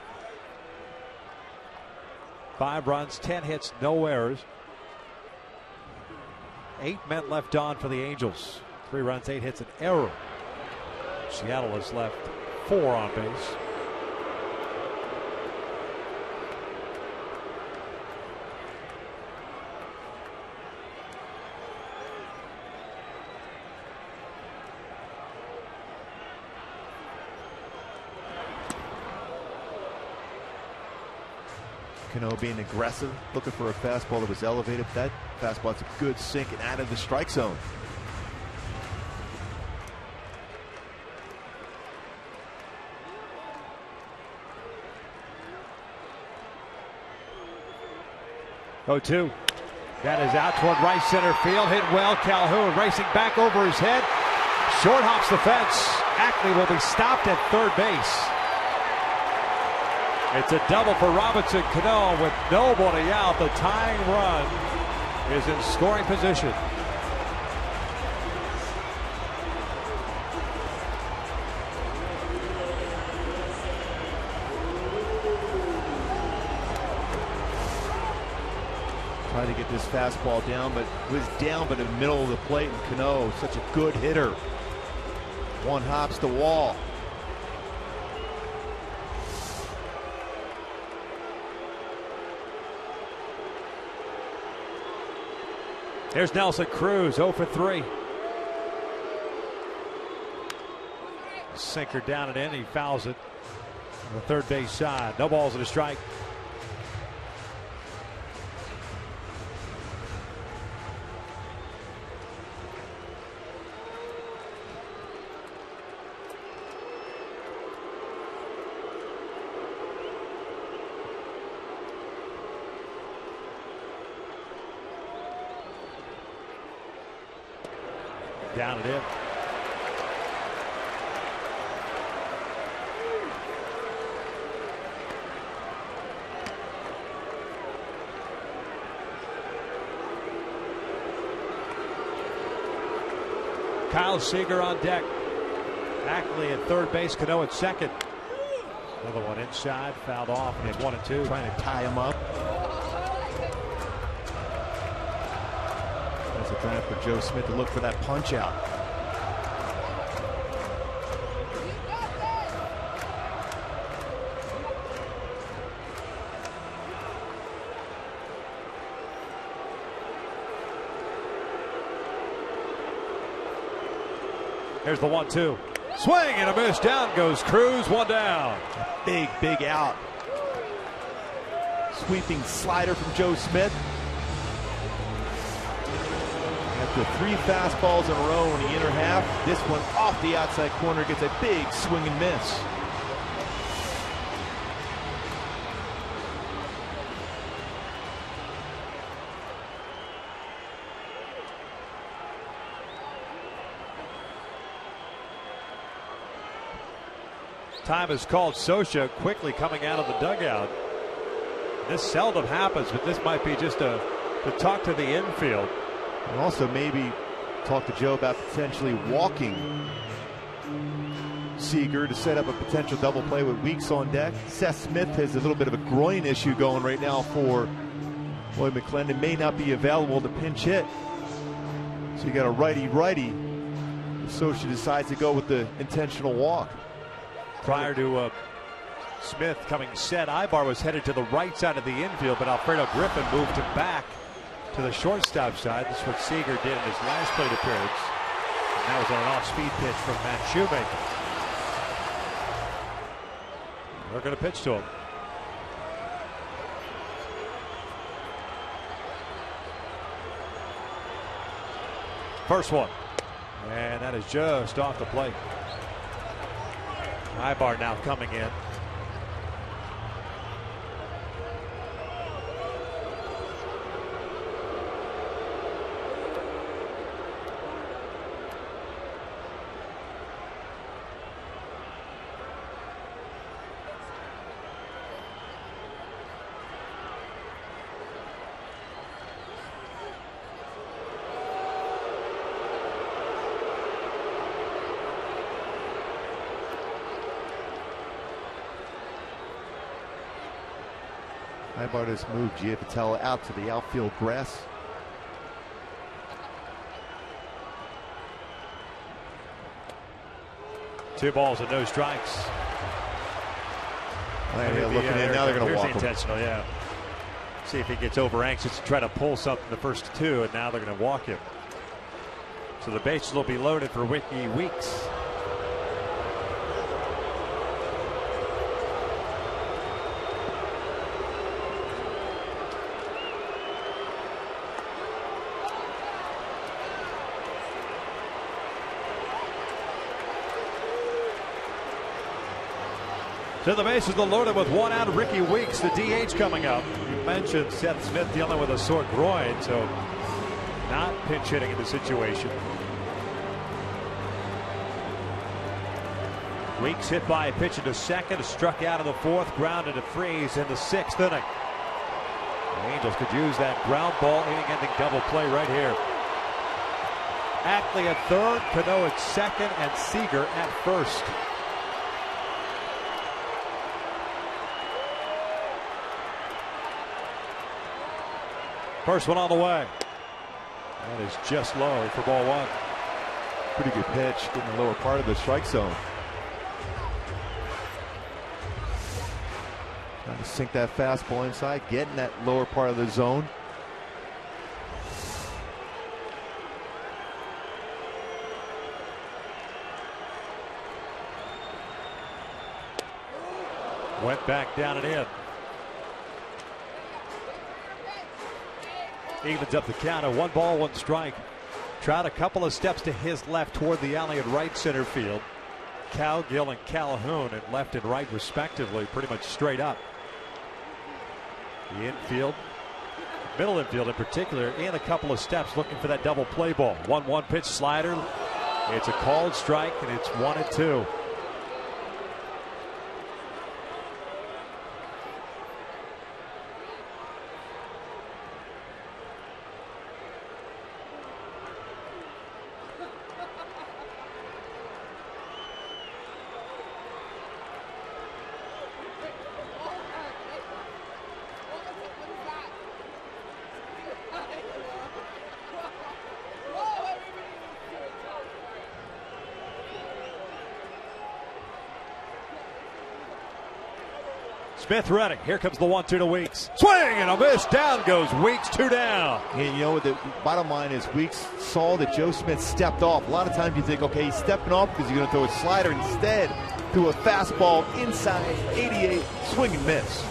5 runs, 10 hits, no errors. 8 men left on for the Angels. 3 runs, 8 hits, an error. Seattle has left 4 on base. Cano being aggressive, looking for a fastball that was elevated. That fastball's a good sink and out of the strike zone. Oh, 2. That is out toward right center field. Hit well. Calhoun racing back over his head. Short hops the fence. Ackley will be stopped at third base. It's a double for Robinson Cano with nobody out. The tying run is in scoring position. Trying to get this fastball down, but was down but in the middle of the plate. And Cano, such a good hitter. 1 hops the wall. Here's Nelson Cruz, 0 for 3. Sinker down and in, he fouls it on the third base side. No balls and a strike. Down and in. Kyle Seager on deck. Ackley at third base, Cano at second. Another one inside, fouled off, and it's 1-2. Trying to tie him up. That's a time for Joe Smith to look for that punch out. Here's the 1-2. Swing and a miss. Down goes Cruz. One down. Big out. Sweeping slider from Joe Smith. After 3 fastballs in a row in the inner half, this one off the outside corner gets a big swing and miss. Time is called. Sosha quickly coming out of the dugout. This seldom happens, but this might be just to talk to the infield. And also maybe talk to Joe about potentially walking Seager to set up a potential double play with Weeks on deck. Seth Smith has a little bit of a groin issue going right now for Lloyd McClendon. May not be available to pinch hit. So you got a righty-righty. Sosha decides to go with the intentional walk. Prior to Smith coming set, Ibar was headed to the right side of the infield, but Alfredo Griffin moved him back to the shortstop side. That's what Seager did in his last plate appearance. And that was on an off-speed pitch from Matt Shoemaker. They're going to pitch to him. First one. And that is just off the plate. Ibar now coming in. Ibar just moved Gia Patella out to the outfield grass. Two balls and no strikes. They're looking in. Now they're going to walk him. Intentional, yeah. See if he gets over anxious to try to pull something the first 2, and now they're going to walk him. So the bases will be loaded for Ricky Weeks. So the bases are loaded with 1 out. Ricky Weeks, the DH, coming up. You mentioned Seth Smith dealing with a sore groin, so not pinch hitting in the situation. Weeks hit by a pitch into second, struck out in the 4th, grounded to freeze in the 6th inning. The Angels could use that ground ball inning-ending double play right here. Ackley at 3rd, Cano at 2nd, and Seager at 1st. First one on the way. That is just low for ball 1. Pretty good pitch, getting the lower part of the strike zone. Trying to sink that fastball inside, getting that lower part of the zone. Went back down and in. Evens up the count at 1 ball, 1 strike. Trout a couple of steps to his left toward the alley at right center field. Cowgill and Calhoun at left and right respectively, pretty much straight up. The infield, middle infield in particular, in a couple of steps looking for that double play ball. 1-1 pitch slider. It's a called strike, and it's 1-2. Smith ready. Here comes the 1-2 to Weeks. Swing and a miss. Down goes Weeks, 2 down. And you know what the bottom line is, Weeks saw that Joe Smith stepped off. A lot of times you think, okay, he's stepping off because he's going to throw a slider. Instead, threw a fastball inside 88, swing and miss.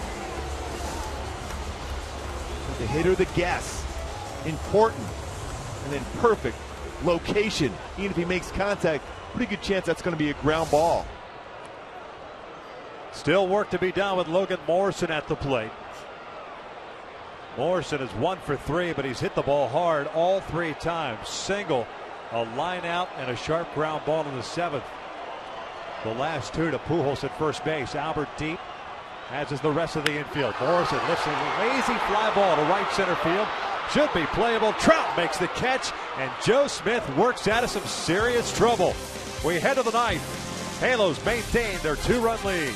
The hitter, the guess, important, and then perfect location. Even if he makes contact, pretty good chance that's going to be a ground ball. Still work to be done with Logan Morrison at the plate. Morrison is 1 for 3, but he's hit the ball hard all 3 times. Single, a line out, and a sharp ground ball in the 7th. The last 2 to Pujols at first base. Albert deep, as is the rest of the infield. Morrison lifts a lazy fly ball to right center field. Should be playable. Trout makes the catch, and Joe Smith works out of some serious trouble. We head to the 9th. Halos maintain their 2-run lead.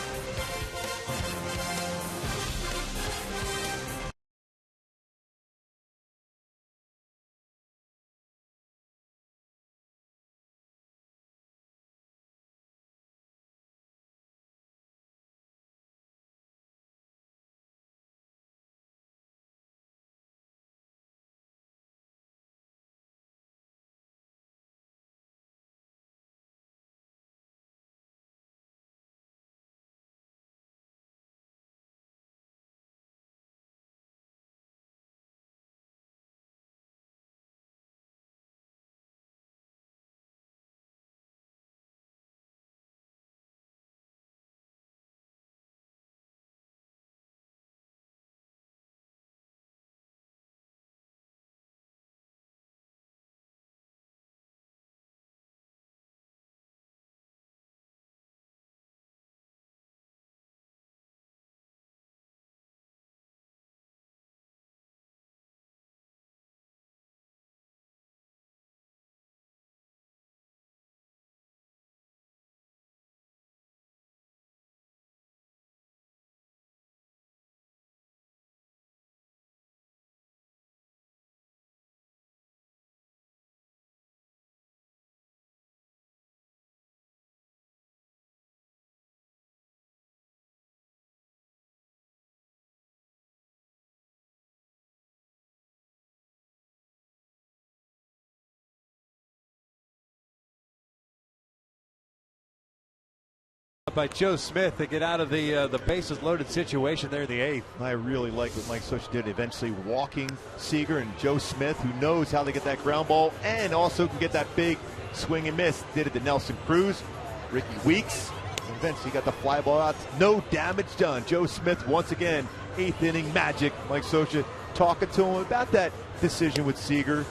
By Joe Smith to get out of the bases loaded situation there in the 8th. I really like what Mike Scioscia did, eventually walking Seager and Joe Smith, who knows how to get that ground ball and also can get that big swing and miss. Did it to Nelson Cruz, Ricky Weeks, and eventually got the fly ball out. No damage done. Joe Smith once again, 8th inning magic. Mike Scioscia talking to him about that decision with Seager.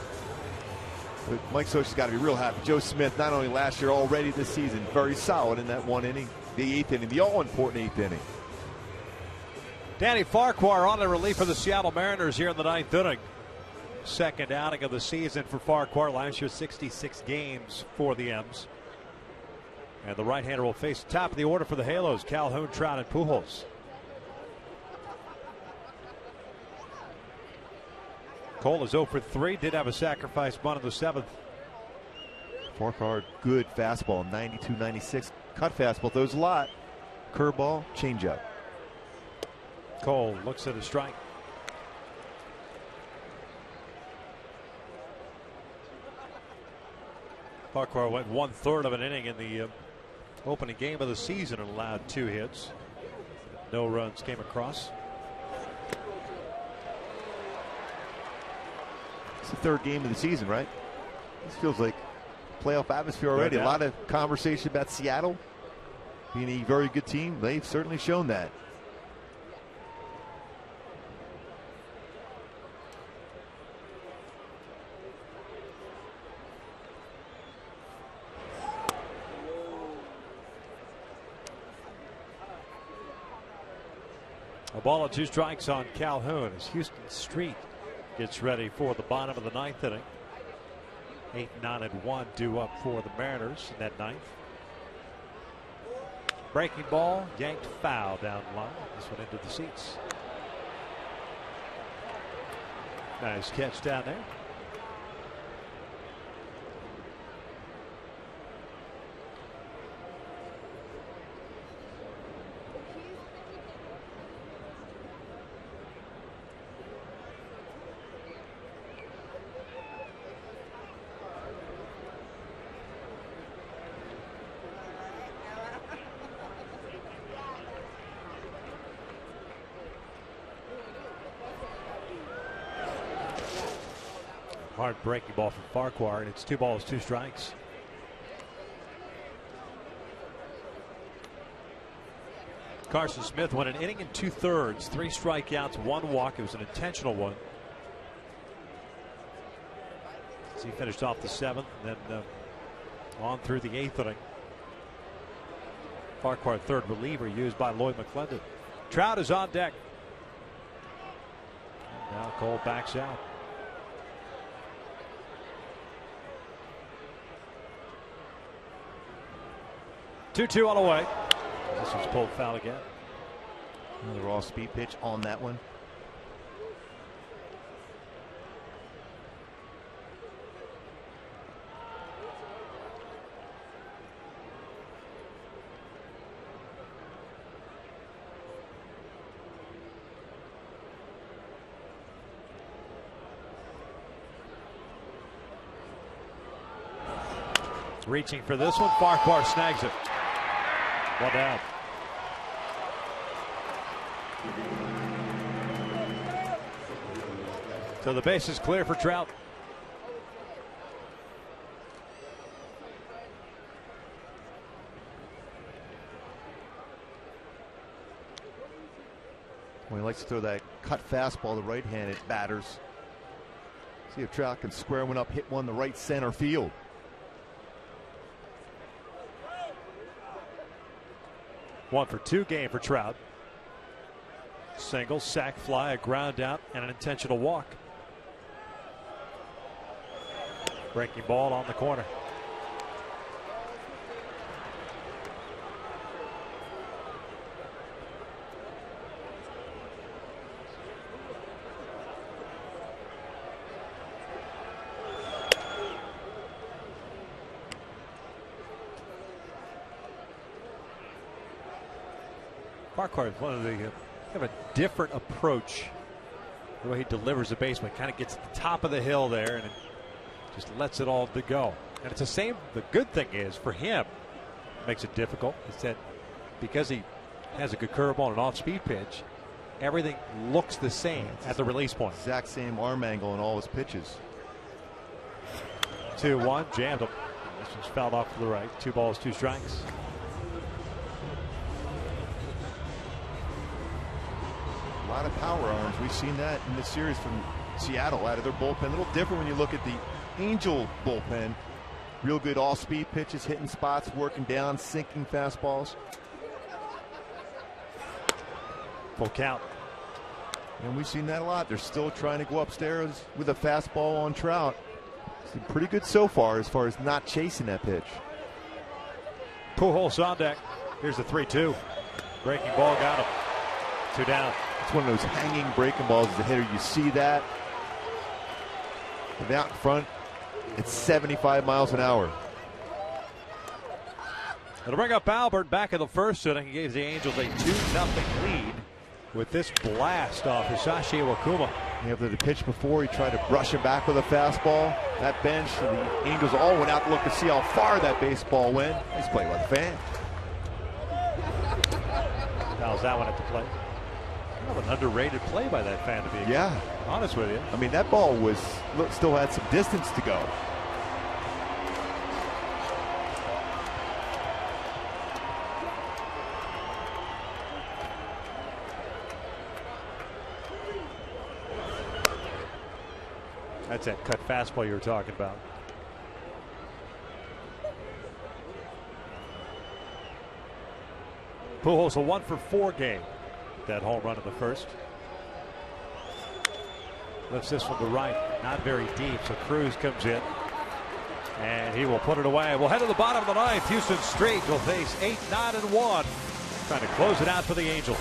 But Mike Scioscia's got to be real happy. Joe Smith, not only last year, already this season, very solid in that 1 inning. The 8th inning, the all-important 8th inning. Danny Farquhar on the relief for the Seattle Mariners here in the 9th inning. Second outing of the season for Farquhar. Last year, 66 games for the M's. And the right-hander will face the top of the order for the Halos, Calhoun, Trout, and Pujols. Cole is 0 for 3. Did have a sacrifice bunt in the 7th. Farquhar, good fastball, 92, 96. Cut fastball, throws a lot. Curveball, changeup. Cole looks at a strike. Farquhar went 1/3 of an inning in the opening game of the season and allowed 2 hits. No runs came across. It's the 3rd game of the season, right? This feels like playoff atmosphere already. A lot of conversation about Seattle being a very good team. They've certainly shown that. A ball and 2 strikes on Calhoun as Houston Street gets ready for the bottom of the 9th inning. 8, 9, and 1 due up for the Mariners in that 9th. Breaking ball, yanked foul down the line. This one into the seats. Nice catch down there. hard breaking ball from Farquhar, and it's 2 balls, 2 strikes. Carson Smith went an inning and 2/3, 3 strikeouts, 1 walk. It was an intentional one. As he finished off the 7th, and then on through the 8th inning. Farquhar, third reliever, used by Lloyd McClendon. Trout is on deck. And now Cole backs out. 2-2 on the way. This was pulled foul again. Another off-speed pitch on that one. Reaching for this one. Farquhar snags it. 1 down. So the base is clear for Trout. Well, he likes to throw that cut fastball to right-handed batters. See if Trout can square one up, hit one to right center field. One for 2 game for Trout. Single, sac fly, a ground out, and an intentional walk. Breaking ball on the corner. Farquhar is one of the have a different approach. The way he delivers the baseball, kind of gets to the top of the hill there and just lets it all to go. And it's the same. The good thing is for him, makes it difficult, is that because he has a good curveball and an off-speed pitch, everything looks the same at the release point. Exact same arm angle in all his pitches. 2-1, jammed him. This one's fouled off to the right. 2 balls, 2 strikes. A lot of power arms. We've seen that in this series from Seattle out of their bullpen. A little different when you look at the Angel bullpen. Real good all-speed pitches, hitting spots, working down, sinking fastballs. Full count. And we've seen that a lot. They're still trying to go upstairs with a fastball on Trout. It's been pretty good so far as not chasing that pitch. Pujols on deck. Here's the 3-2. Breaking ball got him. 2 down. It's one of those hanging breaking balls as a hitter. You see that. And out in front, it's 75 miles an hour. It'll bring up Albert back in the first inning. He gave the Angels a 2-0 lead with this blast off Hisashi Iwakuma. After the pitch before, he tried to brush him back with a fastball. That bench, the Angels all went out to look to see how far that baseball went. Nice play by the fan. Fouls that one at the plate. Kind of an underrated play by that fan, to be honest with you. I mean, that ball still had some distance to go. That's that cut fastball you were talking about. Pujols a 1-for-4 game. That home run in the first. Lifts this one to right. Not very deep, so Cruz comes in. And he will put it away. We'll head to the bottom of the 9th. Houston Streak will face 8-9-1. Trying to close it out for the Angels.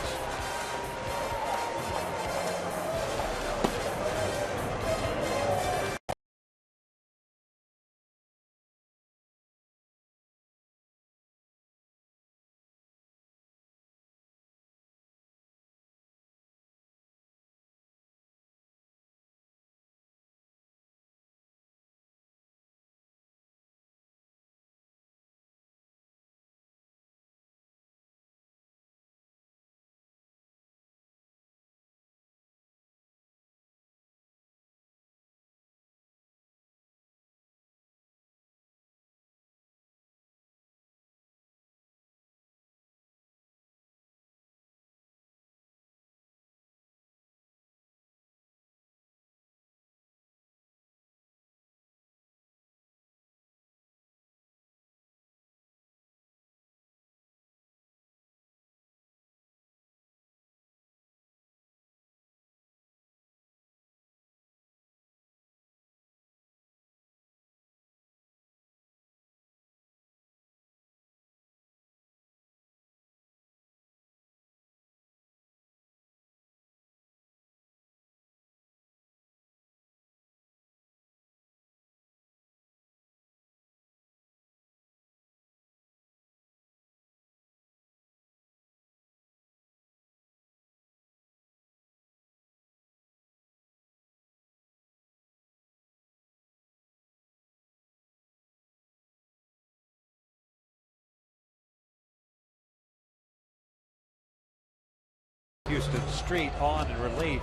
Houston Street on in relief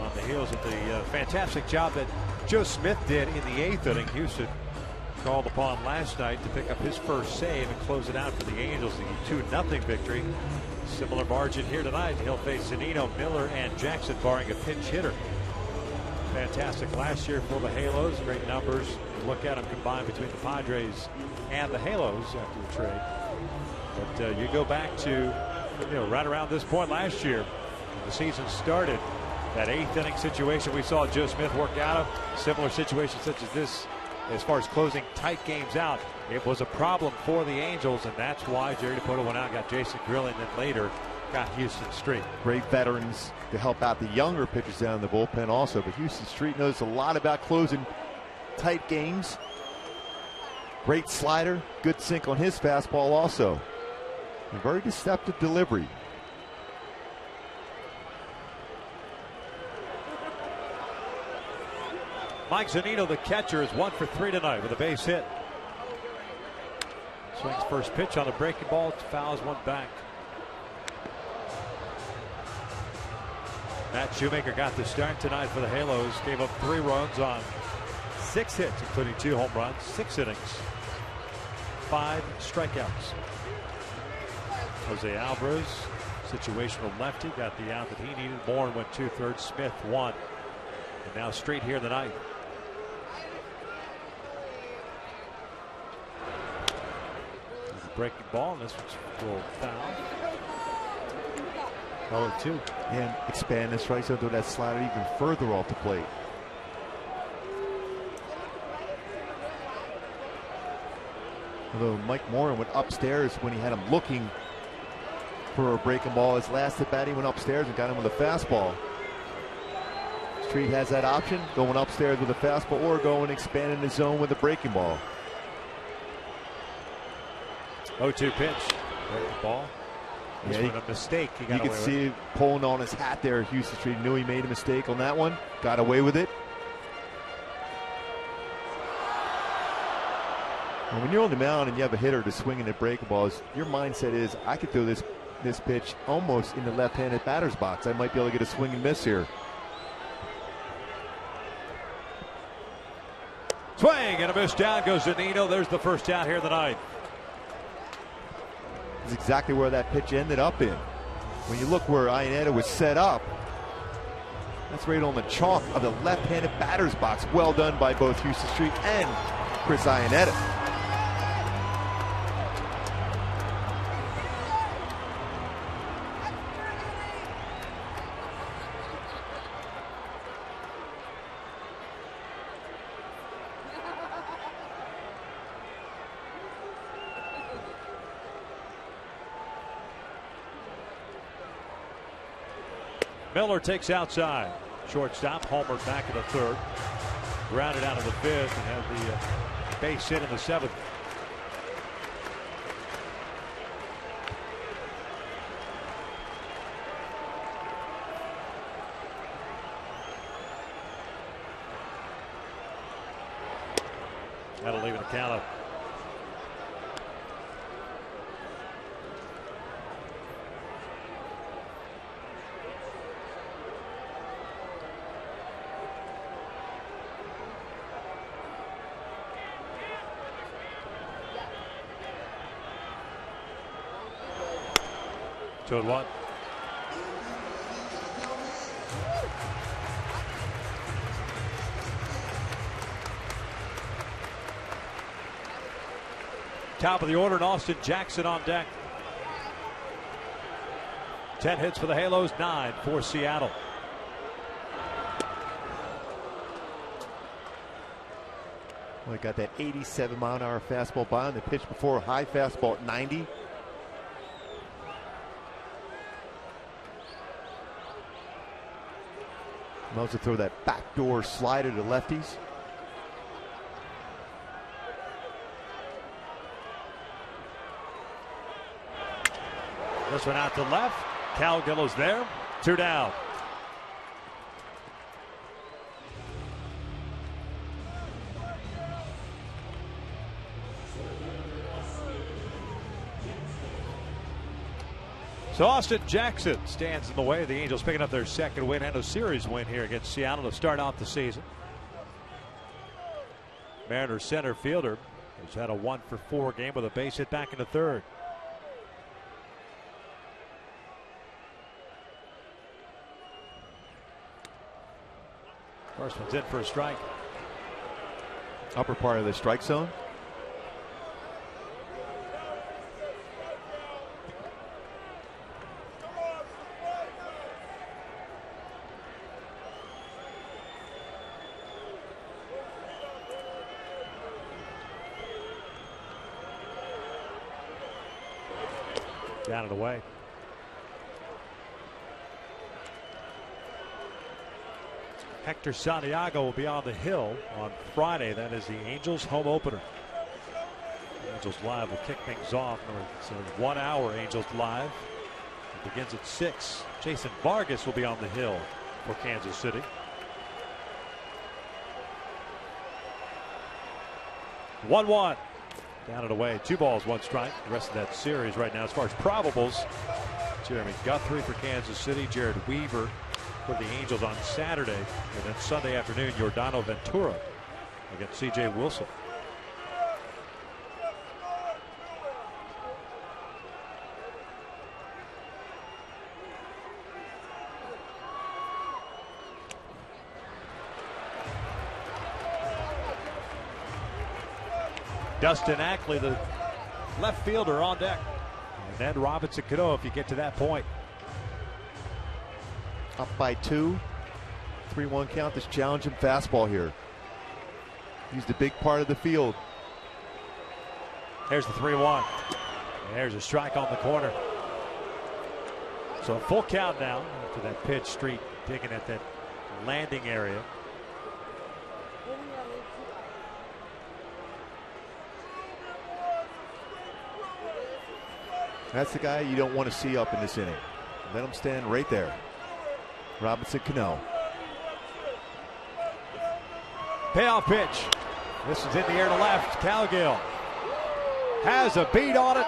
on the heels of the fantastic job that Joe Smith did in the 8th inning. Houston called upon last night to pick up his first save and close it out for the Angels. The 2-0 victory. Similar margin here tonight. He'll face Zunino, Miller, and Jackson, barring a pinch hitter. Fantastic last year for the Halos. Great numbers. Look at them combined between the Padres and the Halos after the trade. But you go back to right around this point last year, when the season started, that 8th inning situation we saw Joe Smith work out of, similar situations such as this, as far as closing tight games out, it was a problem for the Angels, and that's why Jerry Dipoto went out, got Jason Grilling, then later got Houston Street. Great veterans to help out the younger pitchers down in the bullpen also, but Houston Street knows a lot about closing tight games. Great slider, good sink on his fastball also. A very deceptive delivery. Mike Zunino, the catcher, is 1 for 3 tonight with a base hit. Swings first pitch on a breaking ball, fouls one back. Matt Shoemaker got the start tonight for the Halos. Gave up 3 runs on 6 hits, including 2 home runs, 6 innings, 5 strikeouts. Jose Alvarez, situational lefty, got the out that he needed. Bourne went 2/3. Smith 1. And now Street here tonight. Breaking ball, and this one's full foul. 0-2. And expand the strike zone, throw that slider even further off the plate. Although Mike Moran went upstairs when he had him looking for a breaking ball. His last at bat, he went upstairs and got him with a fastball. Street has that option, going upstairs with a fastball or going expanding the zone with a breaking ball. 0-2 pitch. Breaking ball. This one a mistake. He got you could see him pulling on his hat there. Houston Street knew he made a mistake on that one. Got away with it. And when you're on the mound and you have a hitter to swing in at breaking balls, your mindset is, I could throw this pitch almost in the left-handed batter's box. I might be able to get a swing and miss here. Swing and a miss. Down goes Zunino. There's the first out here tonight. Is exactly where that pitch ended up in. When you look where Iannetta was set up, that's right on the chalk of the left-handed batter's box. Well done by both Houston Street and Chris Iannetta. Miller takes outside. Shortstop, homered back in the 3rd. Grounded out of the 5th and had the base hit in the 7th. That'll leave it a count up. Good one. Top of the order, and Austin Jackson on deck. 10 hits for the Halos, 9 for Seattle. Well, he got that 87-mile-an-hour fastball by him. The pitch before, a high fastball at 90. Loves to throw that backdoor slider to lefties. This one out to left. Calgillo's there. 2 down. So Austin Jackson stands in the way. The Angels picking up their second win and a series win here against Seattle to start out the season. Mariners center fielder has had a 1-for-4 game with a base hit back in the third. First one's in for a strike. Upper part of the strike zone. Down and away. Hector Santiago will be on the hill on Friday. That is the Angels home opener. Angels Live will kick things off. It's a 1 hour Angels Live. It begins at 6. Jason Vargas will be on the hill for Kansas City. 1-1. Down and away. 2 balls, 1 strike. The rest of that series right now, as far as probables, Jeremy Guthrie for Kansas City, Jared Weaver for the Angels on Saturday, and then Sunday afternoon, Yordano Ventura against C.J. Wilson. Dustin Ackley, the left fielder, on deck. And then Robinson Cano if you get to that point. Up by 2. 3-1 count. This challenging fastball here. He's the big part of the field. There's the 3-1. There's a strike on the corner. So a full count now after that pitch. Street digging at that landing area. That's the guy you don't want to see up in this inning. Let him stand right there. Robinson Cano. Payoff pitch. This is in the air to left. Cowgill has a beat on it.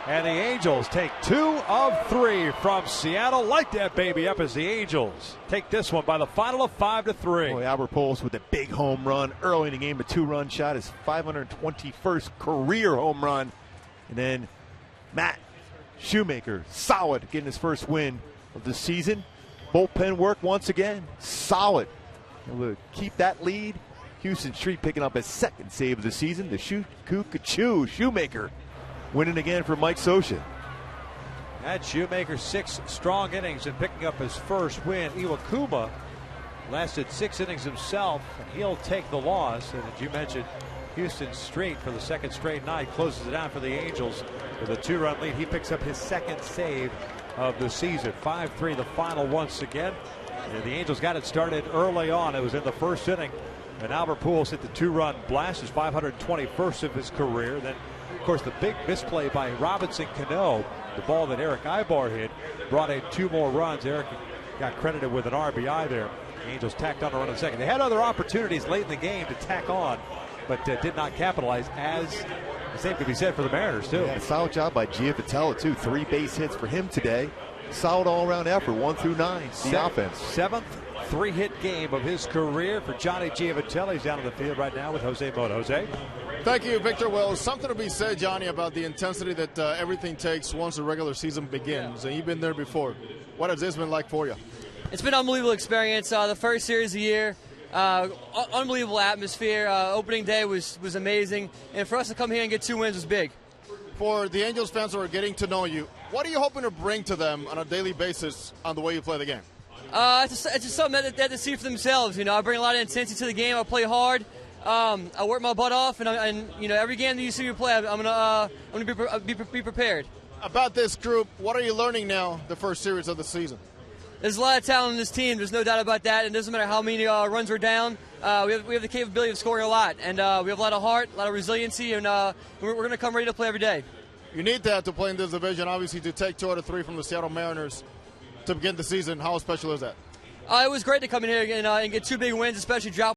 And the Angels take 2 of 3 from Seattle. Light that baby up as the Angels take this one by the final of 5-3. Boy, Albert Pujols with a big home run early in the game, a 2-run shot, his 521st career home run. And then Matt Shoemaker, solid, getting his first win of the season. Bullpen work once again, solid. Able to keep that lead. Houston Street picking up his second save of the season. The Shoemaker winning again for Mike Scioscia. Had Shoemaker 6 strong innings and picking up his first win. Iwakuma lasted 6 innings himself, and he'll take the loss. And as you mentioned, Houston Street for the second straight night closes it out for the Angels with a 2-run lead. He picks up his second save of the season. 5-3 the final once again. And the Angels got it started early on. It was in the first inning, and Albert Pujols hit the 2-run blast, his 521st of his career. Then, of course, the big misplay by Robinson Cano, the ball that Eric Ibar hit, brought in 2 more runs. Eric got credited with an RBI there. The Angels tacked on a run in the second. They had other opportunities late in the game to tack on, but did not capitalize, as the same could be said for the Mariners, too. Yeah, solid job by Giavotella, too. 3 base hits for him today. Solid all-around effort, 1 through 9. The offense. 7th 3-hit game of his career for Johnny Giavotella. He's down on the field right now with Jose Mota. Jose? Thank you, Victor. Well, something to be said, Johnny, about the intensity that everything takes once the regular season begins. And you've been there before. What has this been like for you? It's been an unbelievable experience. The first series of the year, unbelievable atmosphere. Opening day was amazing. And for us to come here and get 2 wins was big. For the Angels fans who are getting to know you, what are you hoping to bring to them on a daily basis on the way you play the game? It's just something that they have to see for themselves. You know, I bring a lot of intensity to the game. I play hard. I work my butt off, and you know, every game that you see me play, I'm gonna be prepared. About this group, what are you learning now, the first series of the season? There's a lot of talent in this team. There's no doubt about that. It doesn't matter how many runs we're down. We have the capability of scoring a lot, and we have a lot of heart, a lot of resiliency, and we're going to come ready to play every day. You need that to play in this division, obviously, to take 2 out of 3 from the Seattle Mariners to begin the season. How special is that? It was great to come in here and get 2 big wins, especially drop